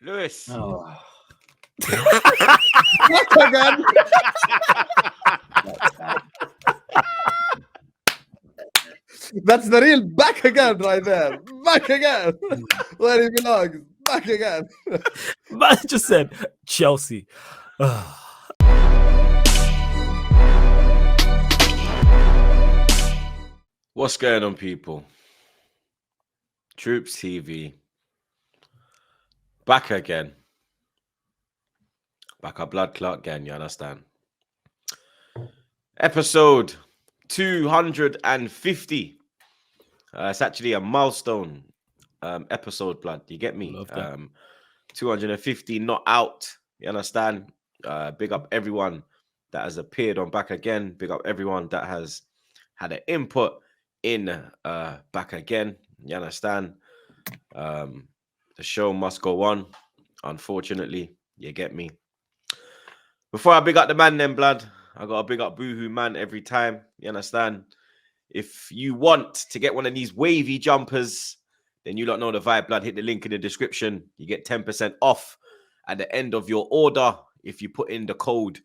Lewis. Oh. Back again. That's the real back again right there. Back again. Where he belongs. Back again. Man just said Chelsea. What's going on, people? TroopzTV. Back again. Back a blood clot again, you understand? Episode 250. It's actually a milestone episode, blood. You get me? 250 not out. You understand? Big up everyone that has appeared on Back Again. Big up everyone that has had an input in Back Again. You understand? The show must go on. Unfortunately, you get me? Before I big up the man, then, blood, I got to big up Boohoo Man every time. You understand? If you want to get one of these wavy jumpers, then you don't know the vibe, blood. Hit the link in the description. You get 10% off at the end of your order if you put in the code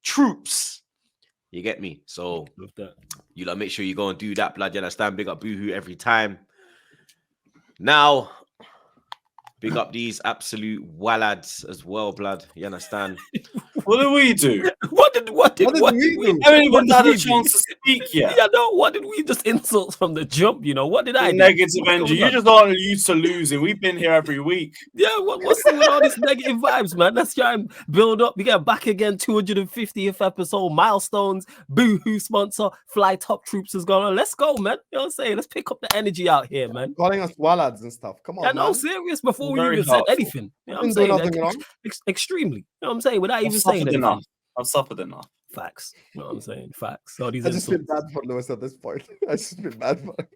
TROOPS. You get me? So you lot make sure you go and do that, blood. You understand? Big up Boohoo every time. Now, big up these absolute wallads as well, blood. You understand? What did we do? What did we do? I haven't even had a chance to speak yet. Yeah, no, what did we just insult from the jump? You know, what did I do? Negative energy. You just aren't used to losing. We've been here every week. Yeah, what's with all these negative vibes, man? Let's try and build up. We get Back Again, 250th episode, milestones, Boohoo sponsor, Fly Top Troops has gone on. Let's go, man. You know what I'm saying? Let's pick up the energy out here, man. Calling us wallads and stuff. Come on, yeah, no, man. serious before we Very even helpful. said anything. You know what I'm Didn't do saying? nothing wrong. Extremely. You know what I'm saying? Without even I've saying suffered anything. enough. I've suffered enough. Facts. You know what I'm saying? Facts. All these I just feel insults. bad for Lewis at this point. I just feel bad for him.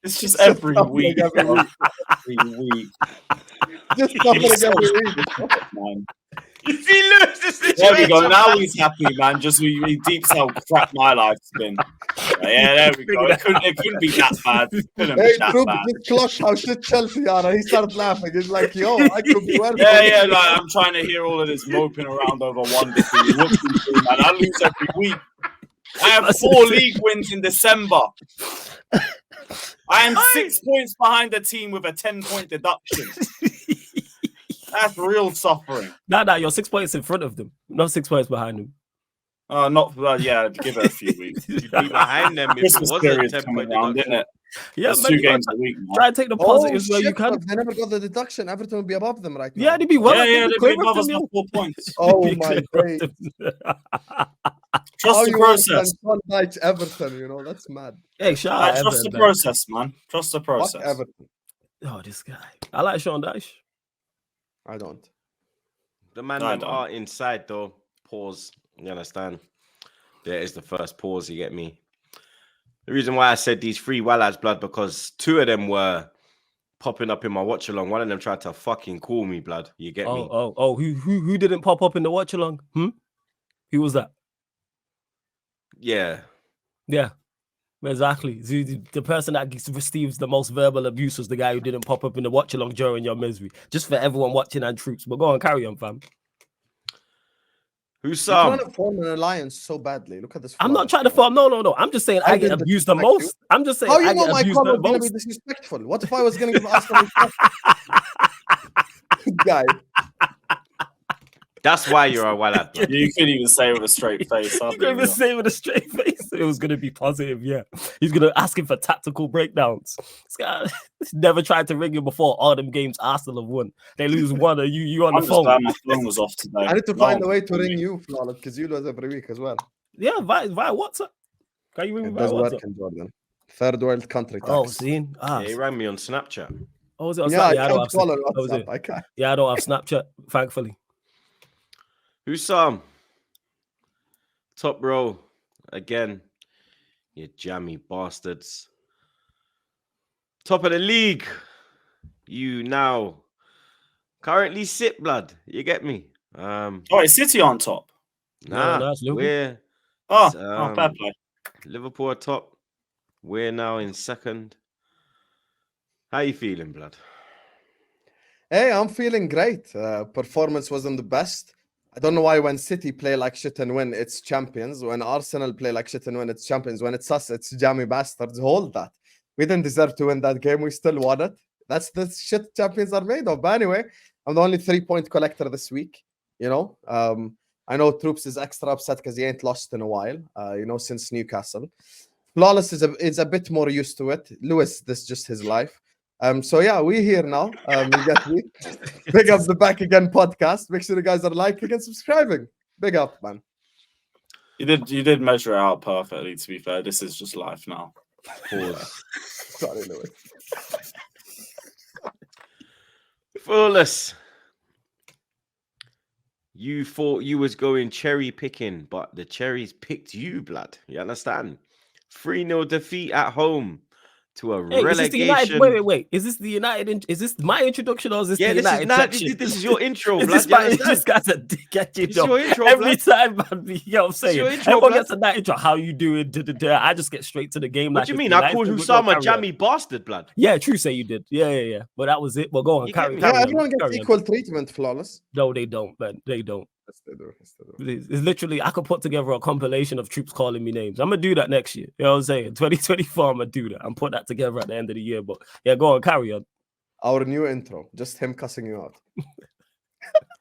It's just It's just every suffering week. every week. Every week. Just suffering every week. Man. You see Lewis, this There we go. situation? Now he's happy, man. Just he deeps how crap my life's been. Yeah, there we go. It couldn't be that bad. It couldn't Hey, be that Troop, bad. just clutch how shit Chelsea are. And he started laughing. He's like, yo, I could be worse. Yeah, like I'm trying to hear all of this moping around over one defeat. Man, I lose every week. I have 4 league wins in December. I am 6 points behind the team with a 10-point deduction. That's real suffering. Nah, you're 6 points in front of them, not 6 points behind them. Yeah, give it a few weeks. You'd be behind them if it Christmas wasn't period's 10 coming point around, deduction. isn't it? Yeah, There's man, 2 you gotta games a week. try and take the positives where you can. Look, they never got the deduction. Everton will be above them right now. Yeah, they'd be well. Yeah, they'd be they'd be clear above of us them, by 4 points. Oh They'd be my clear days. of them. Trust the process. Dyche Everton, you know, that's mad. Hey, shout out Trust the Everton, man. process, man. Trust the Fuck process. Everton. Oh, this guy. I like Sean Dyche. I don't. The man I them don't. are inside though. Pause. You understand? There is the first pause. You get me? The reason why I said these 3 wallads, blood, because 2 of them were popping up in my watch along. One of them tried to fucking call me, blood. You get me? Oh, who didn't pop up in the watch along? Who was that? Yeah. Yeah, exactly. The person that receives the most verbal abuse was the guy who didn't pop up in the watch along during your misery. Just for everyone watching and troops. But go on, carry on, fam. Who's You're some? trying to form an alliance so badly. Look at this. I'm not flaw. trying to form. No. I'm just saying I get didn't abused the disrespect most. I'm just saying How you I know get my abused comment the was going to be most. disrespectful? What if I was going to give Arsenal respect? Guy. That's why you're a wallad, blood. You couldn't even say it with a straight face. He's going to say with a straight face. It was going to be positive, yeah. He's going to ask him for tactical breakdowns. This guy never tried to ring him before. All them games Arsenal have won. They lose one, and you on I'm the just phone. glad my phone was off today. I need to find a way to ring you, Flawless, because you lose every week as well. Yeah, via WhatsApp. Can you ring me It via does work WhatsApp? in Jordan. Third world country tax. Oh, seen? Yeah, he rang me on Snapchat. Oh, was it on Yeah, Snap? I Yeah, I don't can't have call on Snap. That was WhatsApp. it. I can't. Yeah, I don't have Snapchat, thankfully. Who's some? Top row. Again. You jammy bastards. Top of the league. You now currently sit, blood. You get me? Oh, is City on top? Nah, no, it's Liverpool. we're Fair play. Liverpool are top. We're now in second. How you feeling, blood? Hey, I'm feeling great. Performance wasn't the best. I don't know why when City play like shit and win, it's champions. When Arsenal play like shit and win, it's champions. When it's us, it's jammy bastards. Hold that. We didn't deserve to win that game. We still won it. That's the shit champions are made of. But anyway, I'm the only 3-point collector this week. You know, I know Troops is extra upset because he ain't lost in a while. You know, since Newcastle. Flawless is a bit more used to it. Lewis, this is just his life. So yeah, we're here now. You get me. Big up the Back Again podcast. Make sure you guys are liking and subscribing. Big up, man. You did measure it out perfectly, to be fair. This is just life now. Pause. Sorry, Lewis. Flawless. You thought you was going cherry picking, but the cherries picked you, blood. You understand? 3-0 defeat at home to a Hey, relegation. is this the United? Wait. Is this the United? Is this my introduction or is this the United section? This is your intro, Is blood. this my this guy's a dick, you know? your intro, Every blood. time, man, you know what I'm saying? your intro, Everyone blood. gets a night intro. How you doing? I just get straight to the game. What like do you it's mean? the I United called thing, Husama but go carry on. jammy bastard, blood. Yeah, true. Say you did. Yeah. But that was it. But go on, You carry get me? on. Yeah, everyone gets carry on. equal treatment, Flawless. No, they don't, man. They don't. Yes, they do. Yes, they do. It's literally, I could put together a compilation of Troops calling me names. I'm gonna do that next year. You know what I'm saying? 2024, I'm gonna do that. I'm put that together at the end of the year. But yeah, go on, carry on. Our new intro, just him cussing you out.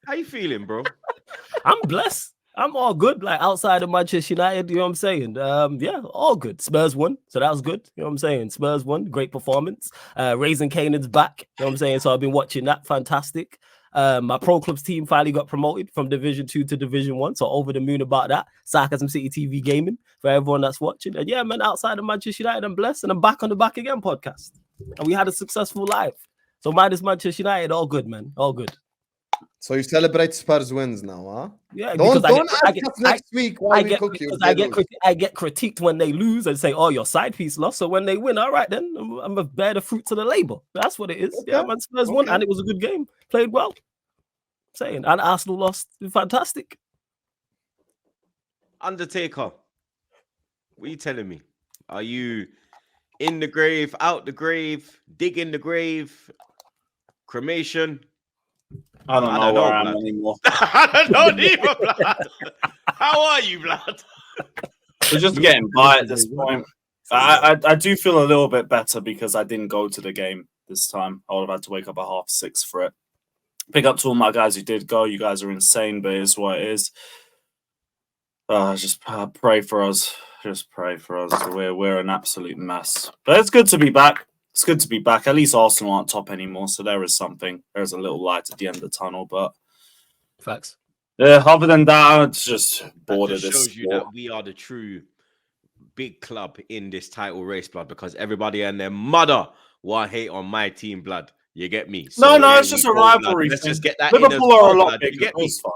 How you feeling, bro? I'm blessed. I'm all good. Like outside of Manchester United, you know what I'm saying? Yeah, all good. Spurs won, so that was good. You know what I'm saying? Spurs won, great performance. Raising Canaan's back. You know what I'm saying? So I've been watching that. Fantastic. My pro clubs team finally got promoted from Division 2 to Division 1. So over the moon about that. Sarcasm City TV gaming for everyone that's watching. And yeah, man, outside of Manchester United, I'm blessed. And I'm back on the Back Again podcast. And we had a successful live. So minus Manchester United, all good, man. All good. So you celebrate Spurs wins now, huh? Yeah, Don't because ask us next week why we cook you. I get critiqued when they lose and say, "Oh, your side piece lost." So when they win, all right, then I'm gonna bear the fruits of the labor. That's what it is. Okay. Yeah, man, Spurs won, and it was a good game. Played well. Saying, and Arsenal lost. Fantastic. Undertaker, what are you telling me? Are you in the grave, out the grave, digging the grave, cremation? I don't know where I am blood. anymore. I don't know either, blood. How are you, blood? We're just getting by at this point. I do feel a little bit better because I didn't go to the game this time. I would have had to wake up at 6:30 for it. Pick up to all my guys who did go. You guys are insane, but it is what it is. Just pray for us. Just pray for us. We're an absolute mess. But it's good to be back. It's good to be back. At least Arsenal aren't top anymore, so there is something. There's a little light at the end of the tunnel, but Facts. yeah. Other than that, it's just bored That of just this. shows you that we are the true big club in this title race, blood, because everybody and their mother want hate on my team, blood. You get me? No, there it's we just go, a blood. rivalry. Let's just get that. Liverpool in as are well, a lot blood. You bigger. get me? It's fine.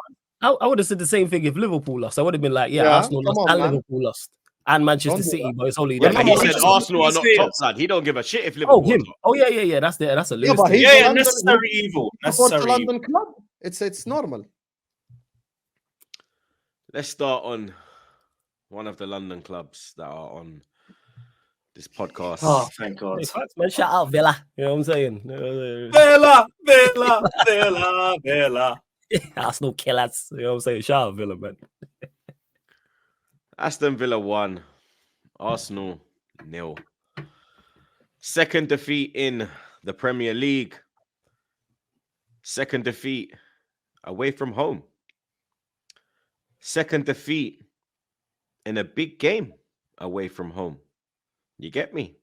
I would have said the same thing if Liverpool lost. I would have been like, yeah, Yeah, Arsenal come lost on, and man. Liverpool lost. And Manchester Don't do City, that. but it's only Yeah, them. but no, he we said just- Arsenal are he's not here. top, blood. He don't give a shit if Oh, Liverpool. him. are top. Oh, yeah. That's the Yeah, Lewis but thing. he's Yeah, London- necessary evil. Support the Necessary evil. London club. It's normal. Let's start on one of the London clubs that are on this podcast. Oh, thank God. Hey, facts, man, shout out Villa. You know what I'm saying? Villa. Arsenal killers. You know what I'm saying? Shout out Villa, man. Aston Villa 1, Arsenal 0. Second defeat in the Premier League. Second defeat away from home. Second defeat in a big game away from home. You get me?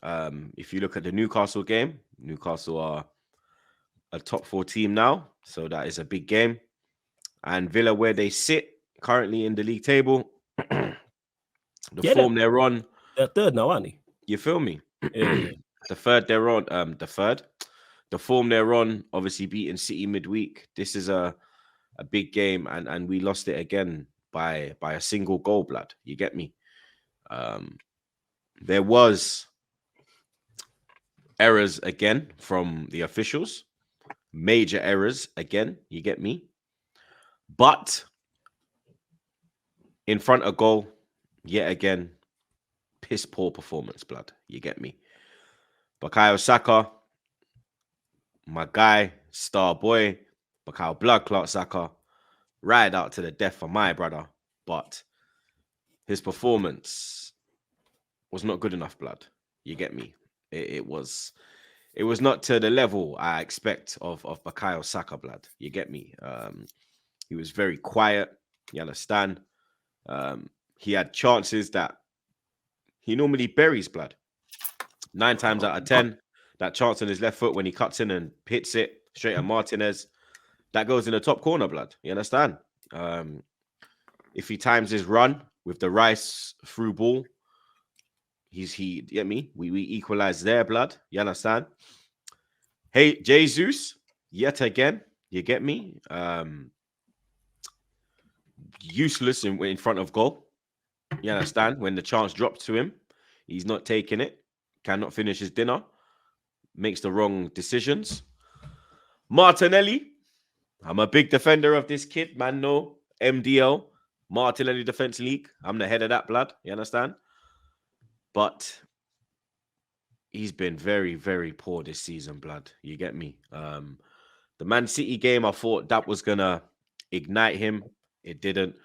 If you look at the Newcastle game, Newcastle are a top 4 team now, so that is a big game. And Villa, where they sit currently in the league table, the form they're on. They're third now, aren't they? You feel me? Yeah. The third they're on. The form they're on, obviously beating City midweek. This is a big game, and we lost it again by a single goal, blood. You get me? There was errors again from the officials. Major errors again. You get me? But in front of goal, yet again, piss poor performance, blood. You get me? Bukayo Saka, my guy, star boy, Bukayo Blood Clot Saka, ride out to the death for my brother. But his performance was not good enough, blood. You get me? It was not to the level I expect of Bukayo Saka, blood. You get me? He was very quiet. You understand? He had chances that he normally buries, blood. 9 times out of 10, that chance on his left foot when he cuts in and hits it straight at Martinez, that goes in the top corner, blood. You understand? If he times his run with the Rice through ball, you get me? We equalize their blood. You understand? Hey, Jesus, yet again, you get me? Useless in front of goal. You understand? When the chance drops to him, he's not taking it. Cannot finish his dinner. Makes the wrong decisions. Martinelli. I'm a big defender of this kid, man. No. MDL. Martinelli Defense League. I'm the head of that, blood. You understand? But he's been very, very poor this season, blood. You get me? The Man City game, I thought that was going to ignite him. It didn't.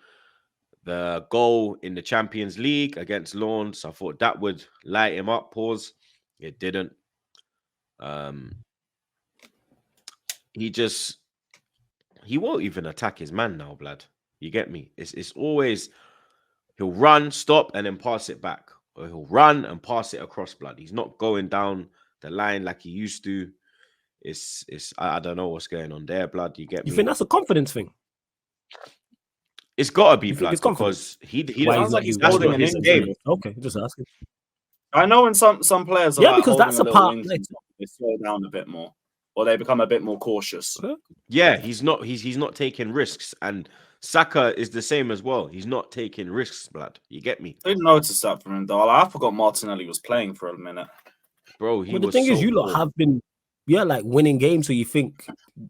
The goal in the Champions League against Lens, I thought that would light him up. Pause. It didn't. He won't even attack his man now, blood. You get me? It's always he'll run, stop, and then pass it back. Or he'll run and pass it across, blood. He's not going down the line like he used to. I don't know what's going on there, blood. You get me? You think that's a confidence thing? It's got to be, blood, because he sounds like he's that's holding not an his injury. game. Okay, just asking. I know when some players are because that's a part. They slow down a bit more, or they become a bit more cautious. Yeah, he's not taking risks, and Saka is the same as well. He's not taking risks, blood. You get me? I didn't notice that from him, though. I forgot Martinelli was playing for a minute, bro. But the thing is, you lot have been, like winning games, so you think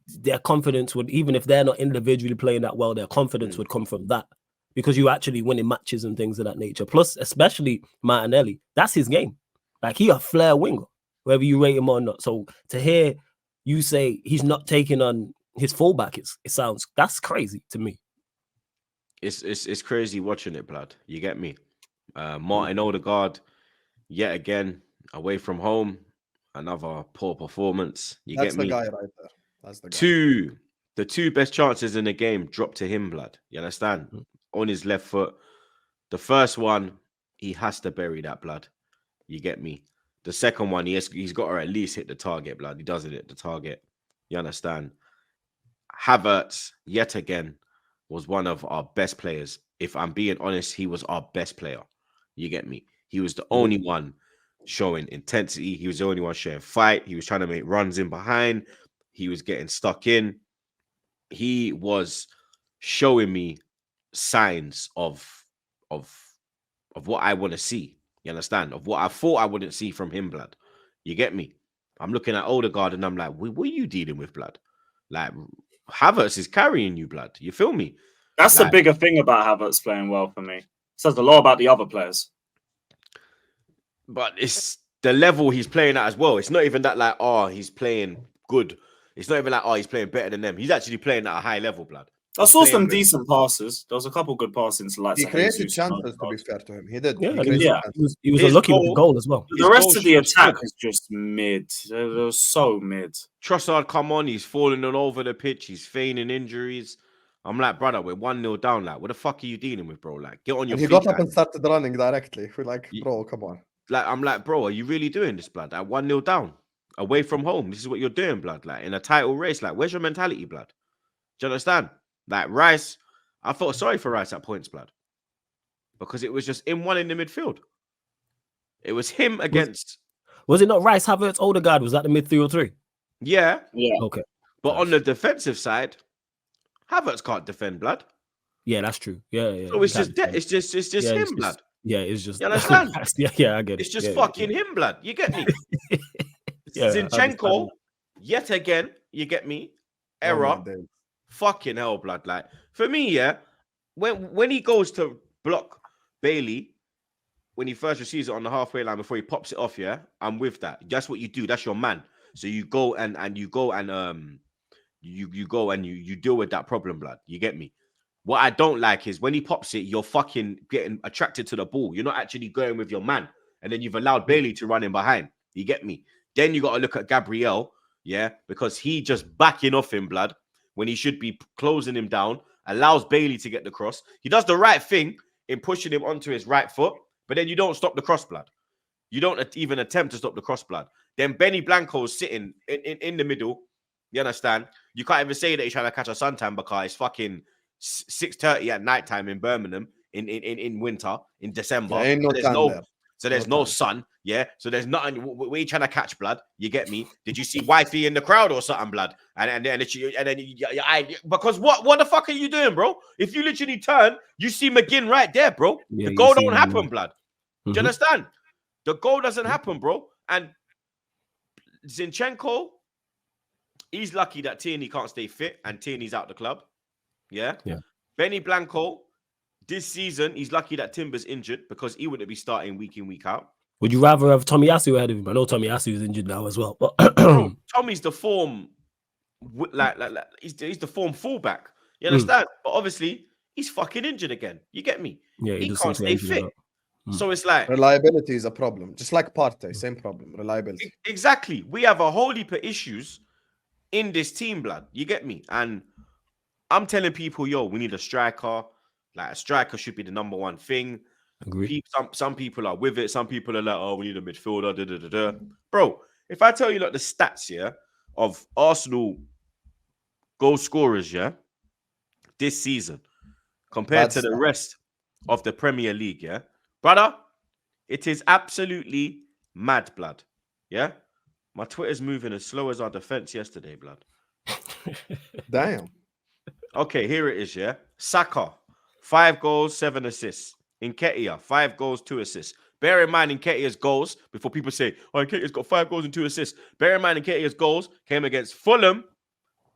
their confidence would, even if they're not individually playing that well, their confidence would come from that, because you actually winning matches and things of that nature. Plus, especially Martinelli, that's his game. Like, he a flair winger, whether you rate him or not. So to hear you say he's not taking on his fullback, that's crazy to me. It's crazy watching it, blood. You get me? Martin Odegaard, yet again, away from home, another poor performance. That's get me? The guy right there. That's the guy. The two best chances in the game dropped to him, blood. You understand? On his left foot. The first one, he has to bury that, blood. You get me? The second one, he's got to at least hit the target, blood. He doesn't hit the target. You understand? Havertz, yet again, was one of our best players. If I'm being honest, he was our best player. You get me? He was the only one showing intensity. He was the only one showing fight. He was trying to make runs in behind. He was getting stuck in. He was showing me signs of what I want to see. You understand? Of what I thought I wouldn't see from him, blood. You get me? I'm looking at Odegaard and I'm like, what are you dealing with, blood? Like, Havertz is carrying you, blood. You feel me? That's the bigger thing about Havertz playing well for me. It says a lot about the other players. But it's the level he's playing at as well. It's not even that like, he's playing good. It's not even like, he's playing better than them. He's actually playing at a high level, blood. I saw some decent passes. There was a couple good passes into He created chances, to be fair to him. He did. Yeah, he was unlucky with the goal as well. The rest of the attack is just mid. They were so mid. Trossard come on. He's falling all over the pitch. He's feigning injuries. I'm like, brother, we're 1-0 down. Like, what the fuck are you dealing with, bro? Like, get on your feet. He got up and started running directly. We're like, bro, come on. Like, I'm like, bro, are you really doing this, blood? At 1-0 down, away from home. This is what you're doing, blood. Like, in a title race. Like, where's your mentality, blood? Do you understand? Like, Rice, I felt sorry for Rice at points, blood. Because it was just in one in the midfield. It was him against... Was it not Rice, Havertz, Odegaard? Was that the mid 3 or 3? Yeah. Okay. But on the defensive side, Havertz can't defend, blood. Yeah, that's true. Yeah. So it's just him, blood. Yeah, it's just... You understand? yeah, I get it. It's just fucking him, blood. You get me? Zinchenko, yet again, you get me? Error. Fucking hell, blood. Like, for me, yeah, when he goes to block Bailey, when he first receives it on the halfway line before he pops it off, yeah, I'm with that. That's what you do. That's your man. So you go and you go and you go and you deal with that problem, blood. You get me? What I don't like is when he pops it, you're fucking getting attracted to the ball. You're not actually going with your man, and then you've allowed Bailey to run in behind. You get me? Then you got to look at Gabriel, yeah, because he just backing off him, blood, when he should be closing him down. Allows Bailey to get the cross. He does the right thing in pushing him onto his right foot, but then you don't stop the cross, blood. You don't even attempt to stop the cross, blood. Then Benny Blanco is sitting in the middle. You understand? You can't even say that he's trying to catch a suntan because it's fucking 6:30 at nighttime in Birmingham in winter, in December. There ain't no tan there. So there's no sun, yeah. So there's nothing. Where you trying to catch, blood? You get me? Did you see wifey in the crowd or something, blood? And then because what the fuck are you doing, bro? If you literally turn, you see McGinn right there, bro. Yeah, the goal you see don't him, happen, man. blood. Do you understand? The goal doesn't happen, bro. And Zinchenko, he's lucky that Tierney can't stay fit and Tierney's out the club. Yeah. Benny Blanco. This season, he's lucky that Timber's injured because he wouldn't be starting week in, week out. Would you rather have Tommy Asu ahead of him? I know Tommy Asu is injured now as well, but Bro, Tommy's the form, he's the form fullback. You understand? But obviously, he's fucking injured again. You get me? yeah, He does can't seem to stay be injured fit. So it's like Reliability is a problem. Just like Partey, same problem. Reliability. exactly. We have a whole heap of issues in this team, blood. You get me? And I'm telling people, yo, we need a striker. Like a striker should be the number one thing. Agree. Some people are with it. Some people are like, oh, we need a midfielder. Da, da, da, da. Bro, if I tell you like the stats here of Arsenal goal scorers, yeah, this season compared to the rest of the Premier League, yeah, brother, it is absolutely mad, blood. Yeah, my Twitter's moving as slow as our defense yesterday, blood. Damn. Okay, here it is, yeah. Saka, 5 goals, 7 assists. Nketiah, 5 goals, 2 assists. Bear in mind Nketiah's goals, before people say, oh, Nketiah's got 5 goals and 2 assists. Bear in mind Nketiah's goals came against Fulham,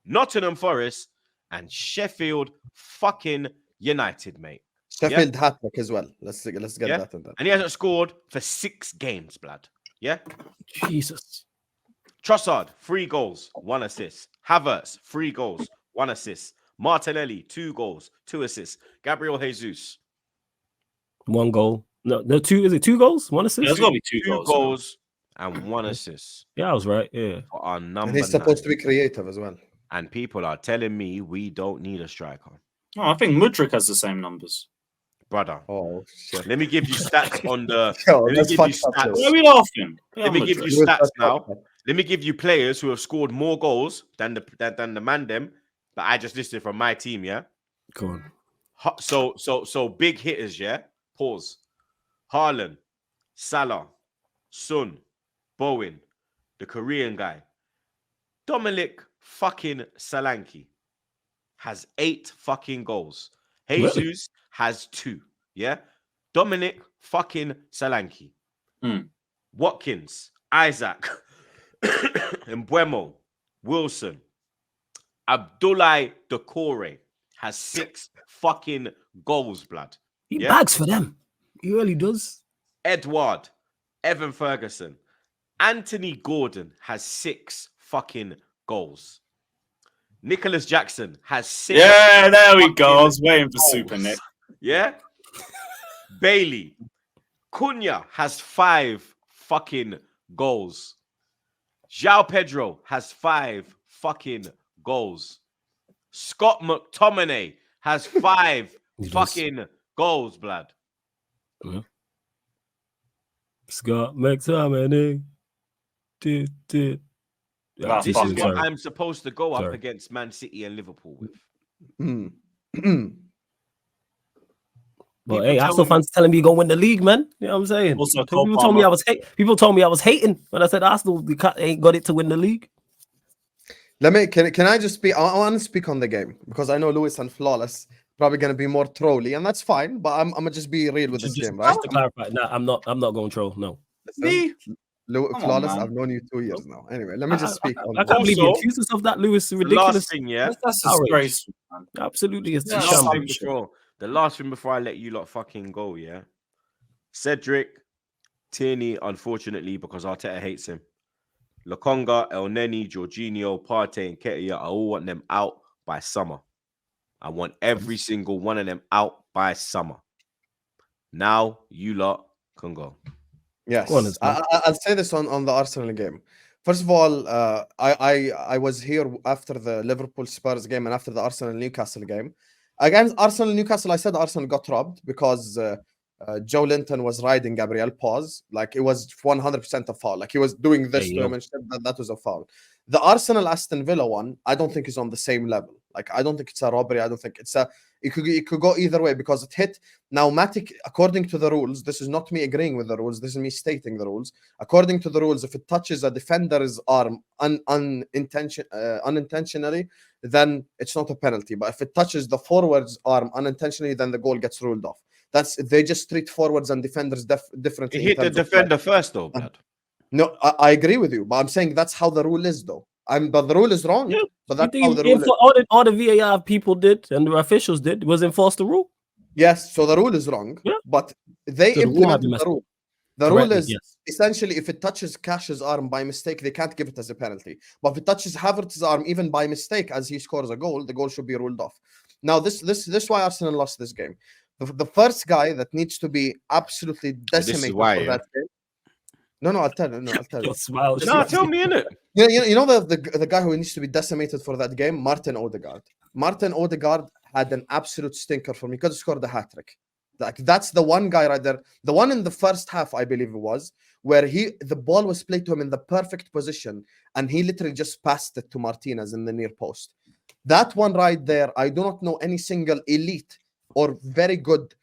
Nottingham Forest, and Sheffield fucking United, mate. Sheffield hat-trick as well. Let's get that in there. And he hasn't scored for 6 games, blood. Yeah? Jesus. Trossard, 3 goals, 1 assist. Havertz, 3 goals, 1 assist. Martinelli, 2 goals, 2 assists. Gabriel Jesus, 1 goal. No, 2. Is it 2 goals? 1 assist? There's got to be 2 2 goals and 1 assist. Yeah, I was right. Yeah. For our number And he's supposed to be creative as well. And people are telling me we don't need a striker. Oh, I think Mudryk has the same numbers. Brother, Oh, shit. let me give you stats on the. Yo, Let me that's give you fucked up, stats. Why are we laughing? Let me give you stats now. Let me give you players who have scored more goals than the man them that I just listed from my team. Yeah. Go on. So big hitters. Yeah. Pause. Haaland, Salah, Son, Bowen, the Korean guy, Dominic fucking Solanke has 8 fucking goals. Jesus Really? has 2. Yeah. Dominic fucking Solanke. Watkins, Isaac, Mbuemo, Wilson, Abdoulaye Doucouré has 6 fucking goals, blood. He Yeah. bags for them. He really does. Edward, Evan Ferguson, Anthony Gordon has 6 fucking goals. Nicholas Jackson has 6. Yeah, there we go. I fucking was waiting for goals. Super Nick. Yeah. Bailey, Cunha has 5 fucking goals. João Pedro has 5 fucking goals. Scott McTominay has 5 He does. fucking goals, blood. Scott McTominay. Yeah, This fuck is it. what I'm supposed to go up Sorry. against Man City and Liverpool with. But People hey, tell Arsenal me- fans telling me you're gonna win the league, man. You know what I'm saying? Also, People Cole told me Palmer. People told me I was hating when I said Arsenal ain't got it to win the league. Can I just speak? I want to speak on the game because I know Lewis and Flawless probably going to be more trolly, and that's fine. But I'm gonna just be real with this game, right? Just to clarify, nah, I'm not going troll. No, Listen, Come on, Flawless, man. I've known you 2 years now. Anyway, let me just speak on I can't believe you Also, accused us of that, Lewis. The Ridiculous. last thing, yeah. That's Outrage. disgraceful, man. Absolutely, it's Yeah, a that's shambles. fine. The last thing before I let you lot fucking go, yeah. Cedric, Tierney, unfortunately, because Arteta hates him. Lokonga, El Neni, Jorginho, Partey, and Ketia, I all want them out by summer. I want every single one of them out by summer. Now you lot can go. Yes, Go on, Islam. I'll say this on the Arsenal game. First of all, I was here after the Liverpool Spurs game and after the Arsenal Newcastle game. Against Arsenal Newcastle, I said Arsenal got robbed because Joe Linton was riding Gabriel Pause. Like, it was 100% a foul. Like, he was doing this to him and that was a foul. The Arsenal Aston Villa one, I don't think is on the same level. Like, I don't think it's a robbery. I don't think it's a. It could go either way because it hit. Now, Matic, according to the rules, this is not me agreeing with the rules. This is me stating the rules. According to the rules, if it touches a defender's arm unintentionally, then it's not a penalty. But if it touches the forward's arm unintentionally, then the goal gets ruled off. They just treat forwards and defenders differently. It hit the defender first, though, blood. No, I agree with you, but I'm saying that's how the rule is, though. But the rule is wrong. Yeah, but that's how the rule is. All the VAR people did and the officials did was enforce the rule. Yes, so the rule is wrong. Yeah. But they implemented the rule. The rule is essentially if it touches Cash's arm by mistake, they can't give it as a penalty. But if it touches Havertz's arm even by mistake as he scores a goal, the goal should be ruled off. Now, this is why Arsenal lost this game. The first guy that needs to be absolutely decimated for that game. No, I'll tell you. Smile. No, tell me, innit? You know the guy who needs to be decimated for that game? Martin Odegaard. Martin Odegaard had an absolute stinker for me. He could have scored the hat-trick. Like, that's the one guy right there. The one in the first half, I believe it was, where the ball was played to him in the perfect position, and he literally just passed it to Martinez in the near post. That one right there, I do not know any single elite or very good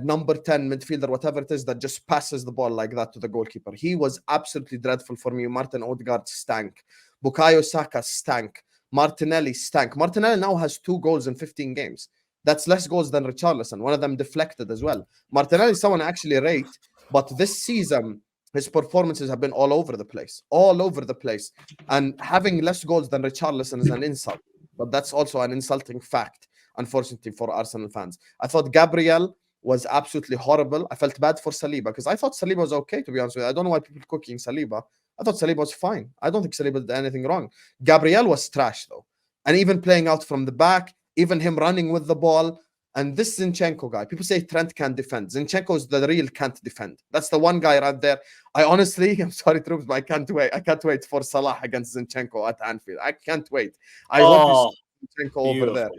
number 10 midfielder, whatever it is, that just passes the ball like that to the goalkeeper. He was absolutely dreadful for me. Martin Odegaard stank. Bukayo Saka stank. Martinelli stank. Martinelli now has 2 goals in 15 games. That's less goals than Richarlison. One of them deflected as well. Martinelli is someone I actually rate, but this season, his performances have been all over the place. All over the place. And having less goals than Richarlison is an insult. But that's also an insulting fact, unfortunately, for Arsenal fans. I thought Gabriel was absolutely horrible. I felt bad for Saliba because I thought Saliba was okay, to be honest with you. I don't know why people are cooking Saliba. I thought Saliba was fine. I don't think Saliba did anything wrong. Gabriel was trash, though. And even playing out from the back, even him running with the ball. And this Zinchenko guy, people say Trent can't defend. Zinchenko is the real can't defend. That's the one guy right there. I'm sorry, Troops, but I can't wait. I can't wait for Salah against Zinchenko at Anfield. I can't wait. I hope Zinchenko over there.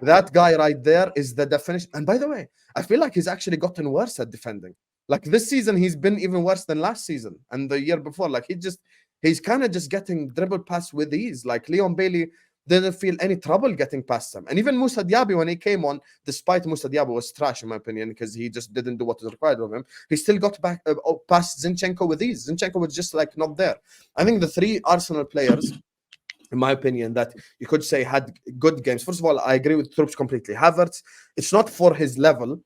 That guy right there is the definition. And by the way, I feel like he's actually gotten worse at defending. Like, this season, he's been even worse than last season and the year before. Like, he's kind of just getting dribble past with ease. Like, Leon Bailey didn't feel any trouble getting past him. And even Moussa Diaby, when he came on, despite Moussa Diaby was trash, in my opinion, because he just didn't do what was required of him, he still got back past Zinchenko with ease. Zinchenko was just, like, not there. I think the 3 Arsenal players, in my opinion, that you could say had good games. First of all, I agree with Troops completely. Havertz, it's not for his level.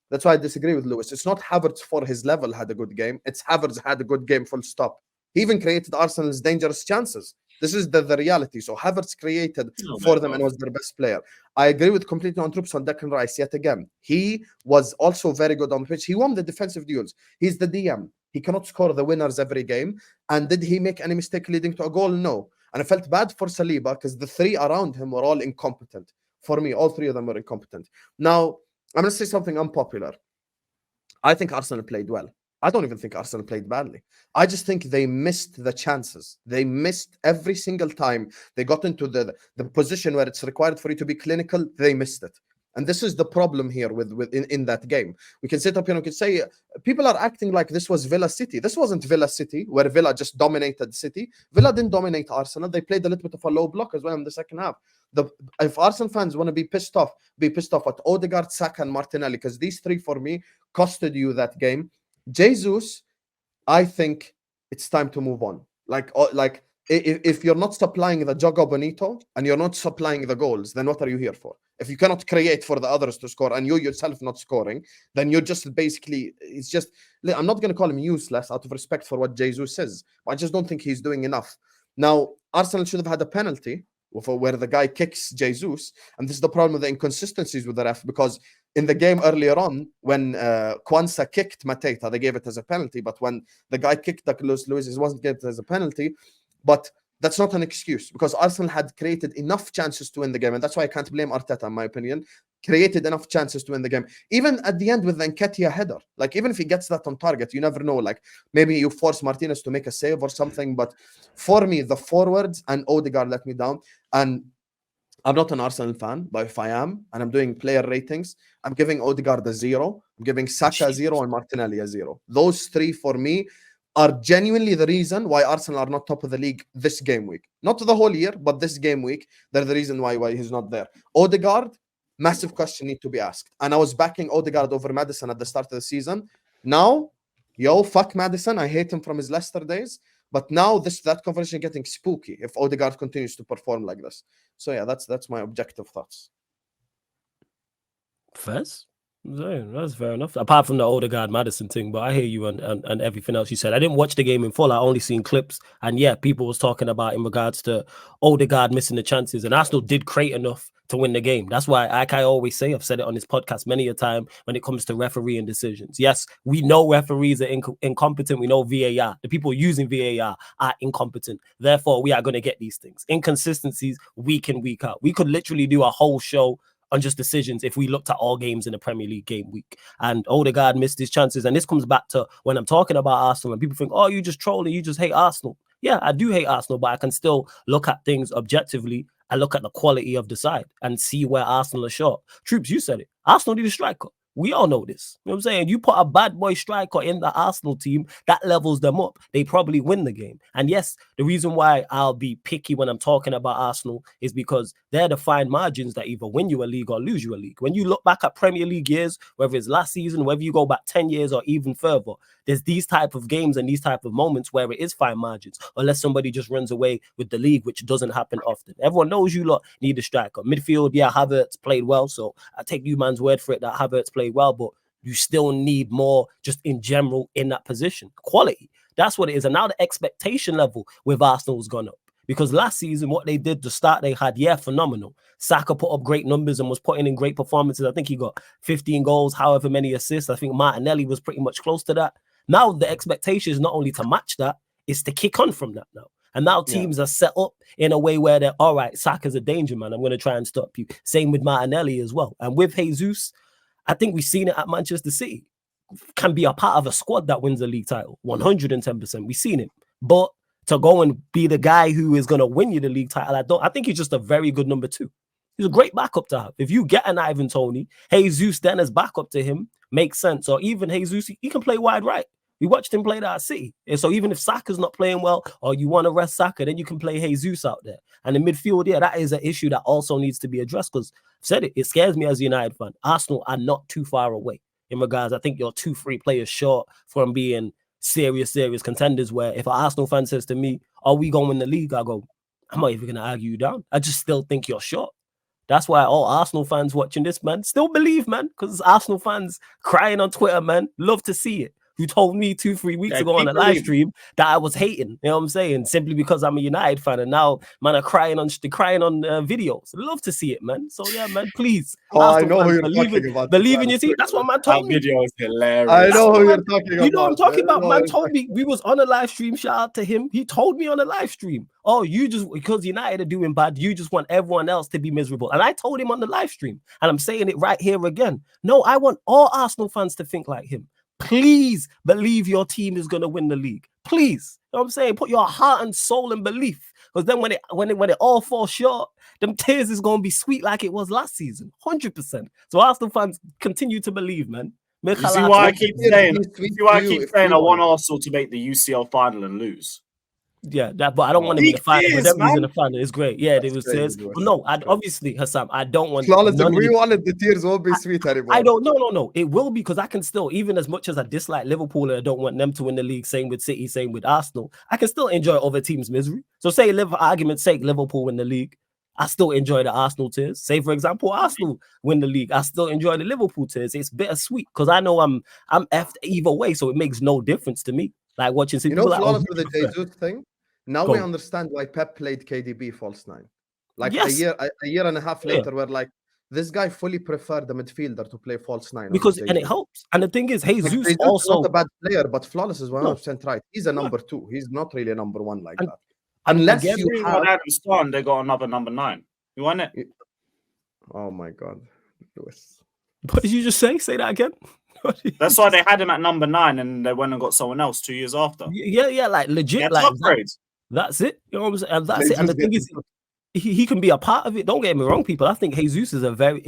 That's why I disagree with Lewis. It's not Havertz for his level had a good game. It's Havertz had a good game, full stop. He even created Arsenal's dangerous chances. This is the reality. So Havertz created for them and was their best player. I agree with completely on Troops on Declan Rice yet again. He was also very good on the pitch. He won the defensive duels. He's the DM. He cannot score the winners every game. And did he make any mistake leading to a goal? No. And I felt bad for Saliba because the 3 around him were all incompetent. For me, all 3 of them were incompetent. Now, I'm going to say something unpopular. I think Arsenal played well. I don't even think Arsenal played badly. I just think they missed the chances. They missed every single time they got into the position where it's required for you to be clinical. They missed it. And this is the problem here in that game. We can sit up here and we can say people are acting like this was Villa City. This wasn't Villa City, where Villa just dominated City. Villa didn't dominate Arsenal. They played a little bit of a low block as well in the second half. If Arsenal fans want to be pissed off at Odegaard, Saka, and Martinelli, because these 3 for me costed you that game. Jesus, I think it's time to move on. Like if you're not supplying the Jogo Bonito and you're not supplying the goals, then what are you here for? If you cannot create for the others to score and you yourself not scoring, then you're just basically, it's just, I'm not going to call him useless out of respect for what Jesus says, but I just don't think he's doing enough. Now, Arsenal should have had a penalty where the guy kicks Jesus, and this is the problem with the inconsistencies with the ref, because in the game earlier on, when Kwanzaa kicked Mateta, they gave it as a penalty, but when the guy kicked Luis, it wasn't given as a penalty. But that's not an excuse because Arsenal had created enough chances to win the game. And that's why I can't blame Arteta, in my opinion. Created enough chances to win the game. Even at the end with the Nketiah header. Like, even if he gets that on target, you never know. Like, maybe you force Martinez to make a save or something. But for me, the forwards and Odegaard let me down. And I'm not an Arsenal fan, but if I am, and I'm doing player ratings, I'm giving Odegaard a 0. I'm giving Saka a 0 and Martinelli a 0. Those three, for me, are genuinely the reason why Arsenal are not top of the league this game week. Not the whole year, but this game week, they're the reason why he's not there. Odegaard, massive question need to be asked. And I was backing Odegaard over Maddison at the start of the season. Now, fuck Maddison. I hate him from his Leicester days. But now that conversation getting spooky if Odegaard continues to perform like this. So yeah, that's my objective thoughts. Fez? That's fair enough. Apart from the Odegaard Maddison thing, but I hear you and everything else you said. I didn't watch the game in full. I only seen clips, and yeah, people was talking about in regards to Odegaard missing the chances, and Arsenal did create enough to win the game. That's why, like I always say, I've said it on this podcast many a time when it comes to refereeing decisions. Yes, we know referees are incompetent. We know VAR. The people using VAR are incompetent. Therefore, we are going to get these things. Inconsistencies week in, week out. We could literally do a whole show on just decisions if we looked at all games in the Premier League game week. And Odegaard missed his chances. And this comes back to when I'm talking about Arsenal and people think, oh, you just trolling, you just hate Arsenal. Yeah, I do hate Arsenal, but I can still look at things objectively. I look at the quality of the side and see where Arsenal are short. Troops, you said it. Arsenal need a striker. We all know this. You know what I'm saying? You put a bad boy striker in the Arsenal team, that levels them up. They probably win the game. And yes, the reason why I'll be picky when I'm talking about Arsenal is because they're the fine margins that either win you a league or lose you a league. When you look back at Premier League years, whether it's last season, whether you go back 10 years or even further, there's these type of games and these type of moments where it is fine margins, unless somebody just runs away with the league, which doesn't happen often. Everyone knows you lot need a striker. Midfield, yeah, Havertz played well, so I take you man's word for it that Havertz played well, but you still need more just in general in that position. Quality, that's what it is. And now the expectation level with Arsenal has gone up. Because last season, what they did, the start they had, yeah, phenomenal. Saka put up great numbers and was putting in great performances. I think he got 15 goals, however many assists. I think Martinelli was pretty much close to that. Now the expectation is not only to match that, it's to kick on from that now. And now teams are set up in a way where they're, all right, Saka's a danger, man. I'm going to try and stop you. Same with Martinelli as well. And with Jesus, I think we've seen it at Manchester City. Can be a part of a squad that wins the league title. 110%. We've seen it. But to go and be the guy who is going to win you the league title, I think he's just a very good number 2. He's a great backup to have. If you get an Ivan Toney, Jesus then as backup to him makes sense. Or even Jesus, he can play wide right. We watched him play that at City. And so even if Saka's not playing well or you want to rest Saka, then you can play Jesus out there. And in midfield, yeah, that is an issue that also needs to be addressed because I've said it scares me as a United fan. Arsenal are not too far away in regards. I think you're 2-3 players short from being serious contenders where if an Arsenal fan says to me, are we going to win the league? I go, I'm not even going to argue you down. I just still think you're short. That's why all Arsenal fans watching this, man, still believe, man, because Arsenal fans crying on Twitter, man, love to see it. Who told me 2-3 weeks ago on a live stream that I was hating, you know what I'm saying? Simply because I'm a United fan and now, man, are crying on videos. Love to see it, man. So, yeah, man, please. I know who you're talking about. Believe in your team. That's what man told me. That video is hilarious. I know who you're talking about. You know what I'm talking about? Man told me, we was on a live stream, shout out to him. He told me on a live stream, oh, you just, because United are doing bad, you just want everyone else to be miserable. And I told him on the live stream, and I'm saying it right here again. No, I want all Arsenal fans to think like him. Please believe your team is going to win the league. Please. You know what I'm saying? Put your heart and soul and belief. Because then when it all falls short, them tears is going to be sweet like it was last season. 100%. So Arsenal fans continue to believe, man. You see why I keep saying I want Arsenal to make the UCL final and lose. Yeah, but I don't want him in the final. But them in the final is great. Yeah, they will say. No, obviously, Hassam, I don't want. Flawless. If we wanted the tears won't be sweet anymore. I don't. No. It will be because I can still, even as much as I dislike Liverpool and I don't want them to win the league. Same with City. Same with Arsenal. I can still enjoy other teams' misery. So, say, for argument's sake, Liverpool win the league. I still enjoy the Arsenal tears. Say, for example, Arsenal win the league. I still enjoy the Liverpool tears. It's bittersweet because I know I'm effed either way, so it makes no difference to me. Like watching City. You know, Flawless with the Jesus thing. Now we understand why Pep played KDB false 9. Like a year and a half later, we're like, this guy fully preferred the midfielder to play false 9. Because and it helps. And the thing is, Jesus also not a bad player, but Flawless is 100% right. He's a number 2. He's not really a number 1 like that. Unless Again, you have. Adam Stone, they got another number 9. You want it? Oh my God, Lewis. What did you just say? Say that again. That's why they had him at number 9, and they went and got someone else 2 years after. Yeah, like legit, Yeah, like upgrades. that's it. You know what I'm saying? And that's Jesus it. And the thing is, he can be a part of it. Don't get me wrong, people. I think Jesus is a very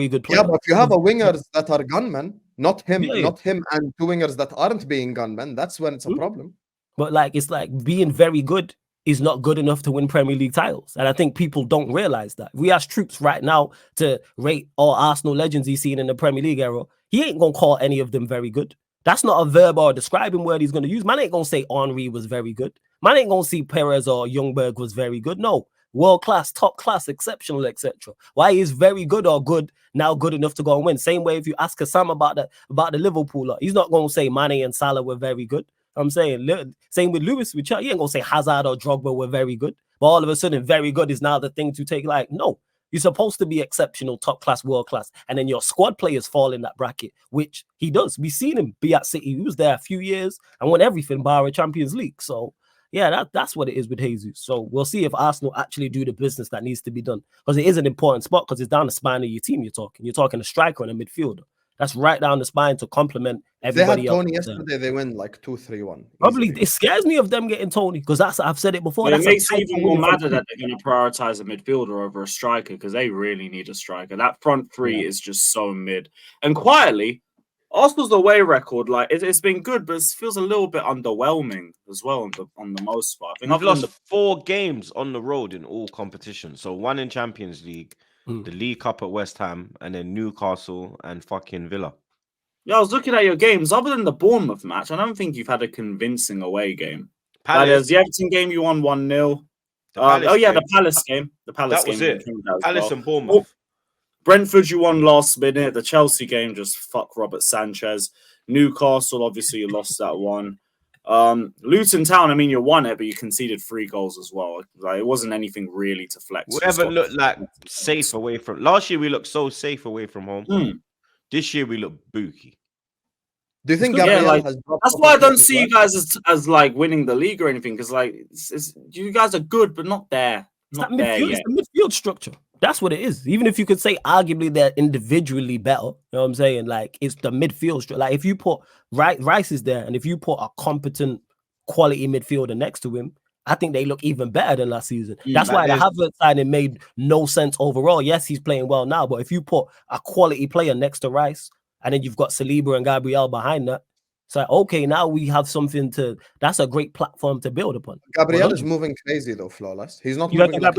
good player. Yeah, but if you have a wingers that are gunmen, not him, Yeah. not him, and 2 wingers that aren't being gunmen, that's when it's a problem. But like, it's like being very good is not good enough to win Premier League titles. And I think people don't realize that. If we ask Troops right now to rate all Arsenal legends he's seen in the Premier League era, he ain't going to call any of them very good. That's not a verb or a describing word he's going to use. Man ain't going to say Henry was very good. Man ain't going to see Perez or Ljungberg was very good. No. World class, top class, exceptional, etc. Why is very good or good now good enough to go and win? Same way if you ask Sam about the Liverpool lot, he's not going to say Mane and Salah were very good. I'm saying same with Lewis, with Chuck. You ain't gonna say Hazard or Drogba were very good, but all of a sudden, very good is now the thing to take. Like, no, you're supposed to be exceptional, top class, world class, and then your squad players fall in that bracket, which he does. We've seen him be at City. He was there a few years and won everything bar a Champions League. So yeah, that's what it is with Jesus. So we'll see if Arsenal actually do the business that needs to be done, because it is an important spot, because it's down the spine of your team. You're talking a striker and a midfielder. That's right down the spine to complement everybody they had else. Tony yesterday, they win like 2-3-1. Probably it scares me of them getting Tony, because I've said it before. It makes it even more matter that they're going to prioritize a midfielder over a striker, because they really need a striker. That front three is just so mid. And quietly, Arsenal's away record, like it's been good, but it feels a little bit underwhelming as well on the most part. I think We've lost 4 games on the road in all competitions. So 1 in Champions League, the League Cup at West Ham, and then Newcastle and fucking Villa. Yeah, I was looking at your games. Other than the Bournemouth match, I don't think you've had a convincing away game. There's the Everton game you won 1-0. The Palace game. The Palace game. That was it. Palace and Bournemouth. Brentford, you won last minute. The Chelsea game, just fuck Robert Sanchez. Newcastle, obviously, you lost that one. Luton Town, I mean, you won it, but you conceded 3 goals as well. Like, it wasn't anything really to flex. We haven't looked like safe away from. Last year we looked so safe away from home. This year we look booky. Do you think Gabriel has dropped? That's why I don't see you guys as like winning the league or anything, because like you guys are good, but not there. Not there yet. It's the midfield structure. That's what it is. Even if you could say arguably they're individually better, you know what I'm saying? Like, it's the midfield structure. Like, if you put Rice is there, and if you put a competent quality midfielder next to him, I think they look even better than last season. That's why the Havertz signing made no sense overall. Yes, he's playing well now, but if you put a quality player next to Rice, and then you've got Saliba and Gabriel behind that, it's like, okay, now we have something that's a great platform to build upon. Gabriel is moving crazy though, Flawless. He's not moving like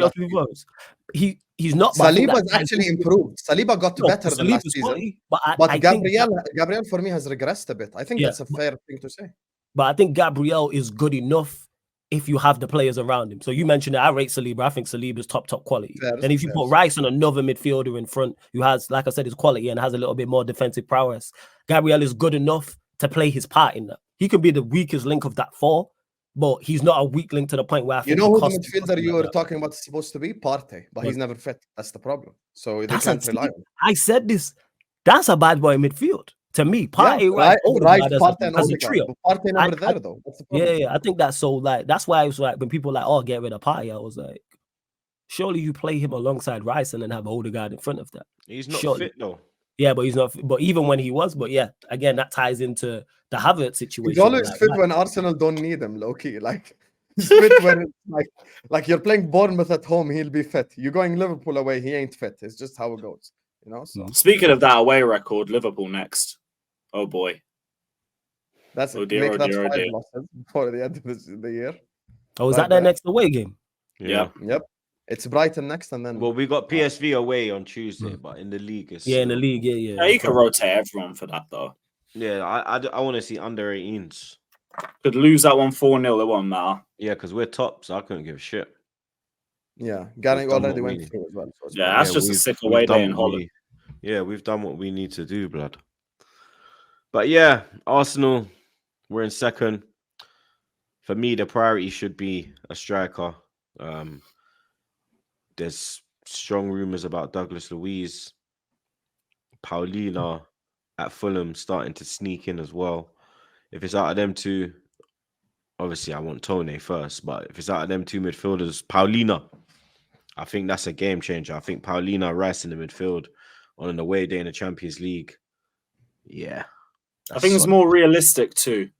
He's not. Saliba's actually improved. Saliba got better than last season. But Gabriel for me has regressed a bit. I think that's a fair thing to say. But I think Gabriel is good enough if you have the players around him. So you mentioned that I rate Saliba. I think Saliba's top quality. And if you put Rice on another midfielder in front who has, like I said, his quality and has a little bit more defensive prowess, Gabriel is good enough to play his part in that. He could be the weakest link of that 4, but he's not a weak link to the point where I think who the midfielder you were talking about is supposed to be? Partey, but he's never fit. That's the problem. So they can't rely on him. I said this. That's a bad boy midfield. To me, Partey as a trio. Partey never there though. That's the problem. Yeah, I think that's so. Like, that's why it was like when people like, oh, get rid of Partey, I was like, surely you play him alongside Rice and then have Odegaard in front of that. He's not fit though. Yeah, but he's not. But even when he was, again, that ties into the Havertz situation. He's always fit when Arsenal don't need him, low key. Like, he's fit when it's like you're playing Bournemouth at home, he'll be fit. You're going Liverpool away, he ain't fit. It's just how it goes, you know. So speaking of that away record, Liverpool next. Oh boy, that's 5 losses before the end of the year. Oh, is that their next away game? Yeah. Yep. It's Brighton next, and then we got PSV away on Tuesday, but in the league, in the league, yeah. You can rotate everyone for that though. Yeah, I want to see under 18s. Could lose that one 4-0. It won't matter. Yeah, because we're top, so I couldn't give a shit. Yeah, Garnick already went through as well. So that's just a sick away day in Holland. Yeah, we've done what we need to do, blood. But yeah, Arsenal, we're in second. For me, the priority should be a striker. There's strong rumors about Douglas Luiz, Paulina at Fulham starting to sneak in as well. If it's out of them two, obviously I want Tone first, but if it's out of them two midfielders, Paulina, I think that's a game changer. I think Paulina Rice in the midfield on an away day in the Champions League. Yeah. I think it's more realistic too.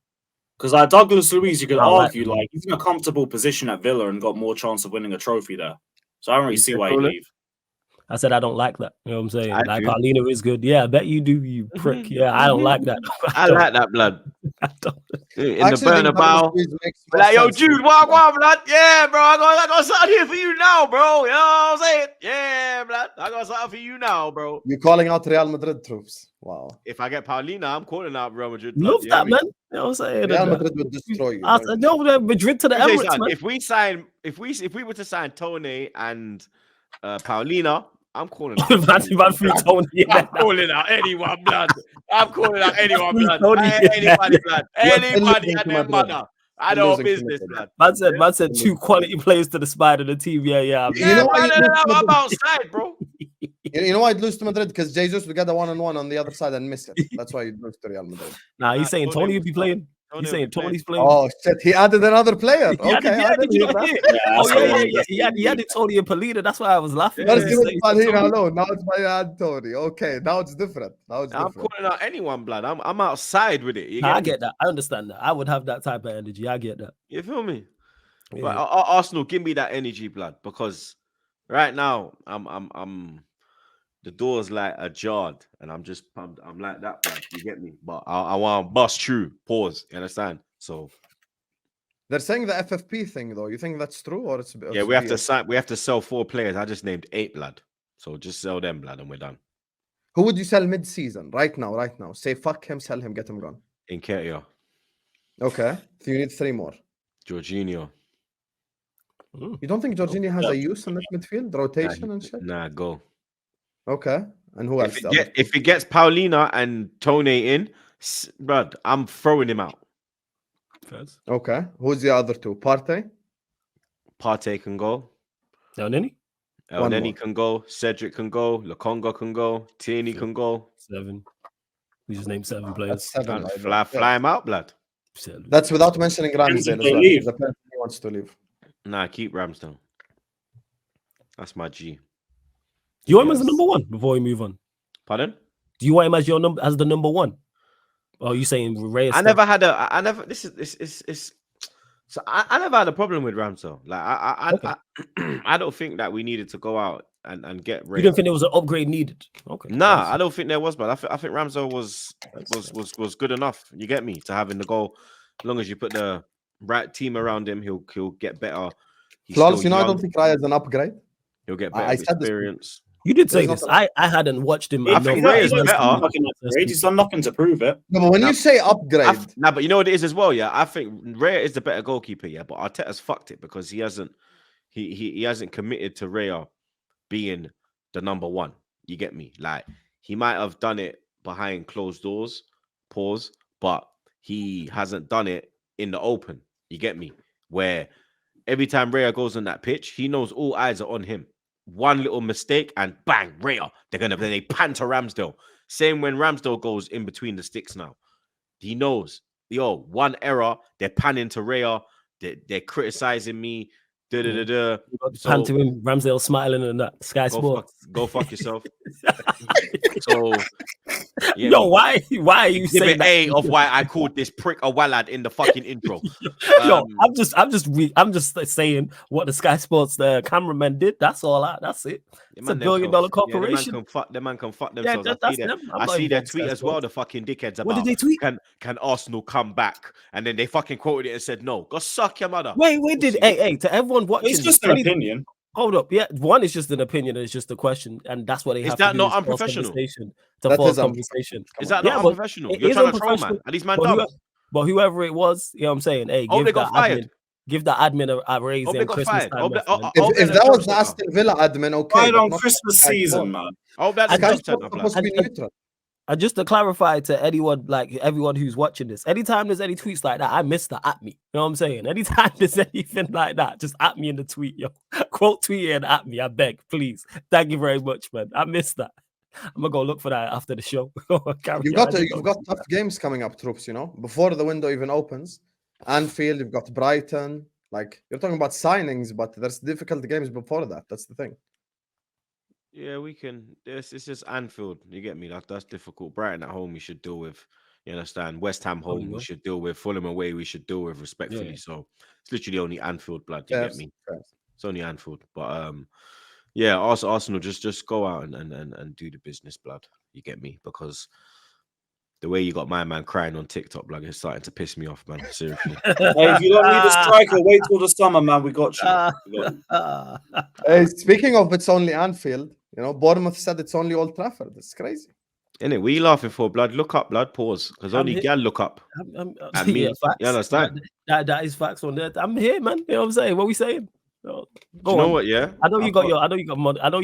Because like Douglas Luiz, you could argue like he's in a comfortable position at Villa and got more chance of winning a trophy there. So I don't really see why he'd leave. I said I don't like that. You know what I'm saying? I like do. Paulina is good. Yeah, I bet you do, you prick. Yeah, I don't like that. I like that, blood. I don't. In the Bernabeu. Like, yo, Jude, walk on, blood. Yeah, bro. I got something here for you now, bro. You know what I'm saying? Yeah, blood. I got something for you now, bro. You're calling out Real Madrid troops. Wow. If I get Paulina, I'm calling out Real Madrid. Love that, man. You know what I'm saying? Real Madrid would destroy you. I said, no, Madrid to the Emirates, man. If we were to sign Tone and Paulina, I'm calling out. I'm calling out anyone, blood. I'm calling out anyone, blood. Anybody, blood. Anybody and their mother. I know business, blood. Man said 2 quality players to the side of the team. Yeah. You know why I'm outside, bro. You know why I'd lose to Madrid? Because Jesus would get a 1-on-1 on the other side and miss it. That's why you'd lose to Real Madrid. Nah, he's saying Tony would be playing. He's saying Tony's playing. Oh shit! He added another player. Okay, he added Tony and Paulina. That's why I was laughing. Let's give it Paulina alone. Now it's my ad Tony. Okay, now it's different. I'm calling out anyone, blood. I'm outside with it. I get that. I understand that. I would have that type of energy. I get that. You feel me? Yeah. But Arsenal, give me that energy, blood, because right now I'm the door's like ajar, and I'm just pumped. I'm like that, blood. You get me? But I want to bust through. Pause. You understand? So they're saying the FFP thing, though. You think that's true, or it's yeah? We have to sign. We have to sell 4 players. I just named 8, blood. So just sell them, blood, and we're done. Who would you sell mid-season? Right now. Say fuck him, sell him, get him gone. Nketiah. Okay. So you need 3 more. Jorginho. You don't think Jorginho has a use in that midfield rotation and shit? Nah, go. Okay. And who else? If he gets Paulina and Tone in, bruh, I'm throwing him out. Okay. Who's the other 2? Partey can go. El Neni can go. Cedric can go. Lokonga can go. Tierney can go. 7. We just named 7 players. That's 7. Fly him out, blood. 7. That's without mentioning Ramsdale as well. Apparently he wants to leave. Nah, keep Ramsdale. That's my G. Do you want him as the number 1 before we move on? Pardon? Do you want him as your number as the number 1? Or are you saying Reyes? I never had So I never had a problem with Ramsdale. Like I don't think that we needed to go out and get Reyes. You don't think there was an upgrade needed? Okay. Nah, I don't think there was, but I think Ramsdale was good enough. You get me, to having the goal. As long as you put the right team around him, he'll get better. Flawless, I don't think Raya is an upgrade. He'll get better experience. You did say this. I hadn't watched him. I think Raya is better. He's done nothing to prove it. No, but when you say upgrade, but you know what it is as well. Yeah, I think Raya is the better goalkeeper. Yeah, but Arteta's fucked it because he hasn't committed to Raya being the number 1. You get me? Like, he might have done it behind closed doors, pause, but he hasn't done it in the open. You get me? Where every time Raya goes on that pitch, he knows all eyes are on him. One little mistake and bang, Raya. They pan to Ramsdale. Same when Ramsdale goes in between the sticks now. He knows, one error, they're panning to Raya. They're criticizing me. So, pan to him, Ramsdale smiling and that. Sky Sports. Go fuck yourself. So, yeah, yo, why are you saying that? A of why I called this prick a wallad in the fucking intro. I'm just saying what the Sky Sports cameraman did. That's all. That's it. It's $1 billion corporation. The man can fuck themselves. I see their tweet as well. The fucking dickheads. What did they tweet? Can Arsenal come back? And then they fucking quoted it and said, "No, go suck your mother." Wait, hey, to everyone watching, it's just an opinion. Hold up, yeah. One is just an opinion, and it's just a question, and that's what they have to do. Is that not unprofessional? To force conversation. Is that not unprofessional? You're trying to troll, man. And these man dumb. But whoever it was, you know what I'm saying? Hey, give the admin a raise in Christmas time. If that was the Aston Villa admin, okay. Right on Christmas season, man. Oh, that's supposed to be neutral. And just to clarify to anyone, like everyone who's watching this, anytime there's any tweets like that, I miss the at me. You know what I'm saying? Anytime there's anything like that, just at me in the tweet, yo. Quote tweet and at me, I beg, please. Thank you very much, man. I miss that. I'm gonna go look for that after the show. You've got tough games coming up, troops. You know, before the window even opens, Anfield, you've got Brighton. Like, you're talking about signings, but there's difficult games before that. That's the thing. Yeah, we can. It's just Anfield. You get me? That's difficult. Brighton at home, we should deal with. You understand? West Ham home, we will. should deal with. Fulham away, we should deal with respectfully. Yeah. So it's literally only Anfield, blood. You Fair, get me? fair. It's only Anfield. But yeah, Arsenal just go out and do the business, blood. You get me? Because the way you got my man crying on TikTok, blood, is starting to piss me off, man. Seriously. Hey, if you don't need a striker, wait till the summer, man. We got you. We got you. Hey, speaking of it's only Anfield, you know, Bournemouth said it's only Old Trafford. It's crazy. Innit? What are you laughing for, blood? Look up, blood. Pause. Because only here. gal look up. At me. Yeah, facts. You understand? That is facts on that. I'm here, man. You know what I'm saying? What we saying? Go Do you know on. what? Yeah. I know you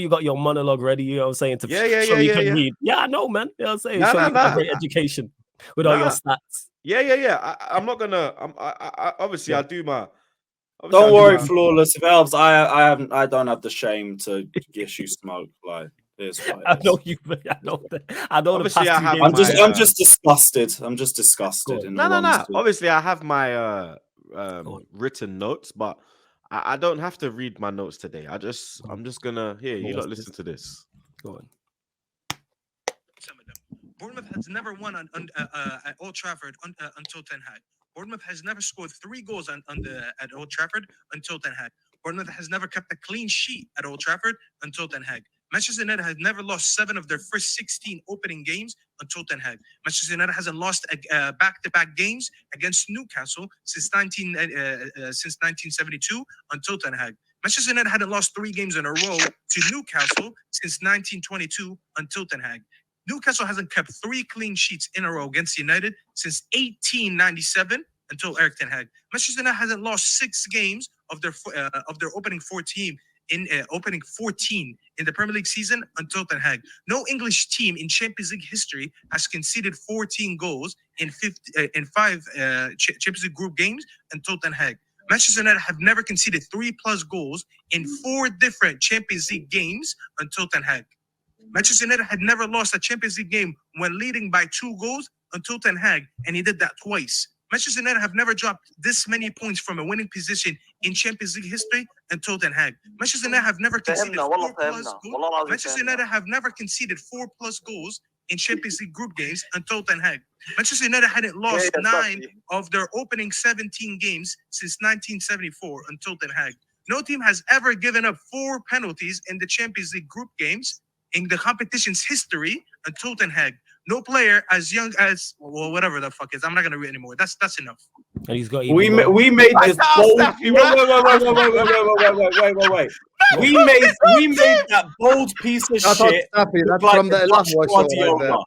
got your monologue ready. You know what I'm saying? To Yeah, you can yeah. read. Yeah, I know, man. You know what I'm saying? Nah, Show nah, you got a nah. great education with all your stats. Yeah. I'm not gonna. I obviously I do my. Don't worry, Flawless. If it helps, I don't have the shame to give you smoke. Like, here's what it I is. know you. I know Obviously, the I past have 2 my, games. I'm just disgusted. I'm just disgusted. In all No. honesty. Obviously, I have my written notes, but I don't have to read my notes today. I'm just gonna you lot listen to this. Go on. Some of them. Bournemouth has never won at Old Trafford until Ten Hag. Bournemouth has never scored 3 goals at Old Trafford until Ten Hag. Bournemouth has never kept a clean sheet at Old Trafford until Ten Hag. Manchester United has never lost 7 of their first 16 opening games until Ten Hag. Manchester United hasn't lost back-to-back games against Newcastle since 1972 until Ten Hag. Manchester United hadn't lost 3 games in a row to Newcastle since 1922 until Ten Hag. Newcastle hasn't kept 3 clean sheets in a row against United since 1897 until Erik ten Hag. Manchester United hasn't lost 6 games of their opening 14 in the Premier League season until Ten Hag. No English team in Champions League history has conceded 14 goals in 5 Champions League group games until Ten Hag. Manchester United have never conceded 3+ goals in 4 different Champions League games until Ten Hag. Manchester United had never lost a Champions League game when leading by 2 goals until Ten Hag, and he did that twice. Manchester United have never dropped this many points from a winning position in Champions League history until Ten Hag. Manchester United have never conceded 4+ goals. Manchester United have never conceded 4+ goals in Champions League group games until Ten Hag. Manchester United hadn't lost 9 of their opening 17 games since 1974 until Ten Hag. No team has ever given up 4 penalties in the Champions League group games in the competition's history until Ten Hag. No player as young as whatever the fuck is. I'm not gonna read anymore. That's enough. And he's got We made this bold. Wait. We made that bold piece of shit. That's Like from the Dutch Lavo show right there. Guardiola.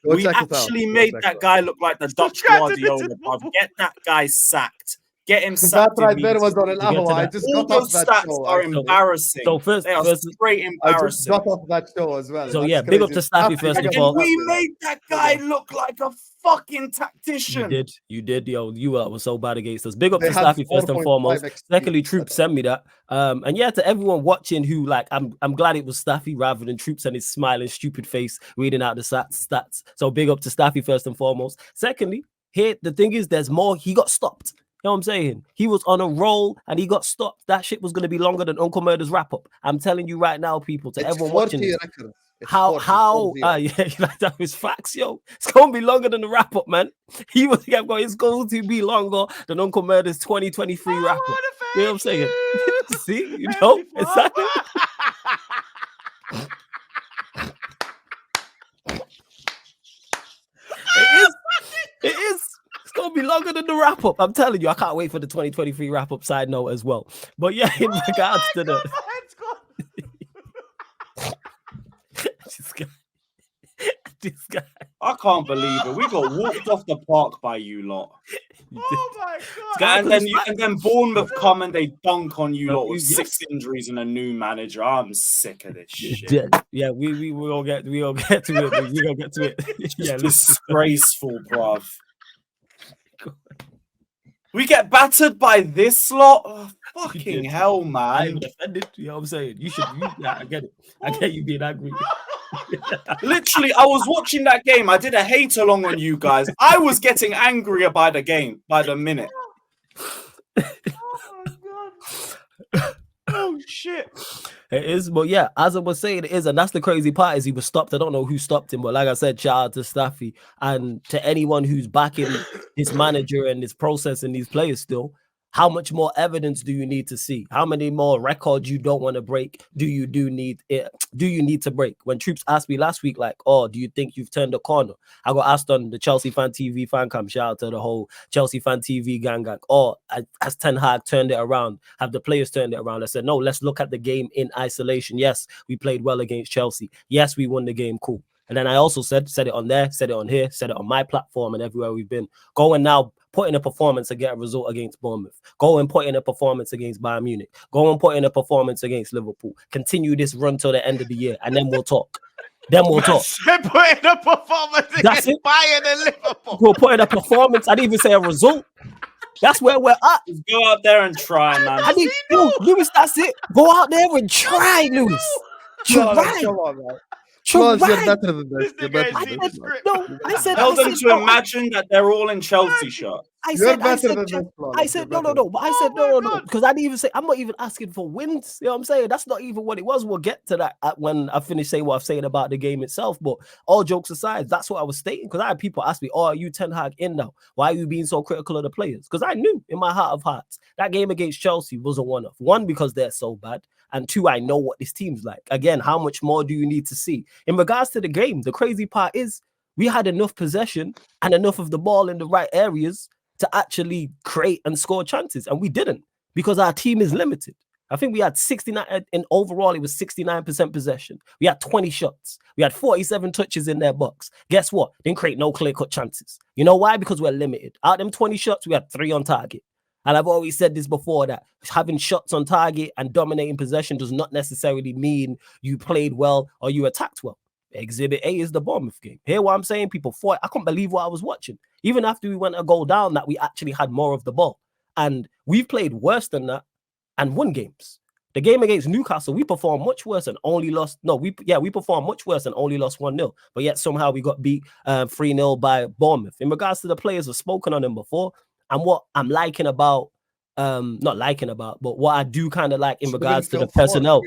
Go We check it out. actually Go made check that it guy look like the Dutch Guardiola. Bruv. Get that guy sacked. Get him out. sacked. That right there was on to get Lavo. to I that. just All got off those that stats show. are actually. embarrassing. So first, They are straight I just embarrassing. got off that show as well. So That's yeah, big up crazy. to Staffy first and Staffy, foremost. And we made that guy look like a fucking tactician. You did, yo. You were so bad against us. Big up They to had Staffy first and 4.5 foremost. XP. Secondly, Troop sent me that. And yeah, to everyone watching who like, I'm glad it was Staffy rather than Troops and his smiling stupid face reading out the stats. So big up to Staffy first and foremost. Secondly, here the thing is, there's more. He got stopped. You know what I'm saying? He was on a roll and he got stopped. That shit was going to be longer than Uncle Murder's wrap up. I'm telling you right now, people, to It's everyone 40 watching this, record. It's how 40. yeah, like that was facts, yo. It's gonna be longer than the wrap up, man. He was it's going to be longer than Uncle Murder's 2023 wrap up. You know what I'm saying? See, you know exactly. It is. It's gonna be longer than the wrap up. I'm telling you, I can't wait for the 2023 wrap up side note as well. But yeah, in regards to the this guy. I can't believe it. We got walked off the park by you lot. Oh my god! And then Bournemouth come and they dunk on you lot with Yes. 6 injuries and a new manager. I'm sick of this shit. Yeah, we all get to it. We gonna get to it. Yeah, listen. Disgraceful, bruv. We get battered by this lot. Oh, fucking hell, I man! ain't offended. You know what I'm saying? Yeah, I get it. I get you being angry. Literally, I was watching that game. I did a hate along on you guys. I was getting angrier by the game, by the minute. Oh my god. Oh shit. It is, but yeah, as I was saying, it is, and that's the crazy part is he was stopped. I don't know who stopped him, but like I said, shout out to Staffy and to anyone who's backing this manager and this process and these players still. How much more evidence do you need to see? How many more records you don't want to break do you need to break? When Troops asked me last week, like, oh, do you think you've turned the corner? I got asked on the Chelsea Fan TV fan cam. Shout out to the whole Chelsea Fan TV gang. Oh, has Ten Hag turned it around? Have the players turned it around? I said, no, let's look at the game in isolation. Yes, we played well against Chelsea. Yes, we won the game. Cool. And then I also said it on there, said it on here, said it on my platform and everywhere we've been. Go and now put in a performance to get a result against Bournemouth. Go and put in a performance against Bayern Munich. Go and put in a performance against Liverpool. Continue this run till the end of the year, and then we'll talk. Then we'll talk. Put in a performance That's against it. Bayern and Liverpool. We'll put in a performance. I didn't even say a result. That's where we're at. Just go out there and try, man. I need Lewis. That's it. Go out there and try, Lewis. Try. Come on, man. Try. You're better than this. This You're nigga better is than in this. script. No, I said. Tell them to no, imagine that they're all in Chelsea shirts. I You're said, better than this, no, Flawless. but I said no, because I didn't even say, I'm not even asking for wins. You know what I'm saying? That's not even what it was. We'll get to that when I finish saying what I'm saying about the game itself. But all jokes aside, that's what I was stating. Because I had people ask me, oh, are you Ten Hag in now? Why are you being so critical of the players? Because I knew in my heart of hearts that game against Chelsea was a one-off. One, because they're so bad. And two, I know what this team's like. Again, how much more do you need to see? In regards to the game, the crazy part is we had enough possession and enough of the ball in the right areas to actually create and score chances. And we didn't because our team is limited. I think we had 69 in overall, it was 69% possession. We had 20 shots. We had 47 touches in their box. Guess what? Didn't create no clear-cut chances. You know why? Because we're limited. Out of them 20 shots, we had 3 on target. And I've always said this before, that having shots on target and dominating possession does not necessarily mean you played well or you attacked well. Exhibit A is the Bournemouth game. Hear what I'm saying? People fought. I couldn't believe what I was watching. Even after we went a goal down, that we actually had more of the ball. And we've played worse than that and won games. The game against Newcastle, we performed much worse and only lost. We performed much worse and only lost 1-0. But yet somehow we got beat 3-0 by Bournemouth. In regards to the players, I've spoken on them before. And what I'm liking about, not liking about, but what I do kind of like in regards to the personnel.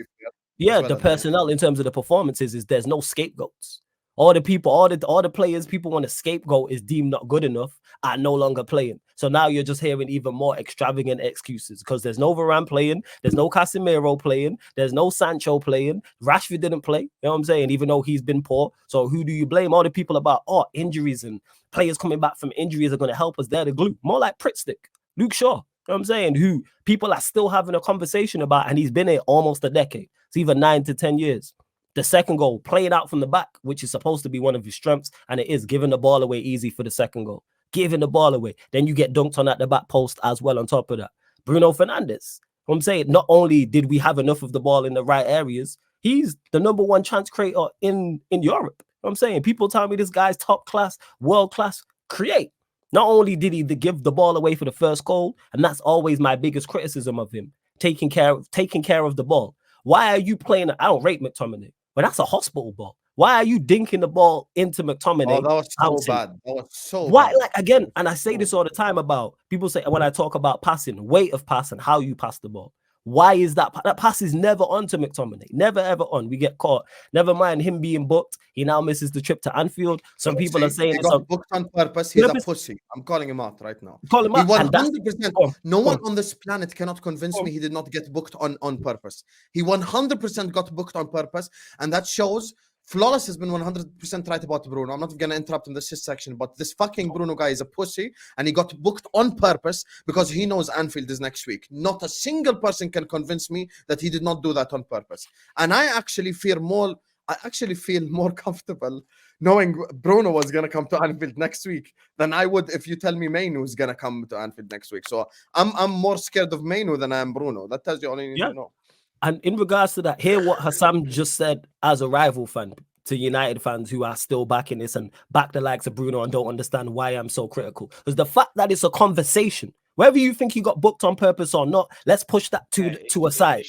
Yeah, the personnel in terms of the performances is there's no scapegoats. All the people, all the players people want to scapegoat is deemed not good enough, are no longer playing. So now you're just hearing even more extravagant excuses because there's no Varane playing, there's no Casemiro playing, there's no Sancho playing. Rashford didn't play, you know what I'm saying? Even though he's been poor. So who do you blame? All the people about injuries and players coming back from injuries are going to help us. They're the glue. More like Prittstick, Luke Shaw. You know what I'm saying? Who people are still having a conversation about, and he's been here almost a decade. It's either 9 to 10 years. The second goal, playing out from the back, which is supposed to be one of his strengths, and it is giving the ball away easy for the second goal. Giving the ball away. Then you get dunked on at the back post as well on top of that. Bruno Fernandes. I'm saying not only did we have enough of the ball in the right areas, he's the number one chance creator in Europe. You know I'm saying people tell me this guy's top class, world class, create. Not only did he give the ball away for the first goal, and that's always my biggest criticism of him, taking care of the ball. Why are you playing? I don't rate McTominay, but that's a hospital ball. Why are you dinking the ball into McTominay? Oh, that was so bad. That was so why, bad. like, again, and I say this all the time about people say when I talk about passing, weight of passing, how you pass the ball. Why is that pass is never on to McTominay? Never ever on. We get caught. Never mind him being booked. He now misses the trip to Anfield. Some people are saying he got booked on purpose. He's a pussy. I'm calling him out right now. Call him out. 100%. No one on this planet cannot convince me he did not get booked on purpose. He 100% got booked on purpose, and that shows. Flawless has been 100% right about Bruno. I'm not going to interrupt in this section, but this fucking Bruno guy is a pussy, and he got booked on purpose because he knows Anfield is next week. Not a single person can convince me that he did not do that on purpose. And I actually feel more comfortable knowing Bruno was going to come to Anfield next week than I would if you tell me Mainu is going to come to Anfield next week. So I'm more scared of Mainu than I am Bruno. That tells you all you need to know. And in regards to that, hear what Hassam just said as a rival fan to United fans who are still backing this and back the likes of Bruno and don't understand why I'm so critical. Because the fact that it's a conversation, whether you think he got booked on purpose or not, let's push that to a side.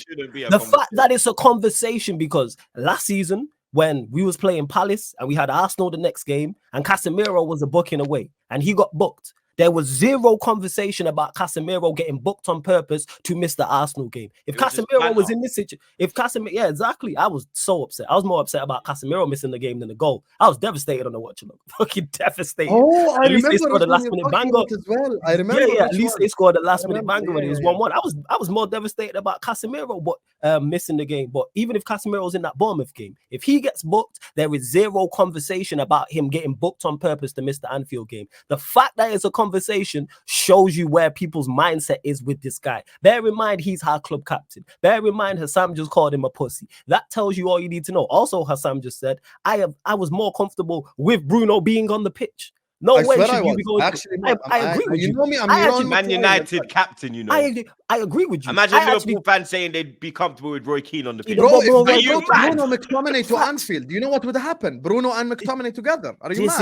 The fact that it's a conversation, because last season when we was playing Palace and we had Arsenal the next game and Casemiro was a booking away and he got booked. There was zero conversation about Casemiro getting booked on purpose to miss the Arsenal game. If Casemiro was in this situation, yeah, exactly. I was so upset. I was more upset about Casemiro missing the game than the goal. I was devastated on the watch along. Fucking devastated. Oh, I at least they remember scored a last minute banger as well. I remember. Yeah, at least they scored a last minute banger when it was 1-1. Yeah. I was more devastated about Casemiro, but missing the game. But even if Casemiro's in that Bournemouth game, if he gets booked, there is zero conversation about him getting booked on purpose to miss the Anfield game. The fact that it's a conversation shows you where people's mindset is with this guy. Bear in mind, he's our club captain. Bear in mind, Hassam just called him a pussy. That tells you all you need to know. Also, Hassam just said, I was more comfortable with Bruno being on the pitch. No way should you be going. Actually, I agree with you. You know me, I'm Man United captain, you know. I agree with you. Imagine Liverpool fans saying they'd be comfortable with Roy Keane on the pitch. Bro, if they brought Bruno McTominay to Anfield, do you know what would happen? Bruno and McTominay together. Are you mad?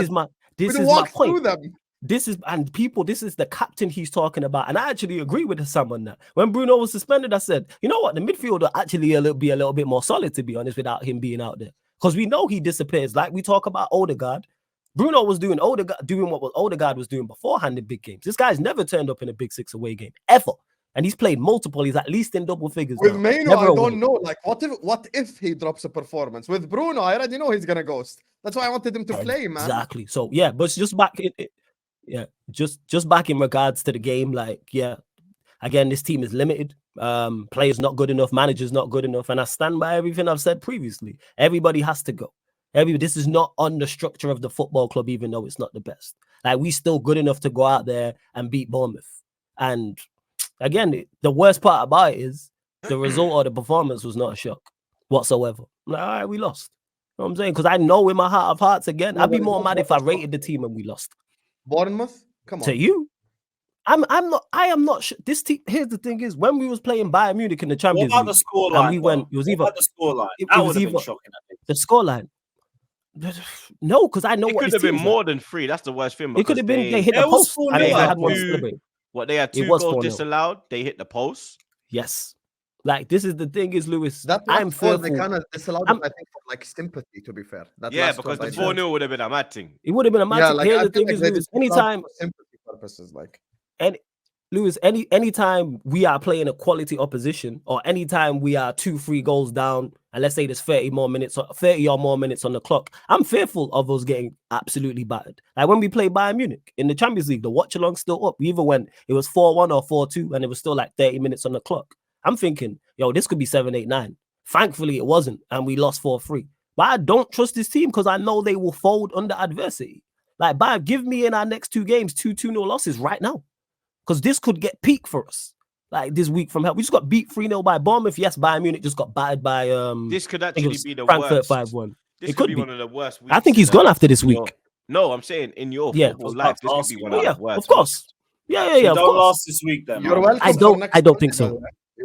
This is my point. This is the captain he's talking about. And I actually agree with Sam on that. When Bruno was suspended, I said, you know what? The midfield will actually be a little bit more solid, to be honest, without him being out there. Because we know he disappears. Like we talk about Odegaard. Bruno was doing what Odegaard was doing beforehand in big games. This guy's never turned up in a Big Six away game, ever. And he's played multiple. He's at least in double figures. With Maino, I don't know. Like, what if he drops a performance? With Bruno, I already know he's going to ghost. That's why I wanted him to play, man. Exactly. So, yeah, but just back... just back in regards to the game, like, yeah, again, this team is limited. Players not good enough, managers not good enough, and I stand by everything I've said previously. Everybody has to go. This is not on the structure of the football club, even though it's not the best. Like, we still good enough to go out there and beat Bournemouth. And again, the worst part about it is the result or the performance was not a shock whatsoever. Like, all right, we lost. You know what I'm saying? Because I know in my heart of hearts, again, I'd be more mad if I rated the team and we lost. Bournemouth? Come on. To you? I am not sure. This team, here's the thing is, when we was playing Bayern Munich in the Champions League, the scoreline? And we went, it was either the scoreline. That would have been shocking. The scoreline. No, because I know it what could have been more than 3. That's the worst thing. It could have been they hit the post and they had one celebrate. What, they had 2 goals disallowed? They hit the post? Yes. Like, this is the thing is, Lewis, I'm fearful. They kind of disallowed it, I think, for like sympathy, to be fair. Because the 4-0 would have been a mad thing. It would have been a mad thing. Here's the thing is, Lewis, anytime sympathy purposes, like, Lewis, anytime we are playing a quality opposition, or anytime we are 2-3 goals down, and let's say there's 30 or more minutes on the clock, I'm fearful of us getting absolutely battered. Like when we played Bayern Munich in the Champions League, the watch along still up. We either went, it was 4-1 or 4-2, and it was still like 30 minutes on the clock. I'm thinking, yo, this could be 7-8-9. Thankfully, it wasn't, and we lost 4-3. But I don't trust this team because I know they will fold under adversity. Like, Bayern, give me in our next 2 games 2-2-0 losses right now. Because this could get peak for us. Like this week from hell. We just got beat 3-0 by Bournemouth. Yes, Bayern Munich just got battered by this could actually be the Frankfurt worst. 5-1. This could be one of the worst weeks. I think he's gone after this week. No, I'm saying in your football life, this could be one of the worst. Of course. Yeah. So don't last this week then. You're welcome. I don't think so.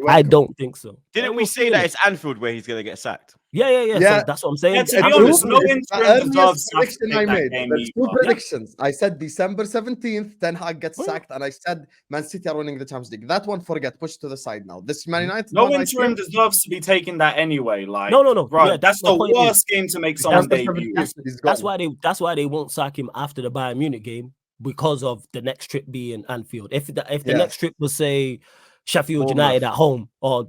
I don't think so. Didn't we say that it's Anfield where he's gonna get sacked? Yeah. So that's what I'm saying. Yeah, to be honest, no interim deserves prediction I made. There's 2 predictions. I said December 17th, Ten Hag gets sacked, and I said Man City are winning the Champions League. That one, forget, push to the side now. This Man United. No interim deserves to be taking that anyway. Like, no. Right, yeah, that's the worst game to make someone debut. That's why they won't sack him after the Bayern Munich game, because of the next trip being Anfield. If the next trip was, say, Sheffield Bournemouth. United at home, or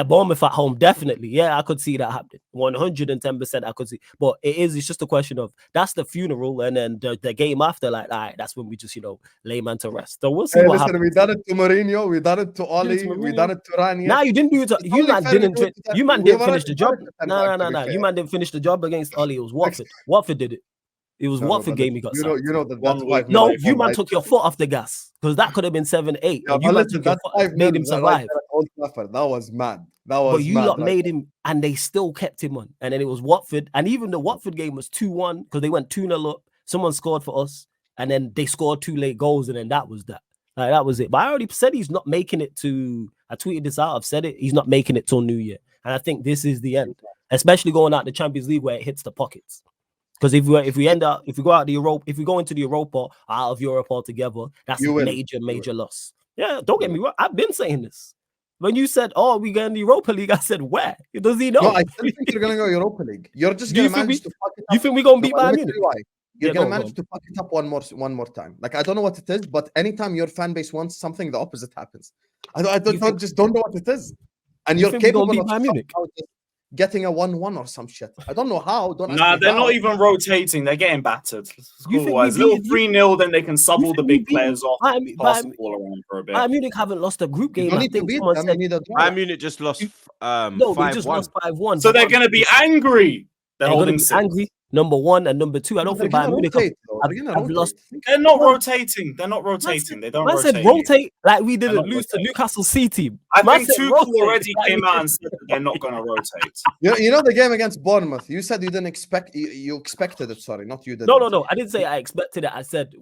Bournemouth at home, definitely. Yeah, I could see that happening. 110% I could see. But it's just a question of, that's the funeral, and then the game after, like, all right, that's when we just, lay man to rest. So we'll see what happens. We done it to Mourinho, we done it to Oli, we done it to Ranieri. Nah, you didn't do it to, you man didn't finish the job. No. You man didn't finish the job against Oli. It was Watford. Watford did it. It was Watford game he got sacked. You know that's 5 No, you man took your foot off the gas, because that could have been 7-8. Yeah, you man took your foot, made him survive. That was mad. But you lot made him, and they still kept him on. And then it was Watford, and even the Watford game was 2-1 because they went 2-0 up. Someone scored for us, and then they scored 2 late goals, and then that was that. Like, that was it. But I already said he's not making it to. I tweeted this out. I've said it. He's not making it till New Year, and I think this is the end, especially going out the Champions League where it hits the pockets. Because if we go into the Europa, out of Europe altogether, that's a major loss. Yeah, don't get me wrong. I've been saying this. When you said, "Oh, we get in the Europa League," I said, "Where? Does he know?" No, I still think you're gonna go Europa League. You're just gonna manage to fuck it up. You think we're gonna beat Bayern Munich? you're Yeah, gonna go on. manage to fuck it up one more time. Like I don't know what it is, but anytime your fan base wants something, the opposite happens. I just don't know what it is. And You you're think we're gonna capable beat of Bayern Munich? somehow just getting a 1-1 or some shit. I don't know how. Don't ask Nah, me they're how. not even rotating. They're getting battered. You think Score-wise, we little beat- 3-0, then they can sub You all the think we big beat players off, Bayern- pass the Bayern- ball around for a bit. Bayern Munich haven't lost a group You game. don't I need to think beat someone them. said You need a draw. Bayern Munich just lost no, they just 5-1. lost 5-1. So they're going to be angry. They're They're going to holding be 6. angry. Number one and number two. I don't They're think Bayern gonna Munich rotate, though. They're gonna have rotate. lost. They're not Man- rotating. They're not rotating. They don't Man rotate. said rotate like we They're didn't not lose to rotating. Newcastle C team. I Man think said Tuchel rotate already like came we out did- and said that they're not going to rotate. You know the game against Bournemouth. You said you didn't expect. You expected it. Sorry, not you did. No. I didn't say I expected it. I said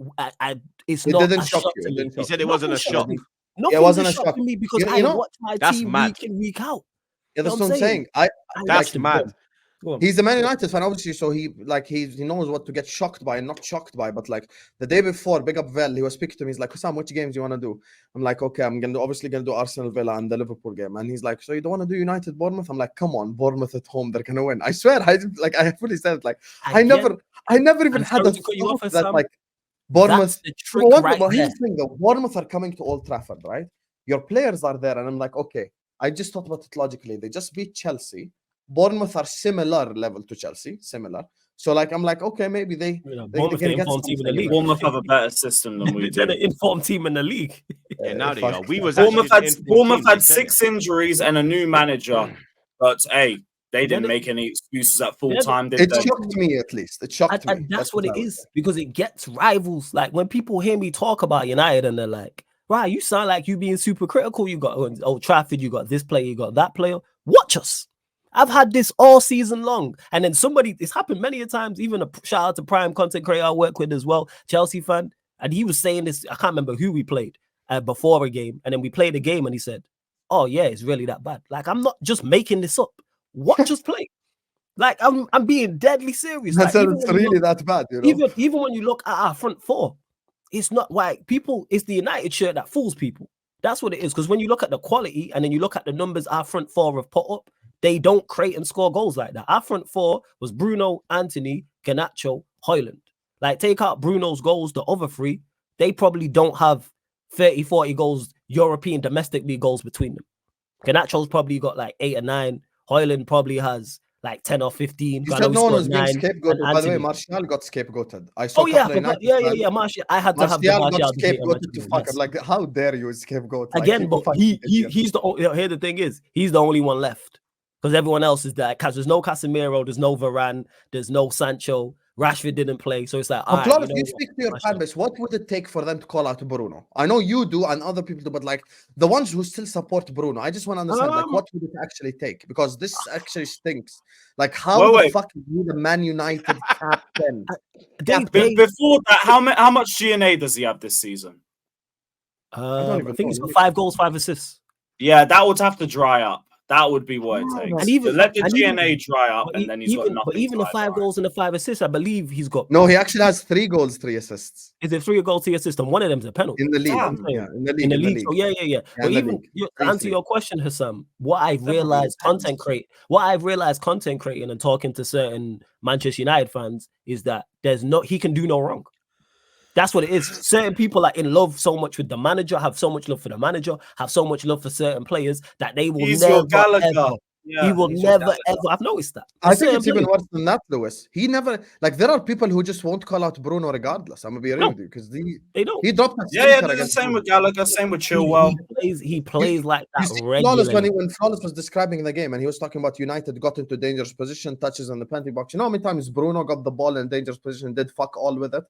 it's It not. didn't a shock shock you. to It me. didn't He shock said you. it wasn't a Nothing shock. Nothing's wasn't a a shock shock. to me because You I know- watch my That's team mad. week in, week out. Yeah, that's You know what I'm saying. I That's watched him. mad. Go on. He's a Man United fan, obviously, so he knows what to get shocked by and not shocked by. But like the day before, big up Vel, he was speaking to me. He's like, "Sam, which games do you want to do?" I'm like, "Okay, I'm obviously gonna do Arsenal, Villa, and the Liverpool game." And he's like, "So you don't want to do United, Bournemouth?" I'm like, "Come on, Bournemouth at home, they're gonna win." I swear, I fully said it. Like I never even I'm had sorry a to cut you off, thought that Sam. like Bournemouth. That's the trick But right here's there. the thing, though. Bournemouth are coming to Old Trafford, right? Your players are there, and I'm like, okay. I just thought about it logically. They just beat Chelsea. Bournemouth are similar level to Chelsea, similar. So like I'm like, okay, maybe they're Bournemouth gonna are get informed team in the something. league. Bournemouth have a better system than we They're do. the informed team in the league. Yeah, now they fuck. are. We was Bournemouth actually had an informed Bournemouth team, they had said 6 injuries and a new manager, but hey, they didn't make any excuses at full time. Did It they? shocked me at least. It shocked me. And that's what it I would is because it gets rivals. Like when people hear me talk about United and they're like, "Right, you sound like you being super critical. You got Old Trafford, you got this player, you got that player. Watch us." I've had this all season long, and then it's happened many a times. Even a shout out to Prime content creator I work with as well, Chelsea fan, and he was saying this. I can't remember who we played before a game, and then we played a game, and he said, "Oh yeah, it's really that bad." Like I'm not just making this up. Watch us play. Like I'm being deadly serious. I Like, said even it's when you really look- that bad, you know. even when you look at our front four, it's not like people. It's the United shirt that fools people. That's what it is. Because when you look at the quality and then you look at the numbers our front four have put up, they don't create and score goals like that. Our front four was Bruno, Anthony, Garnacho, Højlund. Like take out Bruno's goals, the other three, they probably don't have 30, 40 goals, European domestic league goals between them. Garnacho's probably got like 8 or 9. Højlund probably has like 10 or 15. You I know said he no one scored was being 9, scapegoated. and By the way, Anthony. Martial got scapegoated. I saw Oh yeah, couple of United fans. yeah. Martial, I had to have the Martial got Martial debate on my scapegoated to channel, fuck yes. up. Like, how dare you scapegoat? Like, Again, you but fucking idiot. he's the here. The thing is, he's the only one left because everyone else is there. Because there's no Casemiro, there's no Varane, there's no Sancho. Rashford didn't play, so it's like, all But right, Flores, you know you what? speak to your Martial. fan base. What would it take for them to call out Bruno? I know you do and other people do, but like the ones who still support Bruno, I just want to understand like what would it actually take? Because this actually stinks. Like how the fuck is he the Man United captain? Before that, how much GNA does he have this season? I think he's got 5 goals, 5 assists. Yeah, that would have to dry up. That would be what it takes. And even, let the and GNA even, dry up, and then he's got nothing. But even the 5 goals and the 5 assists, I believe he's got. No, he actually has 3 goals, 3 assists. Is it 3 goals, 3 assists? And one of them's a penalty In the league. Yeah, in the league. in the league. So yeah. But even to answer 3-3. your question, Hassam, what I've realized content creating and talking to certain Manchester United fans is that he can do no wrong. That's what it is. Certain people are in love so much with the manager, have so much love for the manager, have so much love for certain players that they will never ever. Yeah, he will never ever. I've noticed that. I think it's even worse than that, Lewis. He never like. There are people who just won't call out Bruno regardless. I'm gonna be real with you because they don't. He dropped. Yeah. The same with Gallagher. Same with Chilwell. He plays like that Flawless regularly. when Flawless was describing the game and he was talking about United got into dangerous position, touches on the penalty box. You know how many times Bruno got the ball in dangerous position, did fuck all with it,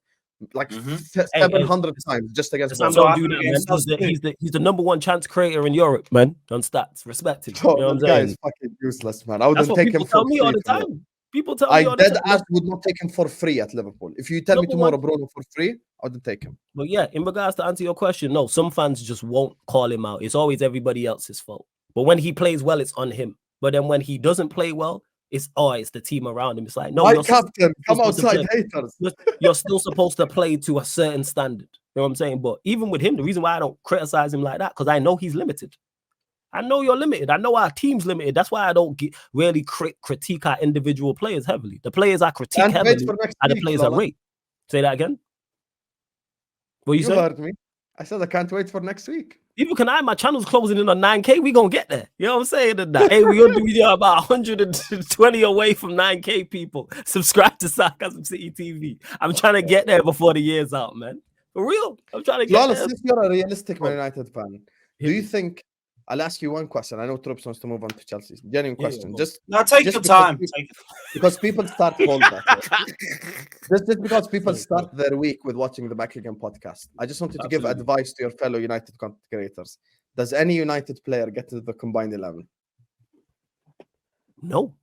like 700 times just against. Sam don't do that, man. He's the number 1 chance creator in Europe, man. On stats, respect him. Oh, you know what that I'm guy saying? is fucking useless, man. I wouldn't take him for tell me free. all the time. People tell me all the dead time. ass would not take him for free at Liverpool. If you tell me tomorrow Bruno for free, I wouldn't take him. But yeah, in regards to answer your question, no, some fans just won't call him out. It's always everybody else's fault. But when he plays well, it's on him. But then when he doesn't play well, it's the team around him. It's like, no, my captain, come outside, haters. You're still supposed to play to a certain standard. You know what I'm saying? But even with him, the reason why I don't criticize him like that, because I know he's limited. I know you're limited. I know our team's limited. That's why I don't really critique our individual players heavily. The players I critique heavily are the players I rate. Say that again. What you You said? heard me. I said I can't wait for next week. Even can I? My channel's closing in on 9K. We gonna get there. You know what I'm saying? And that. Hey, we are about 120 away from 9K people. Subscribe to Sarcasm City TV. I'm trying to get there before the year's out, man. For real. I'm trying to get Flawless, there. if you're a realistic Man United fan, do you think? I'll ask you one question. I know Troops wants to move on to Chelsea. Genuine question. Now take your time. Because people start just because people start their week with watching the Back Again podcast. I just wanted to give advice to your fellow United content creators. Does any United player get to the combined 11? No.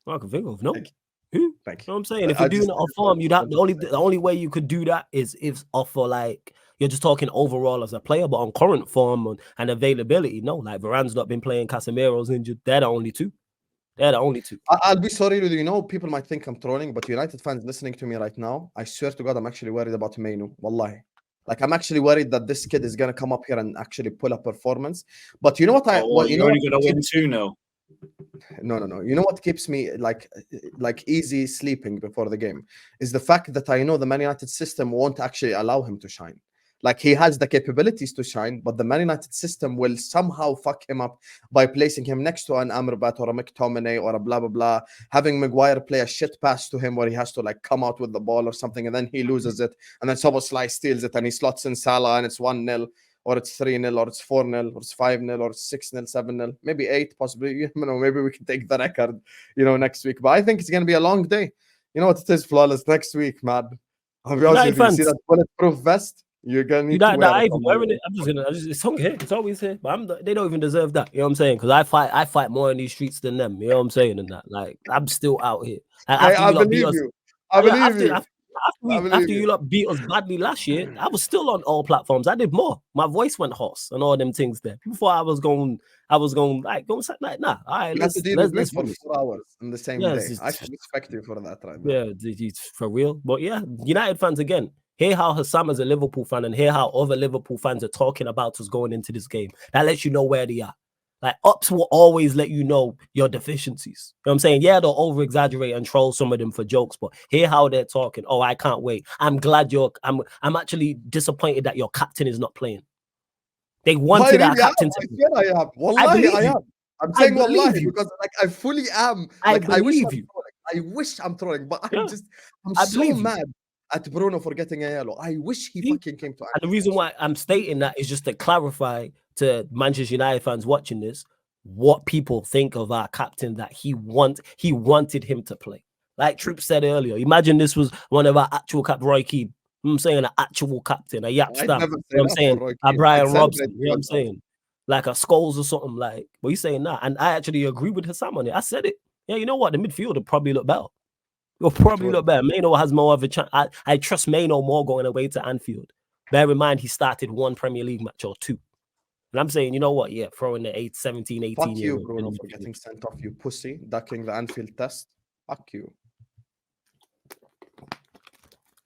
I can think of no. Thank You know what I'm saying? If you're doing it off form, you'd have the only way you could do that is if off for like you're just talking overall as a player, but on current form and availability, no. Like Varane's not been playing, Casemiro's injured. They're the only two. I'll be sorry with you. You know, people might think I'm trolling, but United fans listening to me right now, I swear to God, I'm actually worried about Mainu. Wallahi. Like, I'm actually worried that this kid is gonna come up here and actually pull a performance. But you know what? You're only gonna win 2-0. No. You know what keeps me like easy sleeping before the game is the fact that I know the Man United system won't actually allow him to shine. Like, he has the capabilities to shine, but the Man United system will somehow fuck him up by placing him next to an Amrabat or a McTominay or a blah, blah, blah, having Maguire play a shit pass to him where he has to, like, come out with the ball or something, and then he loses it, and then Szoboszlai steals it, and he slots in Salah, and it's 1-0, or it's 3-0, or it's 4-0, or it's 5-0, or it's 6-0, 7-0, maybe 8, possibly. You know, maybe we can take the record, next week. But I think it's going to be a long day. You know what it is, Flawless? Next week, man. I'll be honest with you. See that bulletproof vest? You're gonna need to wear it. Wearing it. It's on here. It's always here. But they don't even deserve that. You know what I'm saying? Because I fight more in these streets than them. You know what I'm saying? And that, like, I'm still out here. Like, I believe you. After you lot beat us badly last year, I was still on all platforms. I did more. My voice went hoarse and all them things there. Before I was going like nah. All right, let's for 4 hours in the same day. I should respect you for that, right? Yeah, for real. But yeah, United fans again. Hear how Hassam is a Liverpool fan and hear how other Liverpool fans are talking about us going into this game. That lets you know where they are. Like, Ops will always let you know your deficiencies. You know what I'm saying? Yeah, they'll over-exaggerate and troll some of them for jokes, but hear how they're talking. Oh, I can't wait. I'm glad I'm actually disappointed that your captain is not playing. They wanted our captain to be. I am. Wallahi, I am. I'm saying wallahi because I fully am. Like, I wish I'm trolling, but I'm so mad at Bruno for getting a yellow. I wish he fucking came to. And the reason why I'm stating that is just to clarify to Manchester United fans watching this what people think of our captain, that he wanted him to play. Like Troop said earlier, imagine this was one of our actual Roy Keane. I'm saying an actual captain, a Yap Stam. You know what I'm saying? A Brian Robson. You know what I'm saying? Like a Scholes or something. Like, what you saying now? And I actually agree with Hassam on it. I said it. Yeah, you know what? The midfield will probably look better. You'll probably look better. Maino has more of a chance. I trust Maino more going away to Anfield. Bear in mind, he started 1 Premier League match or 2. And I'm saying, you know what? Yeah, throw in the 17, 18 Fuck years. You, Bruno, for getting sent off, you pussy, ducking the Anfield test. Fuck you.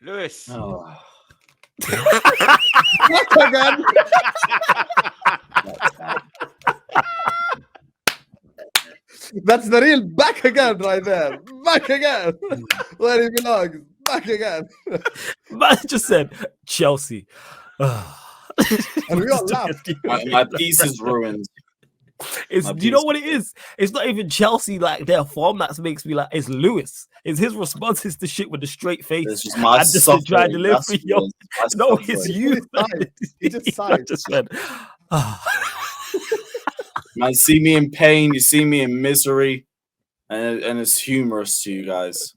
Lewis. Oh. Again. That's the real back again right there. Back again. Where he belongs. Back again. Man just said Chelsea. And we all laughed. My piece is ruined. You know what it is? It's not even Chelsea, like their form that makes me like. It's Lewis. It's his responses to shit with a straight face. It's just my suffering. Dry delivery. No, it's you. He just sighed. Man, see me in pain. You see me in misery, and it's humorous to you guys.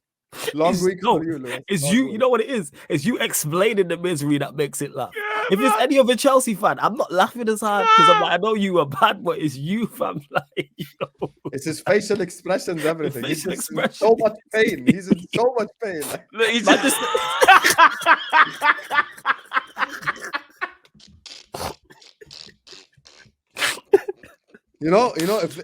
Long week for you, Lewis. It's you. You know what it is? It's you explaining the misery that makes it laugh. If it's any other Chelsea fan, I'm not laughing as hard because I'm like, I know you were bad, but it's you, fam. Like, it's his facial expressions, everything. He's in so much pain. He's in so much pain. He's just... You know, if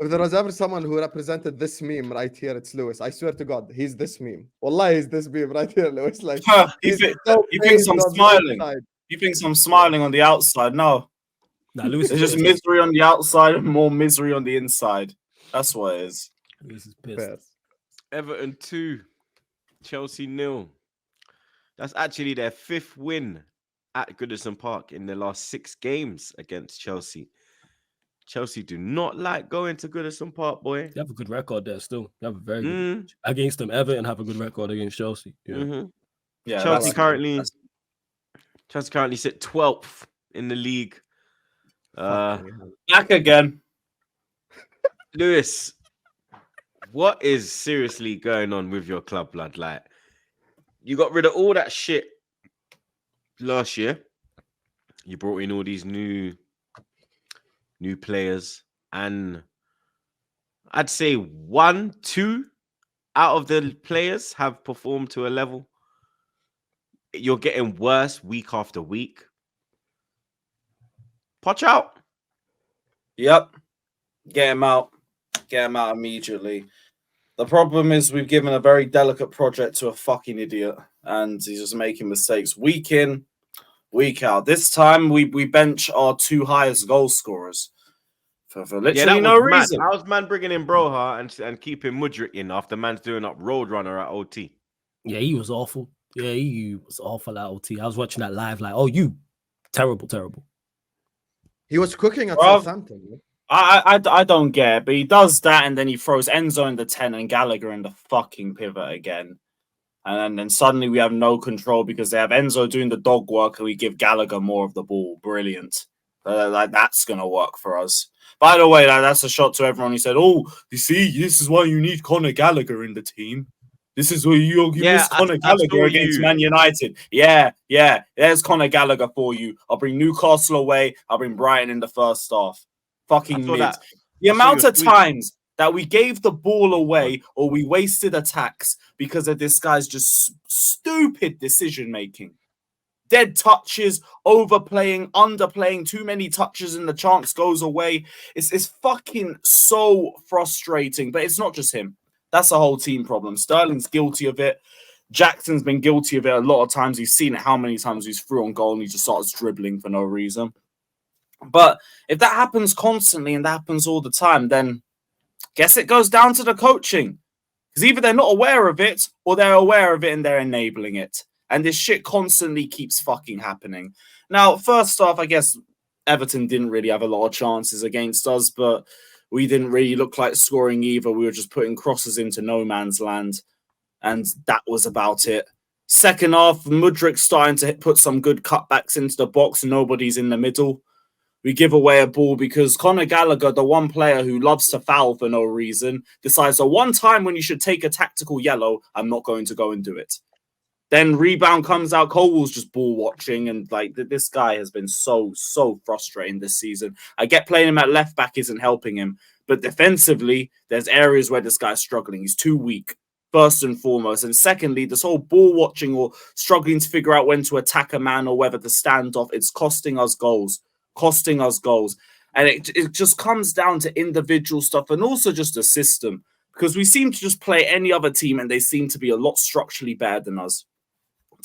there was ever someone who represented this meme right here, it's Lewis. I swear to God, he's this meme. Wallah, he's this meme right here, Lewis. Like, he thinks I'm smiling. He thinks I'm smiling on the outside. No, Lewis, it's just misery on the outside and more misery on the inside. That's what it is. Lewis is pissed. Everton 2, Chelsea 0. That's actually their 5th win at Goodison Park in the last 6 games against Chelsea. Chelsea do not like going to Goodison Park, boy. They have a good record there still. They have a very good against them. Everton have a good record against Chelsea. Yeah. Yeah, Chelsea currently sit 12th in the league. Back again. Lewis, what is seriously going on with your club, blood? Like, you got rid of all that shit last year. You brought in all these new players, and I'd say 1, 2 out of the players have performed to a level. You're getting worse week after week. Poch out. Yep. Get him out. Get him out immediately. The problem is we've given a very delicate project to a fucking idiot, and he's just making mistakes week in, week out. This time we bench our 2 highest goal scorers for literally no reason. How's man bringing in Broha and keeping Mudryk in after man's doing up Roadrunner at OT? Yeah, he was awful. Yeah, he was awful at OT. I was watching that live like, oh, you terrible. He was cooking at Southampton. Man. I don't get it, but he does that and then he throws Enzo in the 10 and Gallagher in the fucking pivot again. And then suddenly we have no control because they have Enzo doing the dog work and we give Gallagher more of the ball. Brilliant. That's going to work for us. By the way, that's a shot to everyone who said, oh, you see, this is why you need Conor Gallagher in the team. This is where you miss Conor Gallagher against Man United. Yeah. There's Conor Gallagher for you. I'll bring Newcastle away. I'll bring Brighton in the first half. Fucking mid. The amount of times that we gave the ball away or we wasted attacks because of this guy's just stupid decision making. Dead touches, overplaying, underplaying, too many touches and the chance goes away. It's fucking so frustrating. But it's not just him. That's a whole team problem. Sterling's guilty of it. Jackson's been guilty of it a lot of times. He's seen it how many times he's through on goal and he just starts dribbling for no reason. But if that happens constantly and that happens all the time, then guess it goes down to the coaching. Because either they're not aware of it or they're aware of it and they're enabling it. And this shit constantly keeps fucking happening. Now, first off, I guess Everton didn't really have a lot of chances against us, but we didn't really look like scoring either. We were just putting crosses into no man's land. And that was about it. Second half, Mudryk's starting to put some good cutbacks into the box. Nobody's in the middle. We give away a ball because Conor Gallagher, the one player who loves to foul for no reason, decides that one time when you should take a tactical yellow, I'm not going to go and do it. Then rebound comes out. Colwell's just ball watching. And like this guy has been so frustrating this season. I get playing him at left back isn't helping him. But defensively, there's areas where this guy's struggling. He's too weak, first and foremost. And secondly, this whole ball watching or struggling to figure out when to attack a man or whether to stand off, it's costing us goals. And it just comes down to individual stuff and also just a system. Because we seem to just play any other team and they seem to be a lot structurally better than us.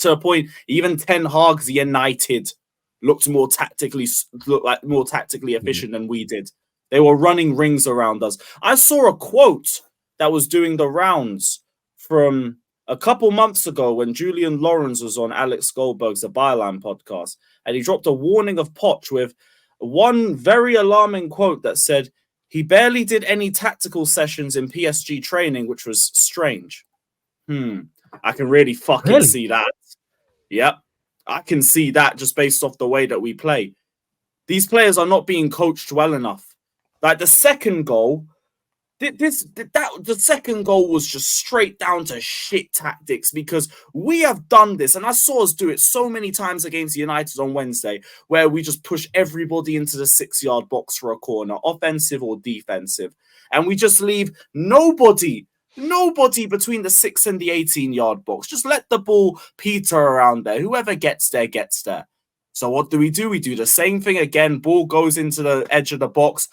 To a point, even Ten Hag's United looked more tactically efficient than we did. They were running rings around us. I saw a quote that was doing the rounds from a couple months ago when Julian Lawrence was on Alex Goldberg's The Byline podcast, and he dropped a warning of Poch with one very alarming quote that said, he barely did any tactical sessions in PSG training, which was strange. I can really fucking see that. Yep. I can see that just based off the way that we play. These players are not being coached well enough. Like the second goal, the second goal was just straight down to shit tactics because we have done this, and I saw us do it so many times against United on Wednesday, where we just push everybody into the 6-yard box for a corner, offensive or defensive, and we just leave nobody between the 6 and the 18-yard box. Just let the ball peter around there. Whoever gets there, gets there. So what do? We do the same thing again. Ball goes into the edge of the box.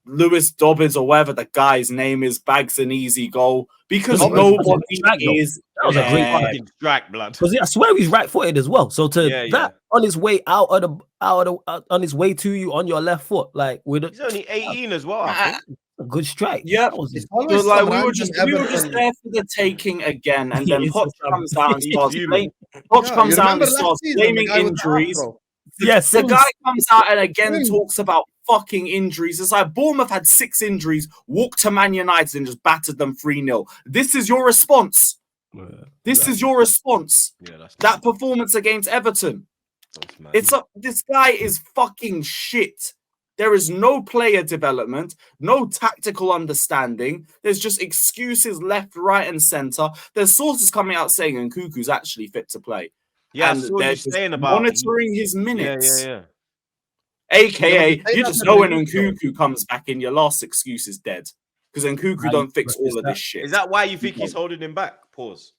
Lewis Dobbins or whatever the guy's name is bags an easy goal because nobody is. That was a great fucking strike, blood. Because I swear he's right-footed as well. So on his way on his way to you on your left foot, like with he's only 18 as well. I think. A good strike. Yeah, That was It's but always like some we were random just Everton. there for the taking again, and He then is Poch just comes out and He's starts fuming. Poch Yeah, comes you out remember and last starts season, the blaming guy with the injuries. afro? Yes, The guy comes out and again Sims. talks about fucking injuries. It's like Bournemouth had 6 injuries, walked to Man United and just battered them 3-0. This is your response. This is your response. Yeah, that's That performance against Everton. mad. It's up. This guy is fucking shit. There is no player development, no tactical understanding. There's just excuses left, right, and center. There's sources coming out saying Nkuku's actually fit to play. Yeah, and I saw they're you just saying about monitoring his minutes. Yeah. AKA, but they you say just that know when every week, though. Nkuku comes back in, your last excuse is dead. Because Nkuku don't fix all of this shit. Is that why you think he's holding him back? Pause.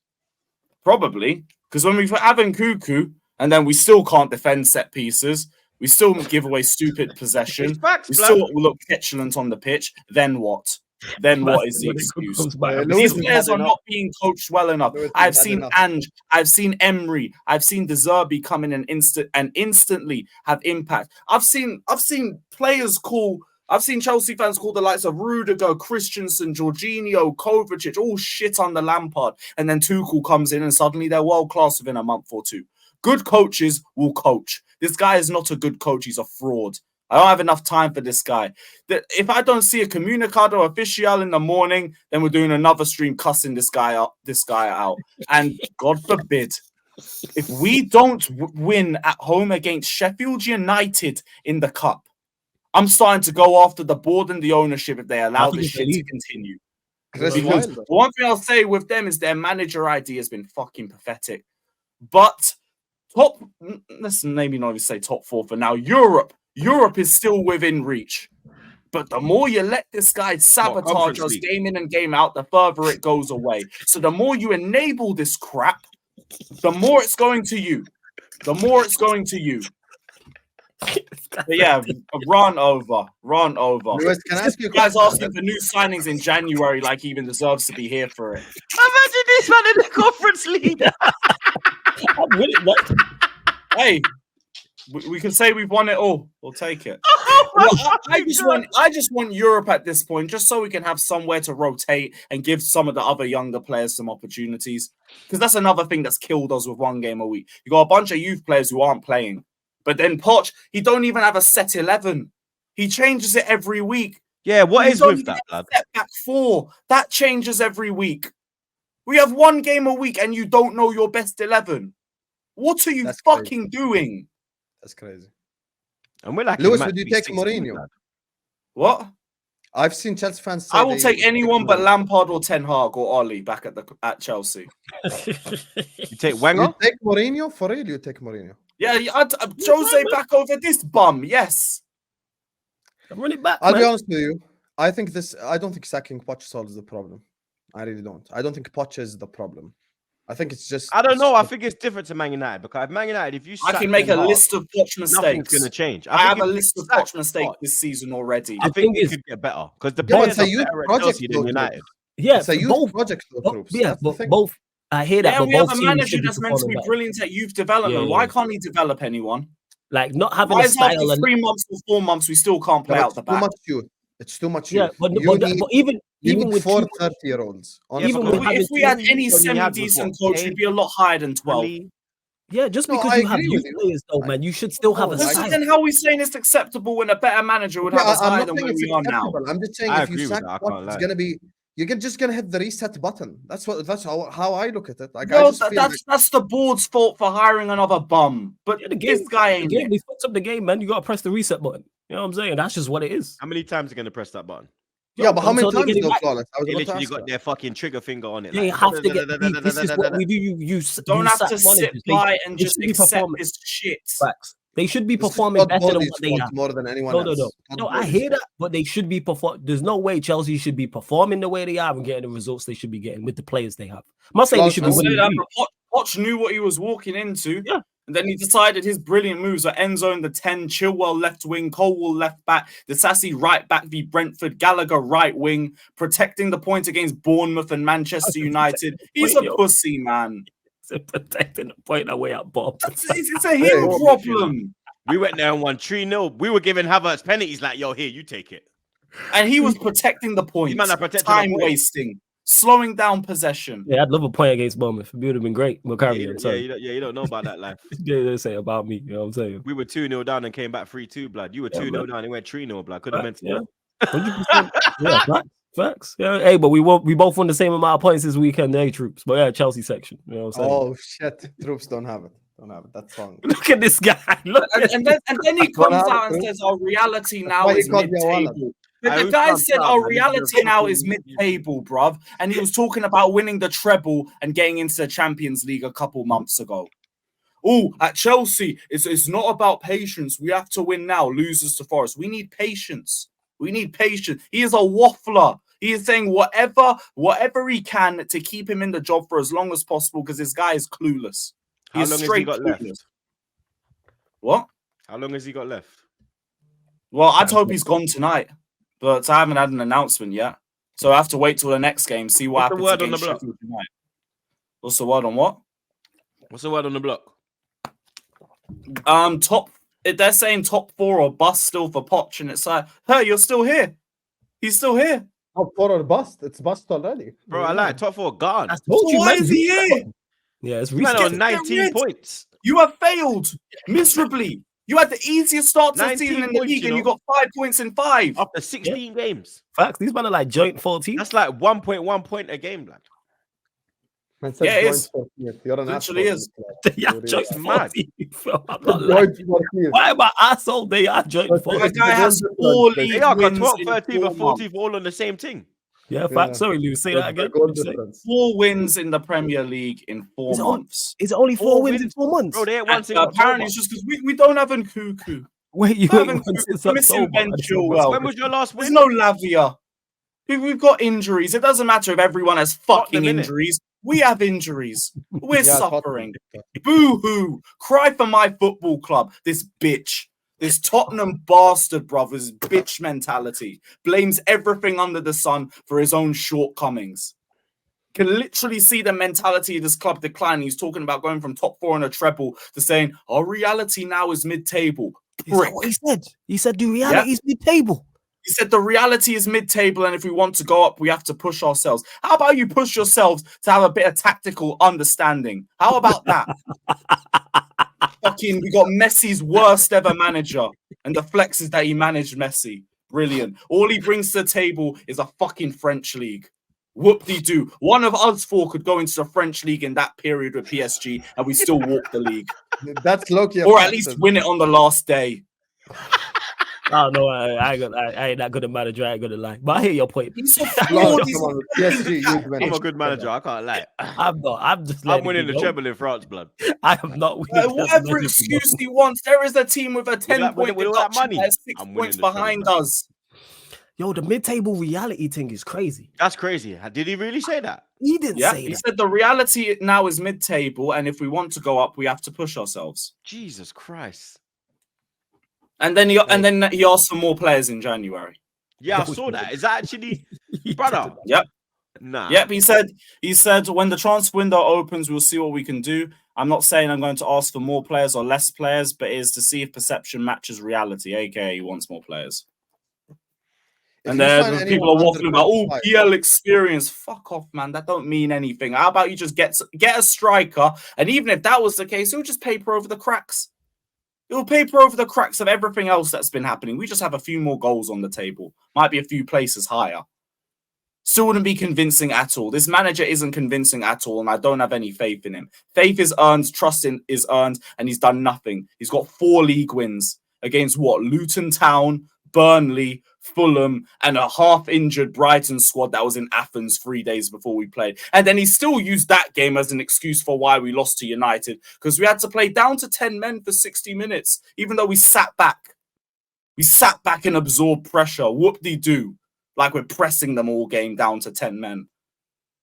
Probably. Because when we have Nkuku, and then we still can't defend set pieces, we still give away stupid possession, It's facts, we blood. still look petulant on the pitch, then what? Then what is the excuse? These players are not being coached well enough. I've seen Ange, I've seen Emery, I've seen De Zerbi come in and instantly have impact. I've seen players I've seen Chelsea fans call the likes of Rudiger, Christensen, Jorginho, Kovacic, all shit on the Lampard, and then Tuchel comes in and suddenly they're world class within a month or two. Good coaches will coach. This guy is not a good coach. He's a fraud. I don't have enough time for this guy. If I don't see a comunicado official in the morning, then we're doing another stream cussing this guy out. And God forbid, if we don't win at home against Sheffield United in the cup, I'm starting to go after the board and the ownership if they allow this shit to continue. Because the one thing I'll say with them is their manager ID has been fucking pathetic. But let's maybe not even say top 4 for now. Europe is still within reach. But the more you let this guy sabotage us game in and game out, the further it goes away. So the more you enable this crap, the more it's going to you. The more it's going to you. But yeah, run over. Lewis, can I ask you a guys question? asking for new signings in January like he even deserves to be here for it. Imagine this man in the conference league. Hey, we can say we've won it all. We'll take it. I just want Europe at this point, just so we can have somewhere to rotate and give some of the other younger players some opportunities. Because that's another thing that's killed us with 1 game a week. You got a bunch of youth players who aren't playing. But then Poch, he don't even have a set 11. He changes it every week. Yeah, what is with that, lad? Set back 4. That changes every week. We have 1 game a week and you don't know your best 11. What are you fucking doing? That's crazy. And we're like, Lewis, would you take Mourinho? Lad. What? I've seen Chelsea fans say I will take anyone but Lampard or Ten Hag or Oli back at Chelsea. You take Wenger? You take Mourinho? For real, you take Mourinho? Yeah, Jose back over this bum. Yes. Run it back. I'll be honest with you. I don't think sacking Poch solves the problem. I really don't. I don't think Poch is the problem. I think it's just. I don't know. I think it's different to Man United because Man United, if you I can make a list of Poch mistakes. Nothing's going to change. I have a list of Poch mistakes this season already. I think it could get better because the players are better at Chelsea than United. Yeah, it's a youth project. Yeah, but both. I hear that. Yeah, but we have both a manager that's meant to be brilliant at youth development. Why can't he develop anyone? Like not having Why a is style. after 3 months or 4 months we still can't play out the back? It's too much. Yeah, but even with 4 30-year-olds. If we had any semi-decent coach, we'd be a lot higher than 12. Yeah, just because you have youth players, though, man, you should still have a style. Then how are we saying it's acceptable when a better manager would have us higher than where we are now? I'm just saying if you sack Poch, it's gonna be. You're just gonna hit the reset button. That's how I look at it. Like, no, that's the board's fault for hiring another bum. But this guy ain't. He fucks up the game, man. You gotta press the reset button. You know what I'm saying? That's just what it is. How many times are you gonna press that button? Yeah, but how many times they'll flawless? They literally got their fucking trigger finger on it. They have to get. This is what we do. You don't have to sit by and just accept this shit. Facts. They should be performing better than what they have. More than anyone else. No, I hear that, but they should be performing. There's no way Chelsea should be performing the way they are and getting the results they should be getting with the players they have. I'm not saying they should be winning. Poch knew what he was walking into. Yeah. And then he decided his brilliant moves are Enzo in the 10, Chilwell left wing, Colwell left back, Disasi right back v Brentford, Gallagher right wing, protecting the point against Bournemouth and Manchester United. He's a pussy, man. Protecting the point away at Bob. It's a him problem. We went there and won 3-0. We were giving Havertz penalties like, yo, here, you take it. And he was protecting the man points, are protecting the time point. wasting, slowing down possession. Yeah, I'd love a point against Bournemouth. It would have been great. We'll carry on. Sorry. You don't know about that life. They say about me. You know what I'm saying? We were 2-0 down and came back 3-2, blood. You were 2-0 down and went 3-0, blood. Could have meant Yeah, 100%. Yeah, facts. Yeah, hey, but we both won the same amount of points this weekend, hey, Troops. But yeah, Chelsea section. You know what I'm saying? Oh shit, Troops don't have it. That's wrong. Look at this guy. Look And then he comes out and says, "Our reality now is mid-table." The guy said, "Our reality now is mid-table, bruv," and he was talking about winning the treble and getting into the Champions League a couple months ago. Oh, at Chelsea, it's not about patience. We have to win now. Losers to Forest. We need patience. We need patience. He is a waffler. He is saying whatever he can to keep him in the job for as long as possible because this guy is clueless. How long has he got left? What? How long has he got left? Well, I'd hope he's gone tonight, but I haven't had an announcement yet. So I have to wait till the next game, see what happens against Sheffield tonight. What's the word on what? What's the word on the block? They're saying top 4 or bust still for Poch, and it's like, hey, you're still here. He's still here. Top 4 or bust? It's bust already. Bro, I like top 4 gone. I told you, why man. is he here? Yeah, it's Man recent. on 19 points. You have failed miserably. You had the easiest start to the 19 season in the points, league, you and you know. got 5 points in 5. After 16 games. Facts. These men are like joint 14. That's like 1.1 point a game, lad. Yeah, it is. You're an Literally asshole. is. They are You're joint mad. 14. I'm not lying. Why am I asshole? They are joint The 14. guy has 4 league They are wins 12th, in 13th, 4 or months. 14th all on the same thing. Yeah, facts. Sorry, Lou. Say that again. Goal What'd you say? difference. 4 wins in the Premier League in 4 months. Is it only 4 wins in wins? 4 months? Bro, they ain't one And, since apparently, October. it's just because we don't have Nkuku. Wait, you We ain't haven't- won since we're missing October. Ben Chilwell. When was your last There's win? no Lavia. We've got injuries. It doesn't matter if everyone has fucking Tottenham, innit? injuries. We have injuries. We're Yeah, suffering. Boo-hoo. Cry for my football club. This bitch. This Tottenham bastard, brothers, bitch mentality. Blames everything under the sun for his own shortcomings. Can literally see the mentality of this club decline. He's talking about going from top 4 in a treble to saying, our reality now is mid-table. Is that what he said? He said the reality is mid-table. He said the reality is mid-table, and if we want to go up, we have to push ourselves. How about you push yourselves to have a bit of tactical understanding? How about that? Fucking, we got Messi's worst ever manager, and the flex is that he managed Messi. Brilliant. All he brings to the table is a fucking French league. Whoop-de-doo. One of us 4 could go into the French league in that period with PSG, and we still walk the league. That's Loki. Or at least win it on the last day. Oh no, I ain't that good a manager. I ain't gonna lie, but I hear your point. He's so Come flawed. on, PSG, you'd win. I'm a good manager. I can't lie. I'm not. I'm just. I'm winning the treble in France, blood. I am not winning. Whatever excuse he wants, there is a team with a 10-point with all that deduction money, that's 6 I'm winning points the treble, behind man. us. Yo, the mid-table reality thing is crazy. That's crazy. Did he really say that? He didn't Yeah, say he that. said the reality now is mid-table, and if we want to go up, we have to push ourselves. Jesus Christ. And then he asked for more players in January. Yeah, I saw that. Is that actually, brother? Yep. Nah. Yep, he said when the transfer window opens, we'll see what we can do. I'm not saying I'm going to ask for more players or less players, but it is to see if perception matches reality, aka he wants more players. And then people are waffling about, oh, PL experience. Fuck off, man. That don't mean anything. How about you just get a striker? And even if that was the case, it'll just paper over the cracks. It'll paper over the cracks of everything else that's been happening. We just have a few more goals on the table. Might be a few places higher. Still wouldn't be convincing at all. This manager isn't convincing at all, and I don't have any faith in him. Faith is earned, trust is earned, and he's done nothing. He's got 4 league wins against what? Luton Town, Burnley, Fulham, and a half-injured Brighton squad that was in Athens 3 days before we played. And then he still used that game as an excuse for why we lost to United, because we had to play down to 10 men for 60 minutes, even though we sat back. We sat back and absorbed pressure. Whoop-de-doo. Like we're pressing them all game down to 10 men.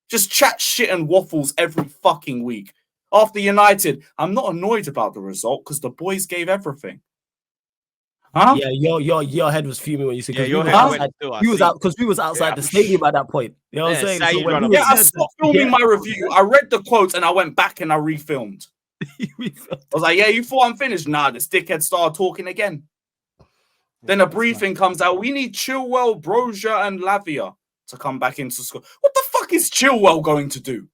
Just chat shit and waffles every fucking week. After United, I'm not annoyed about the result because the boys gave everything. Huh? Yeah, your head was fuming when you said, Yeah, your we head was went outside, still, I we was see. out because we was outside Yeah. the stadium at that point. You know what I'm Yeah, saying? Saeed So when ran he up. was Yeah, I said stopped that- filming my review. I read the quotes and I went back and I refilmed. I was like, yeah, you thought I'm finished? Nah, this dickhead started talking again. Then a briefing comes out. We need Chilwell, Brozier, and Lavia to come back into score. What the fuck is Chilwell going to do?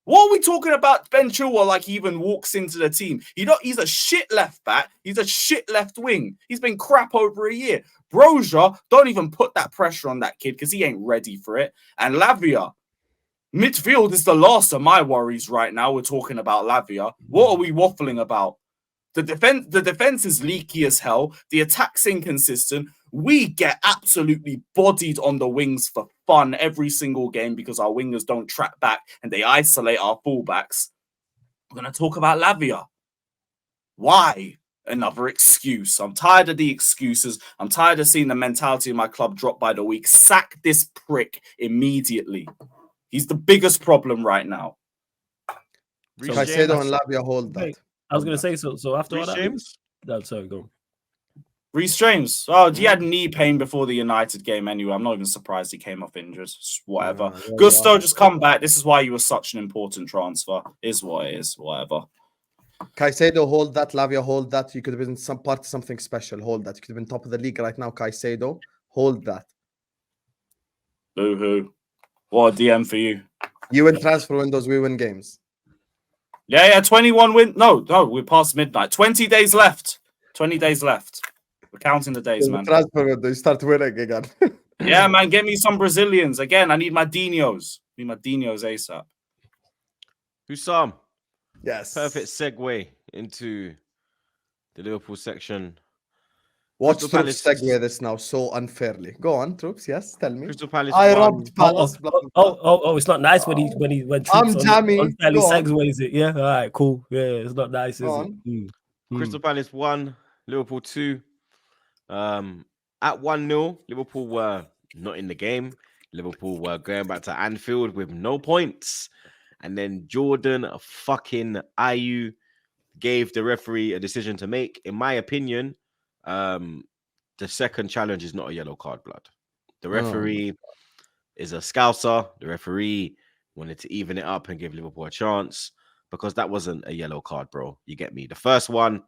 What are we talking about Ben Chilwell like he even walks into the team? He's a shit left back. He's a shit left wing. He's been crap over a year. Brozier, don't even put that pressure on that kid because he ain't ready for it. And Lavia, midfield is the last of my worries right now. We're talking about Lavia. What are we waffling about? The defense is leaky as hell. The attack's inconsistent. We get absolutely bodied on the wings for fun every single game because our wingers don't track back and they isolate our fullbacks. We're going to talk about Lavia. Why? Another excuse. I'm tired of the excuses. I'm tired of seeing the mentality of my club drop by the week. Sack this prick immediately. He's the biggest problem right now. Caicedo and Lavia hold that. I was going to say, so after all that, James? No, sorry, go. Reece James. Oh, he had knee pain before the United game anyway. I'm not even surprised he came off injured. Whatever. Gusto, just come back. This is why you were such an important transfer. Is what it is. Whatever. Caicedo, hold that. Lavia, hold that. You could have been some part of something special. Hold that. You could have been top of the league right now. Caicedo, hold that. Boo-hoo. What a DM for you. You win transfer windows, we win games. Yeah, 21 win. No, we're past midnight. 20 days left. 20 days left. We're counting the days, man. Transfer window, you start winning again. Yeah, man, get me some Brazilians. Again, I need my Dinos. ASAP. Hussam. Yes. Perfect segue into the Liverpool section. Watch Crystal Troops Palace. segue this now so unfairly. Go on, Troops. Yes, tell me. Crystal Palace I won. robbed Palace. blah, blah, blah. Oh, it's not nice when I'm Troops jammy. unfairly Go on. segues it. Yeah, all right, cool. Yeah, it's not nice, is Go it? on. Crystal Palace 1, Liverpool 2. At 1-0, Liverpool were not in the game. Liverpool were going back to Anfield with no points. And then Jordan fucking Ayew gave the referee a decision to make. In my opinion, the second challenge is not a yellow card, blood. The referee is a scouser. The referee wanted to even it up and give Liverpool a chance because that wasn't a yellow card, bro. You get me? The first one,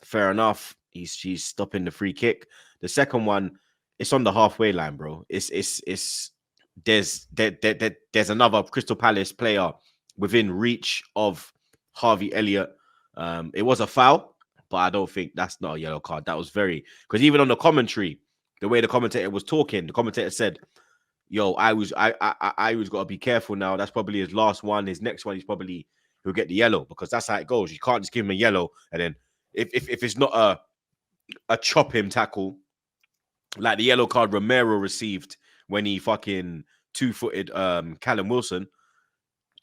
fair enough. She's stopping the free kick. The second one, it's on the halfway line, bro. There's another Crystal Palace player within reach of Harvey Elliott. It was a foul, but I don't think that's not a yellow card. That was because even on the commentary, the way the commentator was talking, the commentator said, "Yo, I was got to be careful now. That's probably his last one. His next one, he'll get the yellow because that's how it goes. You can't just give him a yellow and then if it's not a chop him tackle like the yellow card Romero received when he fucking two-footed Callum Wilson,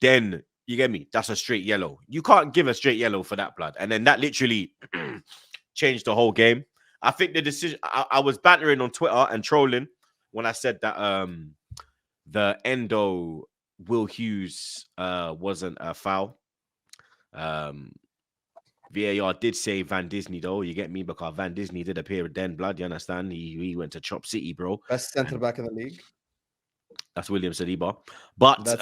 then you get me? That's a straight yellow. You can't give a straight yellow for that, blood. And then that literally changed the whole game. I think the decision, I was bantering on Twitter and trolling when I said that the Endo Will Hughes wasn't a foul. VAR did say Van Disney, though. You get me? Because Van Disney did appear then, blood. You understand? He went to Chop City, bro. Best centre back in the league. That's William Saliba. But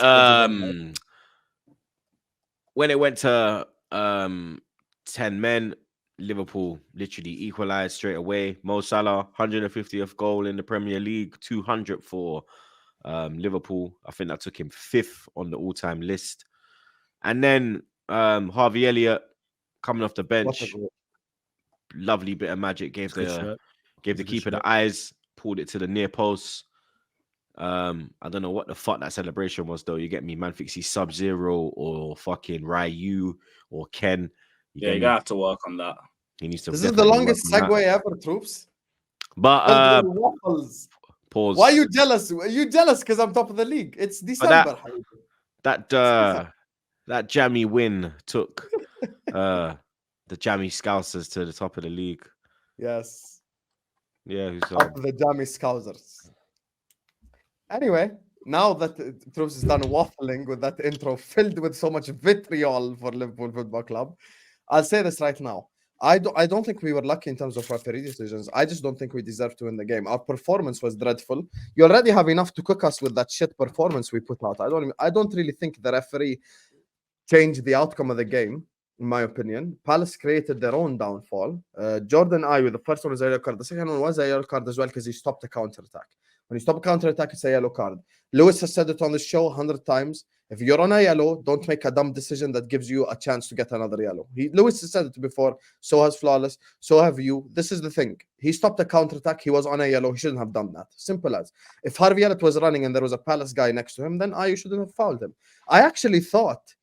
when it went to 10 men, Liverpool literally equalized straight away. Mo Salah, 150th goal in the Premier League, 200 for Liverpool. I think that took him 5th on the all-time list. And then Harvey Elliott coming off the bench, lovely bit of magic, gave the keeper the eyes, pulled it to the near post. I don't know what the fuck that celebration was, though. You get me? Man thinks he's Sub-Zero or fucking Ryu or Ken. You gotta have to work on that. He needs to. This is the longest segue ever, Troops. But waffles. Pause. Why are you jealous? Are you jealous because I'm top of the league? It's December. That jammy win took the jammy Scousers to the top of the league. Yes. Yeah, the jammy Scousers. Anyway, now that Troops is done waffling with that intro filled with so much vitriol for Liverpool Football Club, I'll say this right now. I don't think we were lucky in terms of referee decisions. I just don't think we deserved to win the game. Our performance was dreadful. You already have enough to cook us with that shit performance we put out. I don't really think the referee changed the outcome of the game. in my opinion. Palace created their own downfall. Jordan Ayew, the first one was a yellow card. The second one was a yellow card as well because he stopped a counter-attack. When you stop a counter-attack, it's a yellow card. Lewis has said it on the show 100 times. If you're on a yellow, don't make a dumb decision that gives you a chance to get another yellow. Lewis has said it before. So has Flawless. So have you. This is the thing. He stopped a counter-attack. He was on a yellow. He shouldn't have done that. Simple as. If Harvey Elliott was running and there was a Palace guy next to him, then Ayew shouldn't have fouled him. I actually thought,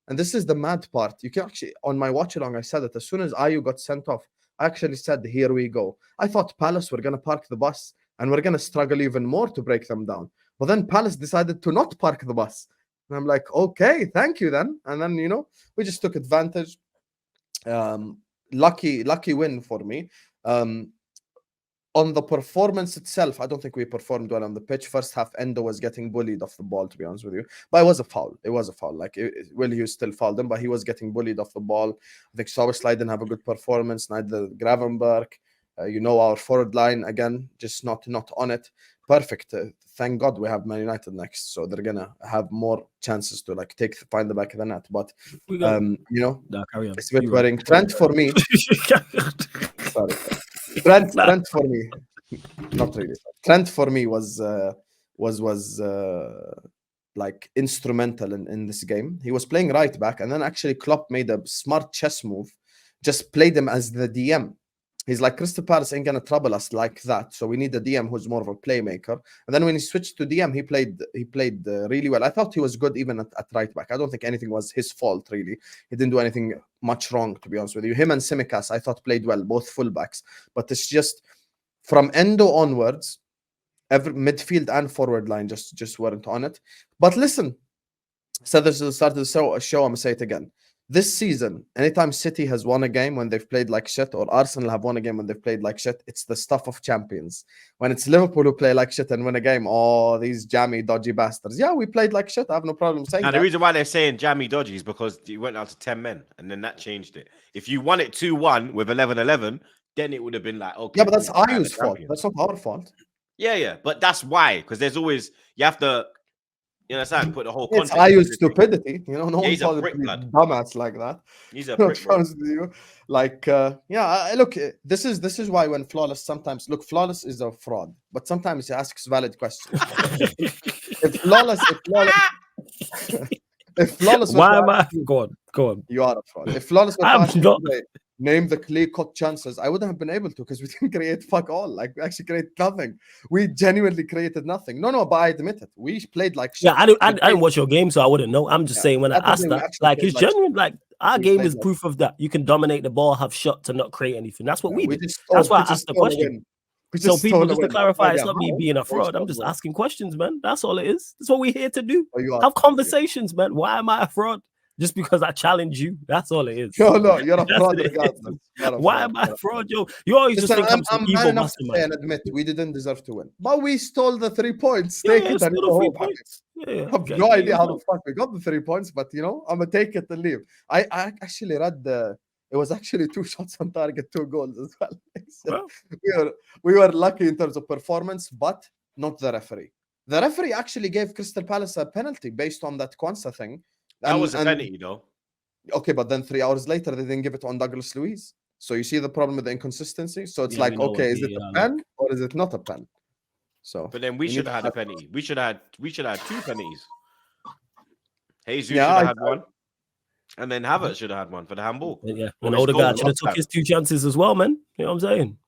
and this is the mad part, you can actually, on my watch-along, I said it. As soon as Ayew got sent off, I actually said, here we go. I thought Palace were going to park the bus and we're going to struggle even more to break them down. But then Palace decided to not park the bus. And I'm like, okay, thank you then. And then, we just took advantage. Lucky win for me. On the performance itself, I don't think we performed well on the pitch. First half, Endo was getting bullied off the ball, to be honest with you. But it was a foul. It was a foul. Will Hughes still fouled him, but he was getting bullied off the ball. I think Soboslai didn't have a good performance. Neither Gravenberg. Our forward line, again, just not on it. Perfect. Thank God we have Man United next. So they're going to have more chances to find the back of the net. But, it's a bit worrying. Trent for me. Sorry. Trent for me. Not really. Trent for me was instrumental in this game. He was playing right back. And then actually Klopp made a smart chess move. Just played him as the DM. He's like, Crystal Palace ain't going to trouble us like that. So we need a DM who's more of a playmaker. And then when he switched to DM, he played really well. I thought he was good even at right back. I don't think anything was his fault, really. He didn't do anything much wrong, to be honest with you. Him and Tsimikas, I thought played well, both fullbacks. But it's just from Endo onwards, every midfield and forward line just weren't on it. But listen, said this at the start of the show, I'm going to say it again. This season, anytime City has won a game when they've played like shit, or Arsenal have won a game when they've played like shit, it's the stuff of champions. When it's Liverpool who play like shit and win a game, these jammy, dodgy bastards. Yeah, we played like shit. I have no problem saying that. The reason why they're saying jammy, dodgy is because you went out to 10 men, and then that changed it. If you won it 2-1 with 11-11, then it would have been like, okay. Yeah, but that's Ayew's fault. That's not our fault. Yeah. But that's why, because there's always, you have to, put the whole context. It's Ayew's stupidity. No one he's calls a prick, blood. Dumbass like that. He's a prick. Look, this is why when Flawless sometimes Flawless is a fraud, but sometimes he asks valid questions. if Flawless why am I? Go on. You are a fraud. If Flawless was name the clear-cut chances, I wouldn't have been able to because we didn't create fuck all. We actually created nothing. We genuinely created nothing. No, but I admit it. We played like shit. Yeah, I didn't watch your game, so I wouldn't know. I'm just saying when I asked that, it's genuine. Our game is proof of that. You can dominate the ball, have shot to not create anything. That's what we did. That's why I asked the question. So people, just to clarify, it's not me being a fraud. I'm just asking questions, man. That's all it is. That's what we're here to do. Have conversations, man. Why am I a fraud? Just because I challenge you, that's all it is. No, you're a fraud regardless. Why am I a fraud, Yo? You always just think I'm some evil mastermind. And admit we didn't deserve to win, but we stole the 3 points. Take it and go home. I have no idea how the fuck we got the 3 points, but I'm gonna take it and leave. I actually read it was actually 2 shots on target, 2 goals as well. So we were lucky in terms of performance, but not the referee. The referee actually gave Crystal Palace a penalty based on that Kwanzaa thing. That was a penalty, though. Okay, but then 3 hours later, they didn't give it on Douglas Luiz. So you see the problem with the inconsistency. So it's is it a pen or is it not a pen? So, but then we should have had a penalty. We should have had 2 penalties. Jesus should have had one, and then Havertz should have had one for the handball. Yeah, and Odegaard should have took his 2 chances as well, man. You know what I'm saying?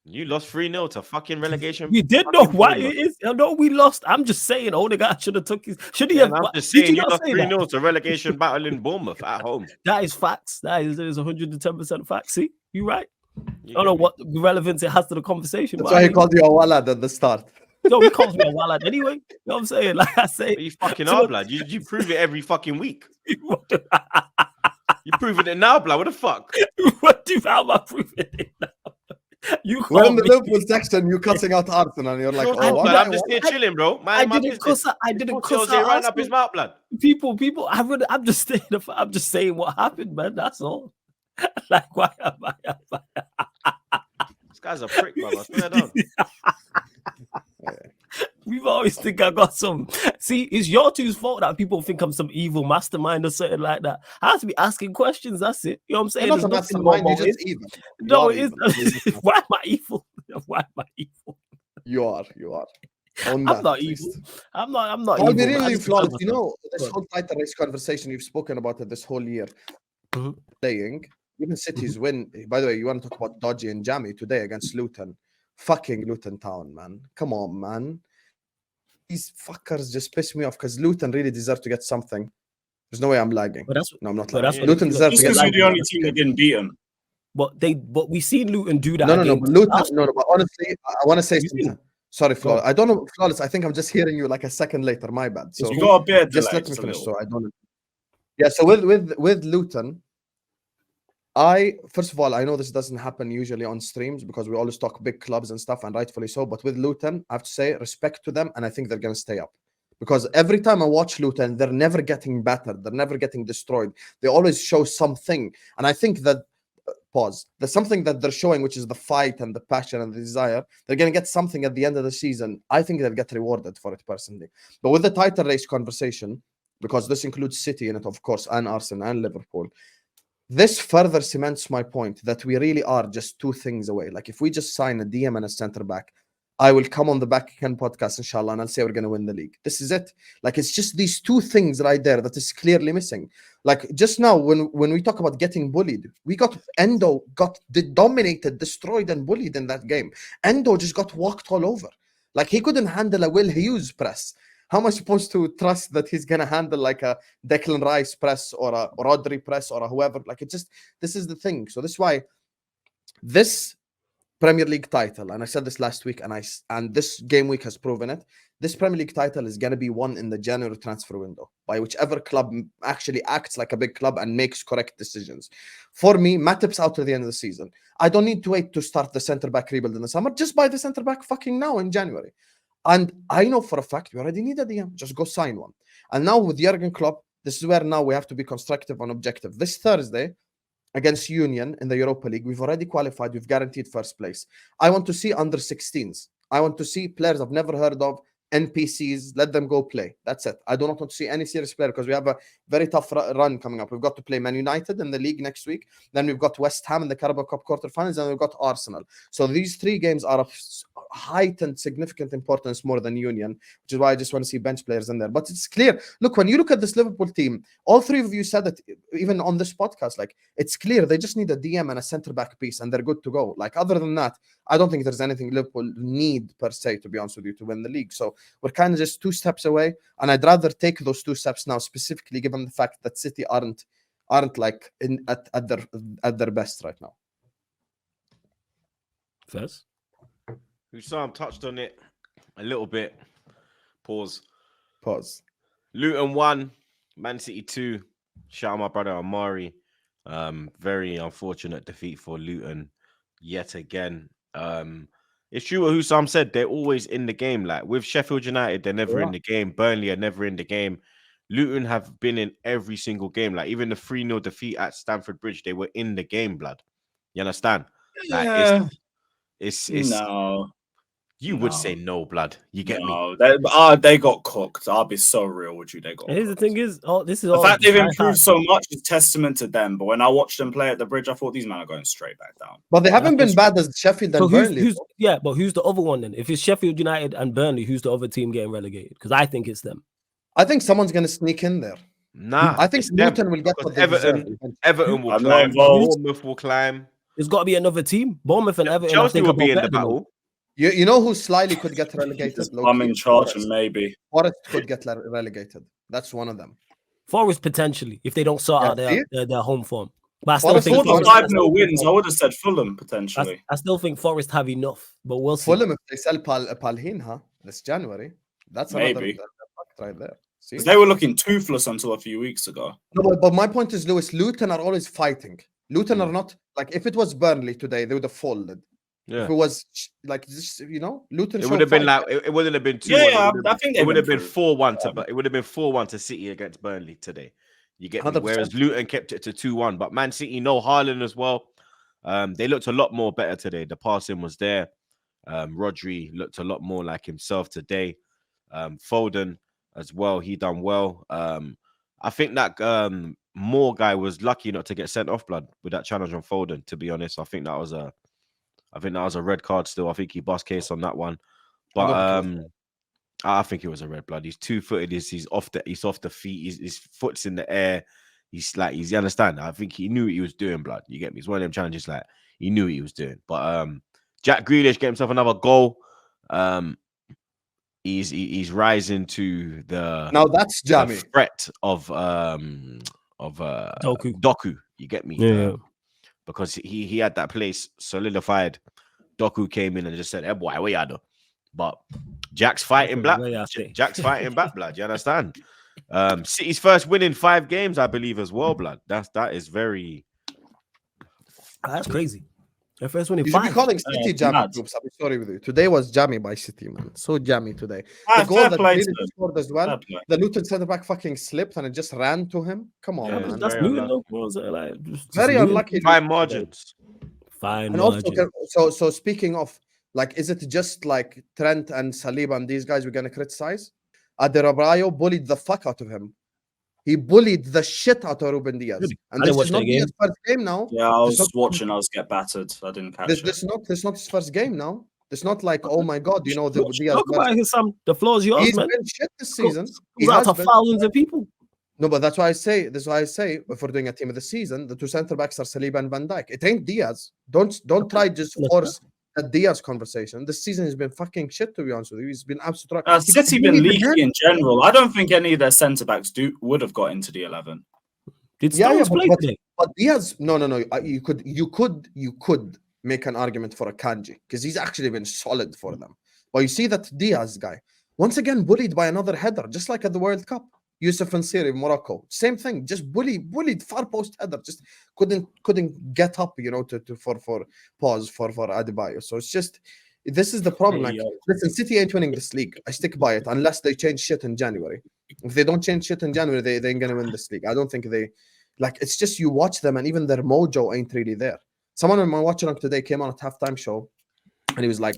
You lost 3-0 to fucking relegation. We did know why it is. No, we lost. I'm just saying Odegaard should have took his. Should he have? I'm just saying you lost 3-0 to relegation battle in Bournemouth at home. That is facts. That is 110% facts. See, you right. I don't know what relevance it has to the conversation. That's why he called you a wallad at the start. No, he calls me a wallad anyway. You know what I'm saying? Like I say, you fucking are, blood. You prove it every fucking week. You proving it now, blood. What the fuck? What do you how am I proving it now? We're in the Liverpool section, you cussing out Arsenal, and you're like, I'm just here chilling, bro. I didn't cuss right up his mouth, blood. People, I'm just saying what happened, man. That's all. Like, why am I? This guy's a prick, brother. We've always think I got some. See, it's your two's fault that people think I'm some evil mastermind or something like that. I have to be asking questions. That's it. You know what I'm saying? You're not a There's nothing more mastermind. You're just motive. evil. You No, are it is. evil. Why am I evil? Why am I evil? You are. I'm On that, not at evil. least. I'm not I'll evil. be man. I really just defend flawless. You myself. know, this whole title race conversation, you've spoken about it this whole year. Mhm. Playing, even City's win. By the way, you want to talk about Dodgy and Jammy today against Luton. Fucking Luton Town, man. Come on, man. These fuckers just piss me off because Luton really deserve to get something. There's no way I'm lagging. But that's No, I'm not but lagging. that's what Luton the- deserve to Just get because you're something. the only team that didn't beat them. but we seen Luton do that. No, against but Luton. Arsenal. No, but honestly, I want to say You something. seen? Sorry, Go Flawless. I don't know, Flawless. I think I'm just hearing you like a second later. My bad. So You got a beer just delay, let me just a finish. little. So I don't. Yeah. So with Luton, first of all, I know this doesn't happen usually on streams because we always talk big clubs and stuff, and rightfully so. But with Luton, I have to say respect to them, and I think they're gonna stay up. Because every time I watch Luton, they're never getting better. They're never getting destroyed. They always show something. And I think that, there's something that they're showing, which is the fight and the passion and the desire. They're going to get something at the end of the season. I think they'll get rewarded for it personally. But with the title race conversation, because this includes City in it, of course, and Arsenal and Liverpool, this further cements my point that we really are just two things away. Like if we just sign a DM and a centre back, I will come on the Back Again podcast, inshallah, and I'll say we're going to win the league. This is it. Like, it's just these two things right there that is clearly missing. Like, just now, when we talk about getting bullied, Endo got dominated, destroyed, and bullied in that game. Endo just got walked all over. Like, he couldn't handle a Will Hughes press. How am I supposed to trust that he's going to handle like a Declan Rice press or a Rodri press or a whoever? Like, this is the thing. So this is why this Premier League title, and I said this last week, and this game week has proven it. This Premier League title is going to be won in the January transfer window by whichever club actually acts like a big club and makes correct decisions. For me, Matip's out to the end of the season. I don't need to wait to start the centre back rebuild in the summer. Just buy the centre back fucking now in January. And I know for a fact we already need a DM. Just go sign one. And now with Jurgen Klopp, this is where now we have to be constructive and objective. This Thursday, against Union in the Europa League, we've already qualified. We've guaranteed first place. I want to see under 16s. I want to see players I've never heard of, NPCs, let them go play. That's it. I do not want to see any serious player because we have a very tough run coming up. We've got to play Man United in the league next week. Then we've got West Ham in the Carabao Cup quarterfinals, and we've got Arsenal. So these three games are of heightened significant importance more than Union, which is why I just want to see bench players in there. But it's clear. Look, when you look at this Liverpool team, all three of you said it, even on this podcast, like, it's clear they just need a DM and a centre-back piece, and they're good to go. Like, other than that, I don't think there's anything Liverpool need, per se, to be honest with you, to win the league. So we're kind of just 2 steps away, and I'd rather take those 2 steps now, specifically given the fact that City aren't like at their best right now. First, Hussam touched on it a little bit. Pause. Luton 1, Man City 2. Shout out my brother Amari. Very unfortunate defeat for Luton yet again. It's true what Hussam said. They're always in the game. Like with Sheffield United, they're never in the game. Burnley are never in the game. Luton have been in every single game. Like even the 3-0 defeat at Stamford Bridge, they were in the game, blood. You understand? Like Yeah. it's No. You would say no, blood. You get me? They got cooked. I'll be so real with you. They got. And here's the thing: is this is the all fact they've improved so much is testament to them. But when I watched them play at the Bridge, I thought these men are going straight back down. But they haven't been bad as Sheffield and Burnley. But who's the other one then? If it's Sheffield United and Burnley, who's the other team getting relegated? Because I think it's them. I think someone's going to sneak in there. Nah, I think Luton will get what they Everton will climb. Bournemouth will climb. There's got to be another team. Bournemouth and Everton. Chelsea will be in the battle. You know who slyly could get relegated? I'm in charge, and maybe Forest could get relegated. That's one of them. Forest potentially, if they don't sort out their home form. But I still Forest think 5-0 wins. I would have said Fulham potentially. I still think Forest have enough, but we'll see. Fulham, if they sell Palhinha this January, that's maybe right there. Because they were looking toothless until a few weeks ago. No, but my point is, Lewis, Luton are always fighting. Luton are not like, if it was Burnley today, they would have folded. Yeah. If it was like this, Luton. It would have been like it wouldn't have been 2-1. Yeah, I think it would have been 4-1 to. But it would have been 4-1 to City against Burnley today. You get me? Whereas Luton kept it to 2-1. But Man City, no Haaland as well. They looked a lot more better today. The passing was there. Rodri looked a lot more like himself today. Foden as well. He done well. I think that Moore guy was lucky not to get sent off, blood, with that challenge on Foden. To be honest, I think that was a red card. Still, I think he bust case on that one. But I think it was a red, blood. He's 2-footed. He's off the feet. His foot's in the air. You understand? I think he knew what he was doing, blood. You get me? It's one of them challenges, like he knew what he was doing. But Jack Grealish get himself another goal. He's rising to the Now that's jammy. threat of Doku. You get me? Yeah. Because he had that place solidified. Doku came in and just said, "Hey boy, where you do?" But Jack's fighting black. Jack's fighting back, blood. You understand? City's first win in 5 games, I believe, as well, blood. That is very. That's crazy. Their first win in You should 5. be calling City jammy mad. groups. I'll be sorry with you. Today was jammy by City, man. So jammy today. Ah, The goal fair that play Grealish to them. scored as well. Fair play. The Luton centre back fucking slipped and it just ran to him. Come on, Yeah, man. That's very new, unlucky. though. What was it like? Just Very new. unlucky. Fine margins. Fine And also, margin. so speaking of, like, is it just like Trent and Saliba and these guys we're gonna criticize? Adebayo bullied the fuck out of him. He bullied the shit out of Ruben Diaz. Really? And I didn't this is watch not that game. Diaz's first game now. Yeah, I This was is watching us get battered. I didn't catch it. This is not his first game now. It's not like, oh my god, you know, the Diaz. Talk about his the floor is yours, He's man. been shit this season. He Goes out has to been. thousands of people. No, but that's why I say, if we're doing a team of the season, the 2 centre backs are Saliba and Van Dijk. It ain't Diaz. Don't try just force a Diaz conversation. This season has been fucking shit, to be honest with you. He's been absolute. City been leaky in general. I don't think any of their centre backs would have got into the 11. Did Stones play today? But Diaz, no. You could make an argument for a Kanji because he's actually been solid for them. But you see that Diaz guy once again bullied by another header, just like at the World Cup. Yusuf Nsiri, Morocco, same thing. Just bullied far post header. Just couldn't get up, you know, for Adebayo. So it's just this is the problem. Like, listen, City ain't winning this league. I stick by it unless they change shit in January. If they don't change shit in January, they ain't gonna win this league. I don't think they like. It's just you watch them and even their mojo ain't really there. Someone in my watch along today came on a halftime show, and he was like,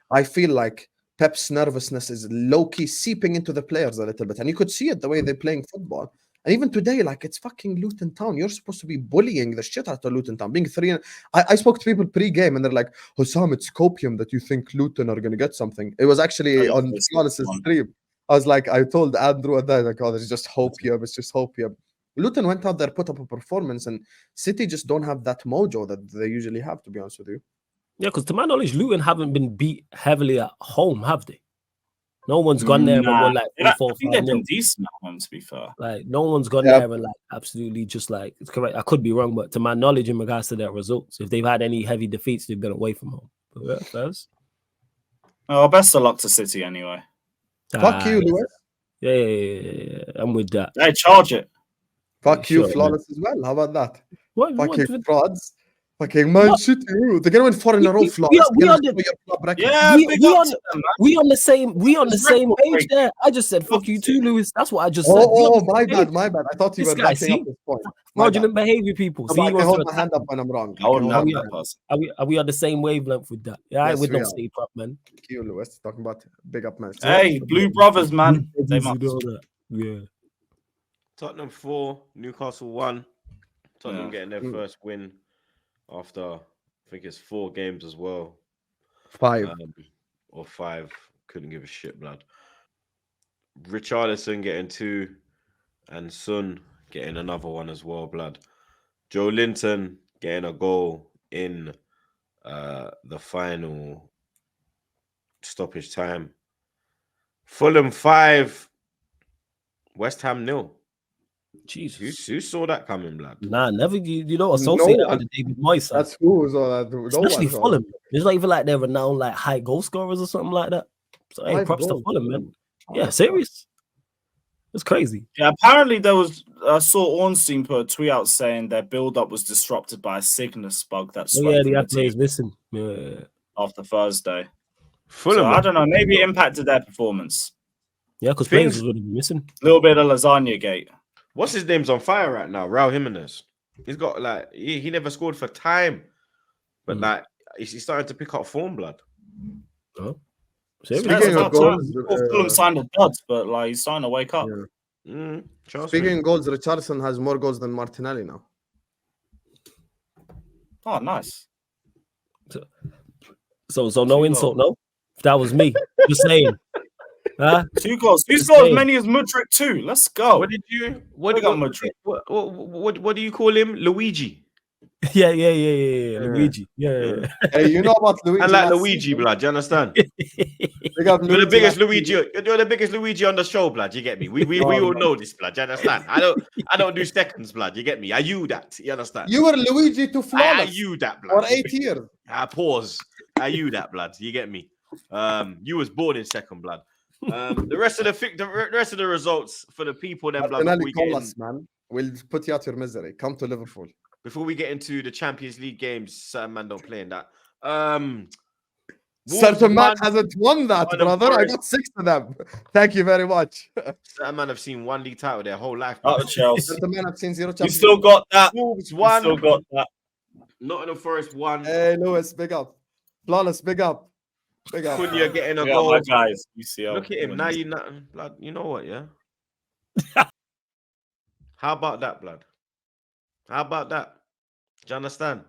"I feel like Pep's nervousness is low-key seeping into the players a little bit. And you could see it the way they're playing football. And even today, like, it's fucking Luton Town. You're supposed to be bullying the shit out of Luton Town. Being 3 I spoke to people pre-game and they're like, Hossam, it's copium that you think Luton are going to get something. It was actually on Flawless's stream. I was like, I told Andrew and I like, oh, it's just hopium. It's just hopium. Luton went out there, put up a performance, and City just don't have that mojo that they usually have, to be honest with you. Yeah, because to my knowledge, Luton haven't been beat heavily at home, have they? No one's gone there and won like 4 I think they've been decent at home, to be fair. Like, no one's gone there and like absolutely just like, it's correct. I could be wrong, but to my knowledge in regards to their results, if they've had any heavy defeats, they've been away from home. But yeah, first. Oh, best of luck to City anyway. Fuck you, Lewis. Yeah. I'm with that. Hey, charge it. Fuck you, Flawless as well. How about that? What fucking frauds. Fucking Man City. They're gonna win 4 in a row, Flawless. We on the same page there. I just said fuck you too, Lewis. That's what I just said. Oh, my bad. I thought you were backing up this point. Fraudulent behavior, people. I can hold my hand up when I'm wrong. Are we on the same wavelength with that? Yeah, yes, with no City prop, man. Thank you, Lewis. Talking about big up, man. Hey, Blue Brothers, man. They must. Yeah. Tottenham 4, Newcastle 1. Tottenham getting their first win after, I think it's 4 games as well. 5. Or 5. Couldn't give a shit, blood. Richarlison getting 2 and Son getting another one as well, blood. Joe Linton getting a goal in the final stoppage time. Fulham 5, West Ham 0. Jesus. Who saw that coming, blood? Nah, never. You don't associate that with David Moyes. That's who saw that. Especially Fulham. It's not even like they're renowned like high goal scorers or something like that. So hey, props to Fulham, man. Yeah, serious. It's crazy. Yeah, apparently there was. I saw Ornstein put a tweet out saying their build-up was disrupted by a sickness bug that the athlete is missing. Yeah. After Thursday. Fulham, so, I don't know. Maybe it impacted their performance. Yeah, because players would be missing. A little bit of lasagna gate. What's his name's on fire right now? Raul Jimenez. He's got like he never scored for time, but like he's starting to pick up form, blood. Oh, Speaking of goals, Fulham signed a dud, but like he's starting to wake up. speaking of goals, Richarlison has more goals than Martinelli now. Oh, nice. So no insult, no. That was me. Just saying. Huh? 2 goals. Who's Just got as saying. many as Mudryk too? Let's go. What did you? What do you call him? Luigi. Yeah. Luigi. Yeah. Hey, you know about Luigi? I like Luigi, blood. Do you understand? You're the biggest Luigi. You're the biggest Luigi on the show, blood. You get me? We all know this, blood. You understand? I don't do seconds, blood. You get me? Are you that? You understand? You were Luigi to flawless. Are you that, blood? For 8 years. Pause. Are you that, blood? You get me? You was born in second, blood. The rest of the results for the people, then, blood. Martinelli, call us, man. We'll put you out your misery. Come to Liverpool. Before we get into the Champions League games, certain man don't play in that. Certain man hasn't won that, brother. I got 6 of them. Thank you very much. Certain man have seen 1 league title their whole life. Out of Chelsea. Certain man have seen 0 You Champions. still got that. Wolves You 1. still got that. Nottingham Forest 1. Hey, Lewis, big up. Flawless, big up. Big up. Cunha getting a Yeah, goal. my guys. UCL. Look at him now. Blood. You know what? Yeah. How about that, blood? How about that? Do you understand?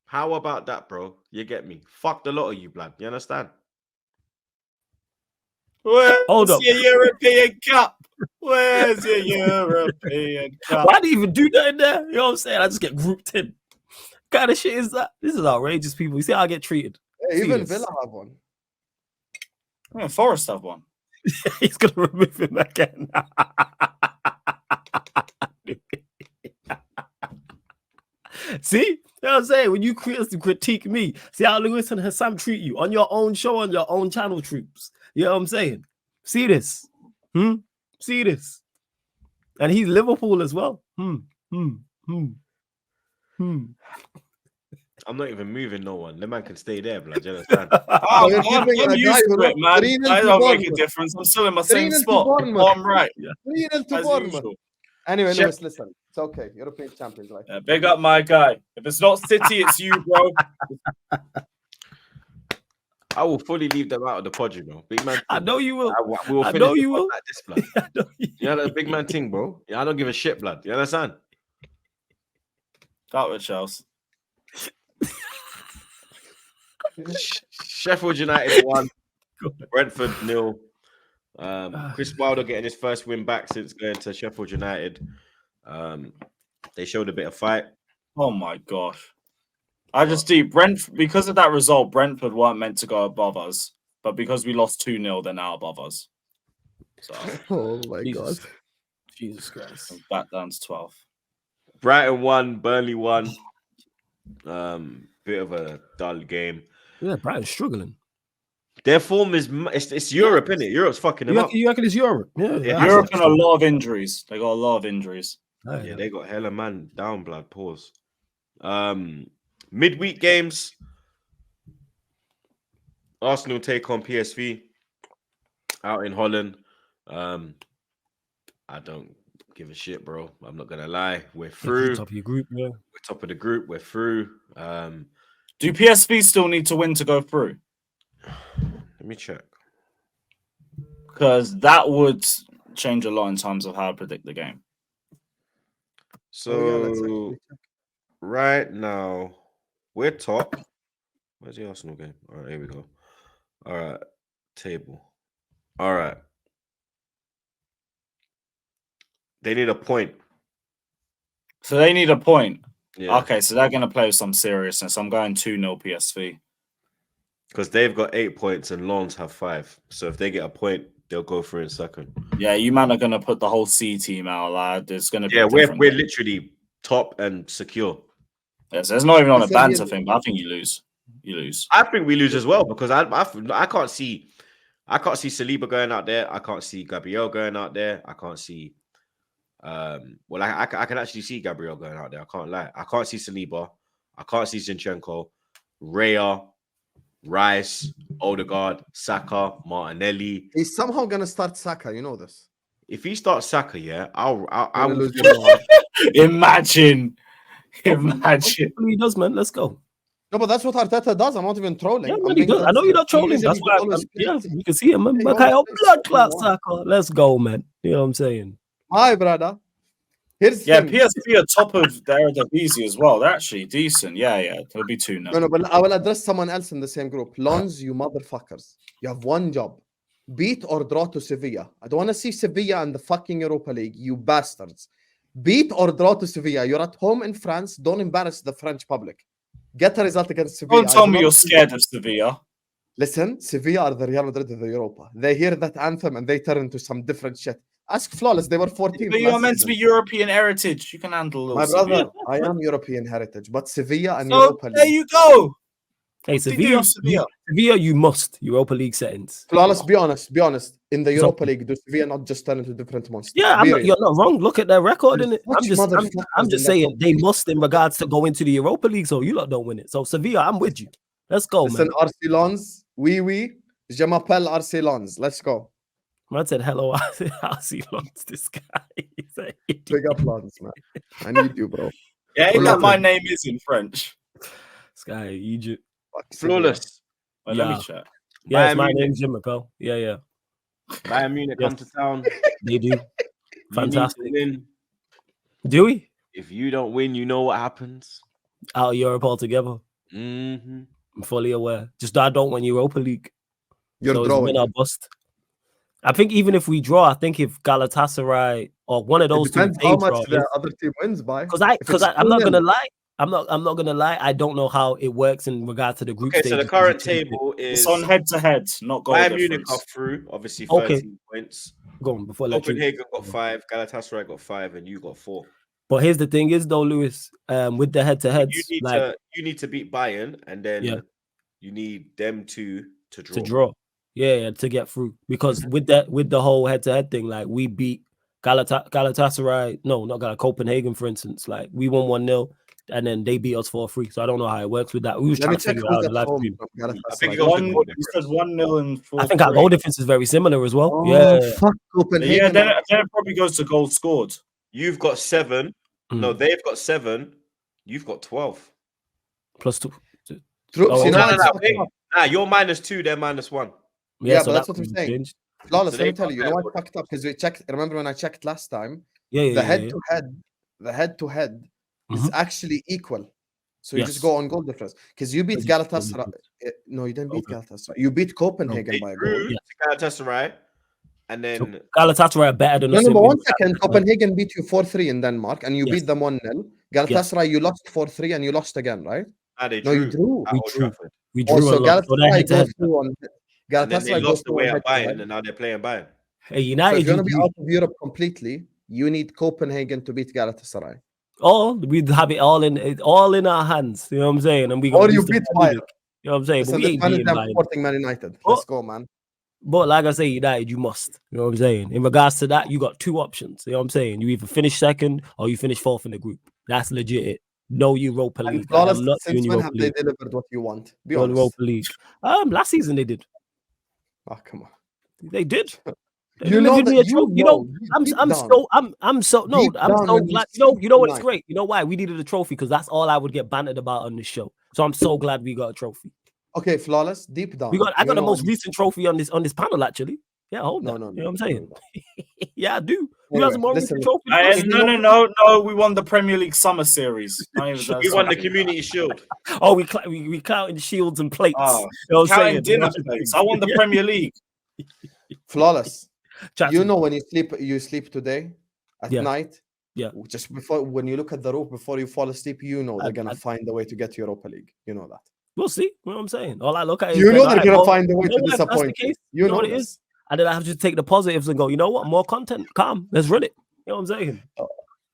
How about that, bro? You get me? Fuck the lot of you, blood. You understand? Where's your European Cup? Where's your European Cup? Why do you even do that in there? You know what I'm saying? I just get grouped in. What kind of shit is that? This is outrageous, people. You see how I get treated? Hey, even Jeez. Villa have one. Yeah, Forest have one. He's gonna remove him again. See? You know what I'm saying? When you critique me, see how Lewis and Hassam treat you on your own show, on your own channel, troops. You know what I'm saying? See this? See this? And he's Liverpool as well. I'm not even moving no one. The man can stay there, blood. Do you understand? I'm you're keeping a used guy to it, man. 3-0 I to don't make a Bournemouth. difference. I'm still in my same 3-0 to spot. Bournemouth. I'm right. 3-0 to As Bournemouth. usual. Anyway, Shep- Lewis, listen. It's okay. European champions, like. Yeah, big up my guy. If it's not City, it's you, bro. I will fully leave them out of the pod, you know. Big man. I know you will. We will I finish know the you pod will. like this, blood. I know you- Yeah, that's a big man thing, bro. Yeah, I don't give a shit, blood. You understand? Out with Chelsea. Sheffield United 1, Brentford 0. Chris Wilder getting his first win back since going to Sheffield United. They showed a bit of fight. Oh my gosh. I just do Brentford because of that result. Brentford weren't meant to go above us, but because we lost 2-0, they're now above us. So Oh my Jesus. god. Jesus Christ. back down to 12. Brighton 1, Burnley 1. Bit of a dull game. Yeah, Brighton's struggling. Their form is it's Europe, isn't it? Europe's fucking them up. You reckon it's Europe? Yeah. Yeah, Europe and a lot of injuries. They got a lot of injuries. Yeah, they got hella man down, blood. Pause. Midweek games. Arsenal take on PSV out in Holland. I don't give a shit, bro. I'm not gonna lie. We're through. Top of your group, yeah. We're top of the group. We're through. Do PSV still need to win to go through? Let me check. Because that would change a lot in terms of how I predict the game. So let's actually check. right now we're top. Where's the Arsenal game? All right, here we go. All right, table. All right. They need a point. So they need a point. Yeah. Okay, so they're going to play with some seriousness. I'm going 2-0 PSV. Because they've got 8 points and Lons have 5. So if they get a point, they'll go through in second. Yeah, you man are going to put the whole C team out, lad. It's going to be we're literally top and secure. Yes, there's not even on a It's banter a- thing, but I think you lose. You lose. I think we lose as well because I can't see Saliba going out there. I can't see Gabriel going out there. I can't see I can actually see Gabriel going out there. I can't lie. I can't see Saliba. I can't see Zinchenko, Raya, Rice, Odegaard, Saka, Martinelli. He's somehow gonna start Saka. You know this. If he starts Saka, yeah, I Gonna will. lose your mind. Imagine. Hopefully he does, man. Let's go. No, but that's what Arteta does. I'm not even trolling. Yeah, I'm man, he being does. I know you're not dead trolling. serious. That's He why. always Yeah, plays. you can see him, man. He But always plays blood clot 1-1. soccer. Let's go, man. You know what I'm saying? Hi, brother. Here's the Yeah, thing. PSV are top of the Eredivisie as well. They're actually decent. Yeah. It'll be 2-0. No, but I will address someone else in the same group. Lons, you motherfuckers. You have one job. Beat or draw to Sevilla. I don't want to see Sevilla in the fucking Europa League, you bastards. Beat or draw to Sevilla. You're at home in France. Don't embarrass the French public. Get a result against Sevilla. Don't tell me you're scared of Sevilla. Listen, Sevilla are the Real Madrid of the Europa. They hear that anthem and they turn into some different shit. Ask Flawless. They were 14th. But you are meant to be European heritage. You can handle a little My brother, Sevilla. I am European heritage, but Sevilla and So Europa there League. you go. Hey, What do you Sevilla, do, Sevilla, you must Europa League settings. Flawless, be honest. In the So- Europa League, do Sevilla not just turn into different monsters? Yeah, Be real. you're not wrong. Look at their record in it. I'm Such just motherfuckers in saying that they must in regards to go into the Europa League. So you lot don't win it. So Sevilla, I'm with you. Let's go, Listen, man. Arcelons, oui, je m'appelle Arcelons. Let's go. Man said hello. Arcelons, this guy. He's an idiot. Big up, Lons, man. I need you, bro. Yeah, ain't Well, that my listen. name is in French? This guy, Egypt. Fuck Sevilla. Flawless. Well, let Yeah. me check. Yeah, it's Bayern my Munich. name's Jim McCall. Yeah. Bayern Munich come to town. They do. You need to Fantastic. win. Do we? If you don't win, you know what happens. Out of Europe altogether. Mm-hmm. I'm fully aware. Just that I don't win Europa League. You're so it's drawing. win or bust. I think even if we draw, I think if Galatasaray or one of It those two, depends they how draw, much the other team wins by. because it's I'm not 2-0. gonna lie. I'm not gonna lie. I don't know how it works in regard to the group Okay, so the stages. current table is It's on head-to-head, not goal Bayern Munich difference. are through, obviously 13 Okay. points. Go on before let you. Copenhagen got 5, Galatasaray got 5, and you got 4. But here's the thing: is though, Lewis, with the head-to-heads, You need to beat Bayern, and then Yeah. you need them to draw. to draw. Yeah, to get through. Because with the whole head-to-head thing, like we beat Galatasaray, no, not Copenhagen, for instance. Like we won 1-0, and then they beat us 4-3. So I don't know how it works with that. We was Let trying me to check figure it out who's on the at live home stream. from I think Galatasaray. it goes to goal You said 1-0 and 4. I think our goal difference is very similar as well. Oh, Yeah. fuck Copenhagen. Yeah, then it probably goes to goals scored. You've got 7. Mm. No, they've got 7. You've got 12. Plus 2. Troops, Oh, you know No, what's no, fucked wait. up? Nah, you're -2, they're -1. Yeah, so but that's that what I'm could saying. change. Flawless, So let me they tell you, you got know that what fucked up? Because we checked. Remember when I checked last time? Yeah. The head-to-head is Mhm. actually equal. So you just Yes. go on goal difference. Because you beat Because you- Galatasaray. No, you didn't beat Okay. Galatasaray. You beat Copenhagen They by a goal. drew Yeah. to Galatasaray, and So then Galatasaray are better than No, us. no, in but one winning second. Galatasaray. Copenhagen beat you 4-3 in Denmark, and you Yes. beat them 1-0. Galatasaray, you lost 4-3, and you lost again, right? they No, you drew drew. at We Old drew. Trafford. We drew Also, and lost. So they're Galatasaray head-to-head. goes through on. And then they Galatasaray goes lost through away on at head-to-head. Bayern, and now they're playing Bayern. Hey, So United, if you want to be you out of Europe completely, you need Copenhagen to beat Galatasaray. we'd have it all in our hands. You know what I'm saying? And we Or we you still beat got Bayern. it. You know what I'm saying? But Listen, we this ain't man is beating damn Bayern. supporting Man United. Oh. Let's go, man. But like I say, United, you must. You know what I'm saying? In regards to that, you got 2 options. You know what I'm saying? You either finish second or you finish 4th in the group. That's legit. It. No Europa And League. Flawless, I'm not doing since when Europa have they League. delivered what you want? Be No honest. Europa League. Last season they did. Oh, come on. They did. They You know delivered that me a you trophy. You know. know, Deep I'm down. so I'm so no, Deep I'm down so when you glad. see You know what's tonight. great? You know why? We needed a trophy because that's all I would get bantered about on this show. So I'm so glad we got a trophy. Okay, Flawless, deep down. I got the most recent. recent trophy on this panel, actually. Yeah, hold No, that. no, You know what I'm no, saying? no. Yeah, I do. Who Anyway, has a more listen, recent trophy? than us? No. We won the Premier League Summer Series. We won the Community Shield. Oh, we counting shields and plates. Oh, You know what I'm counting saying? dinner plates. I won the Yeah. Premier League. Flawless. Chat You to know me. when you sleep today at Yeah. night. Yeah. Just before when you look at the roof before you fall asleep, you know they're gonna I- find a way to get to Europa League. You know that. We'll see. You know what I'm saying? All I look at is You know all they're right, gonna well, find a way you know to what? If that's the disappoint you. case, You know what it this. is. And then I have to take the positives and go, you know what? More content. Calm. Let's run it. You know what I'm saying?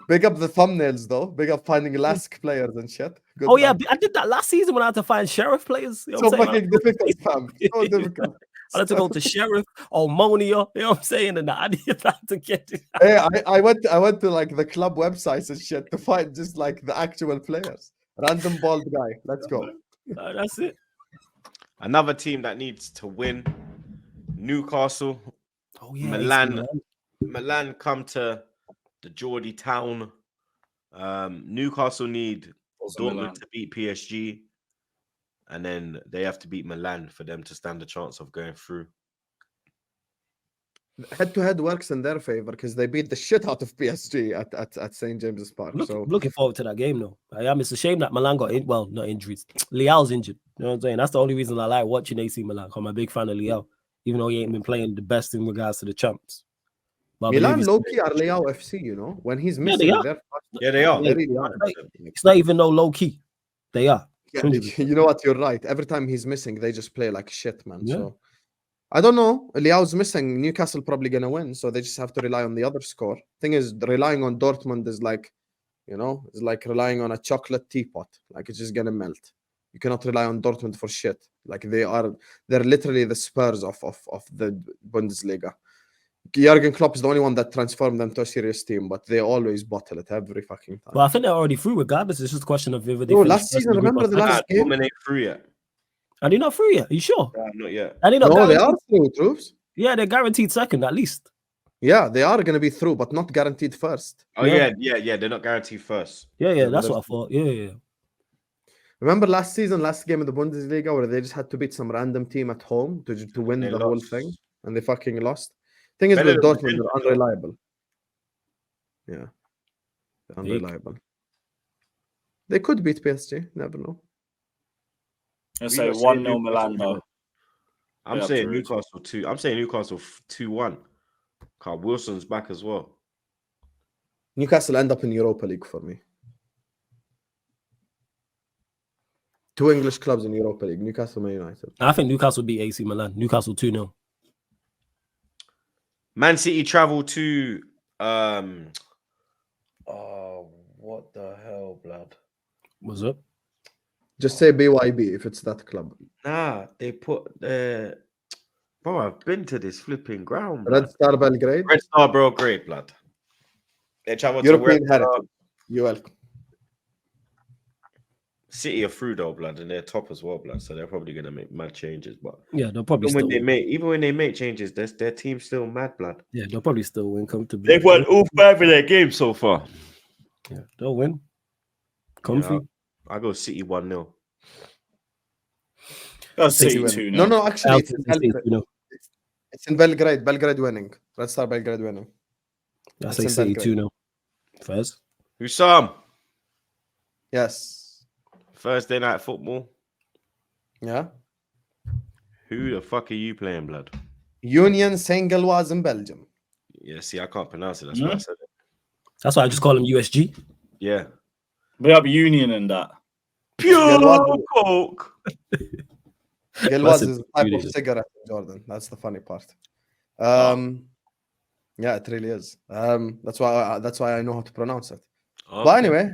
Big up the thumbnails though. Big up finding Lask players and shit. Good Oh, yeah. man. I did that last season when I had to find Sheriff players. You know So what I'm saying? fucking difficult, fam. So difficult. I had to go to Sheriff, Omonia. You know what I'm saying? And I did that to get it. Hey, I went to like the club websites and shit to find just like the actual players. Random bald guy. Let's go. That's it. Another team that needs to win. Newcastle. Oh, yeah. Milan. Milan come to the Geordie town. Newcastle need Dortmund to beat PSG. and then they have to beat Milan for them to stand a chance of going through. Head-to-head works in their favor because they beat the shit out of PSG at St. James's Park. Looking forward to that game though. I am. It's a shame that Milan got not injuries. Leao's injured. You know what I'm saying? That's the only reason I like watching AC Milan. I'm a big fan of Leao, even though he ain't been playing the best in regards to the champs. But Milan low-key are Leao FC, you know? When he's missing, They are. They really are. It's not even no low-key. They are. Yeah, you know what? You're right. Every time he's missing, they just play like shit, man. Yeah. So I don't know. Leao's missing. Newcastle probably gonna win, so they just have to rely on the other score. Thing is, relying on Dortmund is like, you know, it's like relying on a chocolate teapot. Like it's just gonna melt. You cannot rely on Dortmund for shit. Like they're literally the Spurs of the Bundesliga. Jurgen Klopp is the only one that transformed them to a serious team, but they always bottle it every fucking time. Well, I think they're already through regardless. It's just a question of whether they last season, remember the last game? They ain't through yet. Are they not through yet? Are you sure? Not yet. Are they not No, they are through, Troops. Yeah, they're guaranteed second at least. Yeah, they are going to be through, but not guaranteed first. Oh, yeah. They're not guaranteed first. Yeah, that's what I thought. Yeah. Remember last season, last game of the Bundesliga, where they just had to beat some random team at home to win the whole thing, and they fucking lost? Thing is, with Dortmund, they're unreliable. Yeah, they're unreliable. They could beat PSG. Never know. I say 1-0 Milan though. I'm saying Newcastle 2. I'm saying Newcastle 2-1. Carl Wilson's back as well. Newcastle end up in Europa League for me. 2 English clubs in Europa League, Newcastle, Man United. I think Newcastle beat AC Milan. Newcastle 2-0. Man City travel to what the hell, blood? What's up? Just say BYB if it's that club. Nah, they put bro, I've been to this flipping ground. Red blood. Star Belgrade. Red Star Belgrade, blood. They travel European to heritage. You're welcome. City are through though, blood, and they're top as well, blood. So they're probably gonna make mad changes. But yeah, they'll probably even when they make changes, their team's still mad, blood. Yeah, they'll probably still win comfortably. They've won all 5 of their games so far. Yeah, they'll win. Comfy. Yeah, I go City 1-0. City 2-0. No, actually, it's in Belgrade. Belgrade winning. Red Star Belgrade winning. I say City 2-0. First. Hussam. Yes. Thursday night football. Yeah. Who the fuck are you playing, blood? Union Saint-Gilloise in Belgium. Yeah, see, I can't pronounce it. That's why I said it. That's why I just call him USG. Yeah. We have Union in that. Pure coke. Gilloise is a type of cigarette, Jordan. That's the funny part. Yeah, it really is. That's why I know how to pronounce it. Okay. But anyway,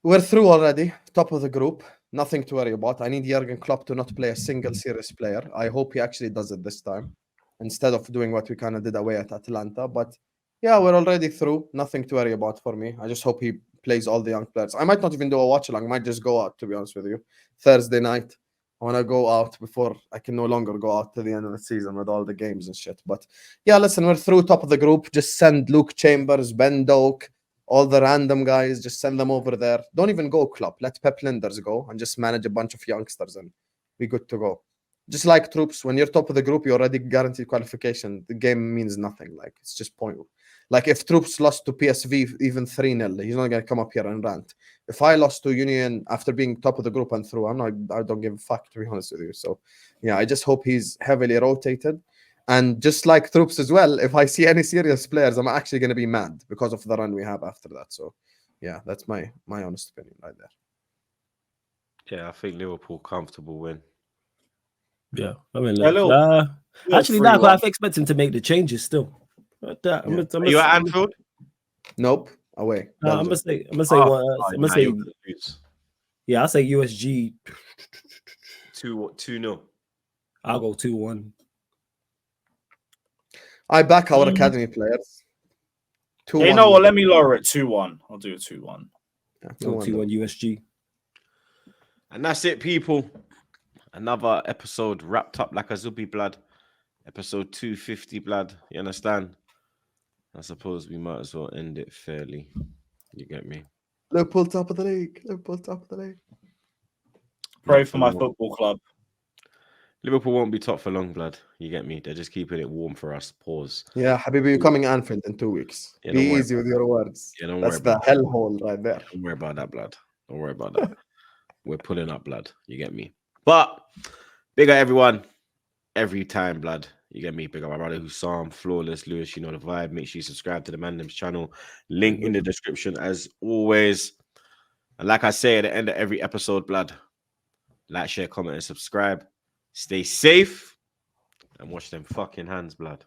we're through already. Top of the group. Nothing to worry about. I need Jurgen Klopp to not play a single serious player. I hope he actually does it this time, instead of doing what we kind of did away at Atlanta. But yeah, we're already through. Nothing to worry about for me. I just hope he plays all the young players. I might not even do a watch along. I might just go out, to be honest with you. Thursday night, I want to go out before I can no longer go out to the end of the season with all the games and shit. But yeah, listen, we're through. Top of the group. Just send Luke Chambers, Ben Doak, all the random guys. Just send them over there. Don't even go Klopp. Let Pep Linders go and just manage a bunch of youngsters and be good to go. Just like Troops, when you're top of the group, you're already guaranteed qualification. The game means nothing. Like, it's just pointless. Like, if Troops lost to PSV even 3-0, he's not going to come up here and rant. If I lost to Union after being top of the group and through, I don't give a fuck, to be honest with you. So, yeah, I just hope he's heavily rotated. And just like Troops as well, if I see any serious players, I'm actually going to be mad because of the run we have after that. So, yeah, that's my honest opinion right there. Yeah, I think Liverpool comfortable win. Yeah, I mean, actually, now I'm expecting to make the changes still. Are you at Anfield? Nope, away. I'm gonna say. Yeah, I'll say USG 2-0. I'll go 2-1. I back our academy players. 2-1. You know what? Let me lower it 2-1. I'll do a 2-1. Yeah, 2-1 USG. And that's it, people. Another episode wrapped up like a Zubi, blood. Episode 250, blood. You understand? I suppose we might as well end it fairly. You get me? Liverpool top of the league. Liverpool top of the league. Pray Not for my long. football club. Liverpool won't be top for long, blood. You get me? They're just keeping it warm for us. Pause. Yeah, Habibi, you're coming Anfield in 2 weeks. Yeah, Be don't worry easy with your words. Yeah, don't That's worry the about hellhole right there. Don't worry about that, blood. Don't worry about that. We're pulling up, blood. You get me? But big up everyone every time, blood. You get me? Big up my brother Hussam, Flawless, Lewis. You know the vibe. Make sure you subscribe to the Mandem's channel. Link in the description as always. And like I say at the end of every episode, blood, like, share, comment, and subscribe. Stay safe and wash them fucking hands, blood.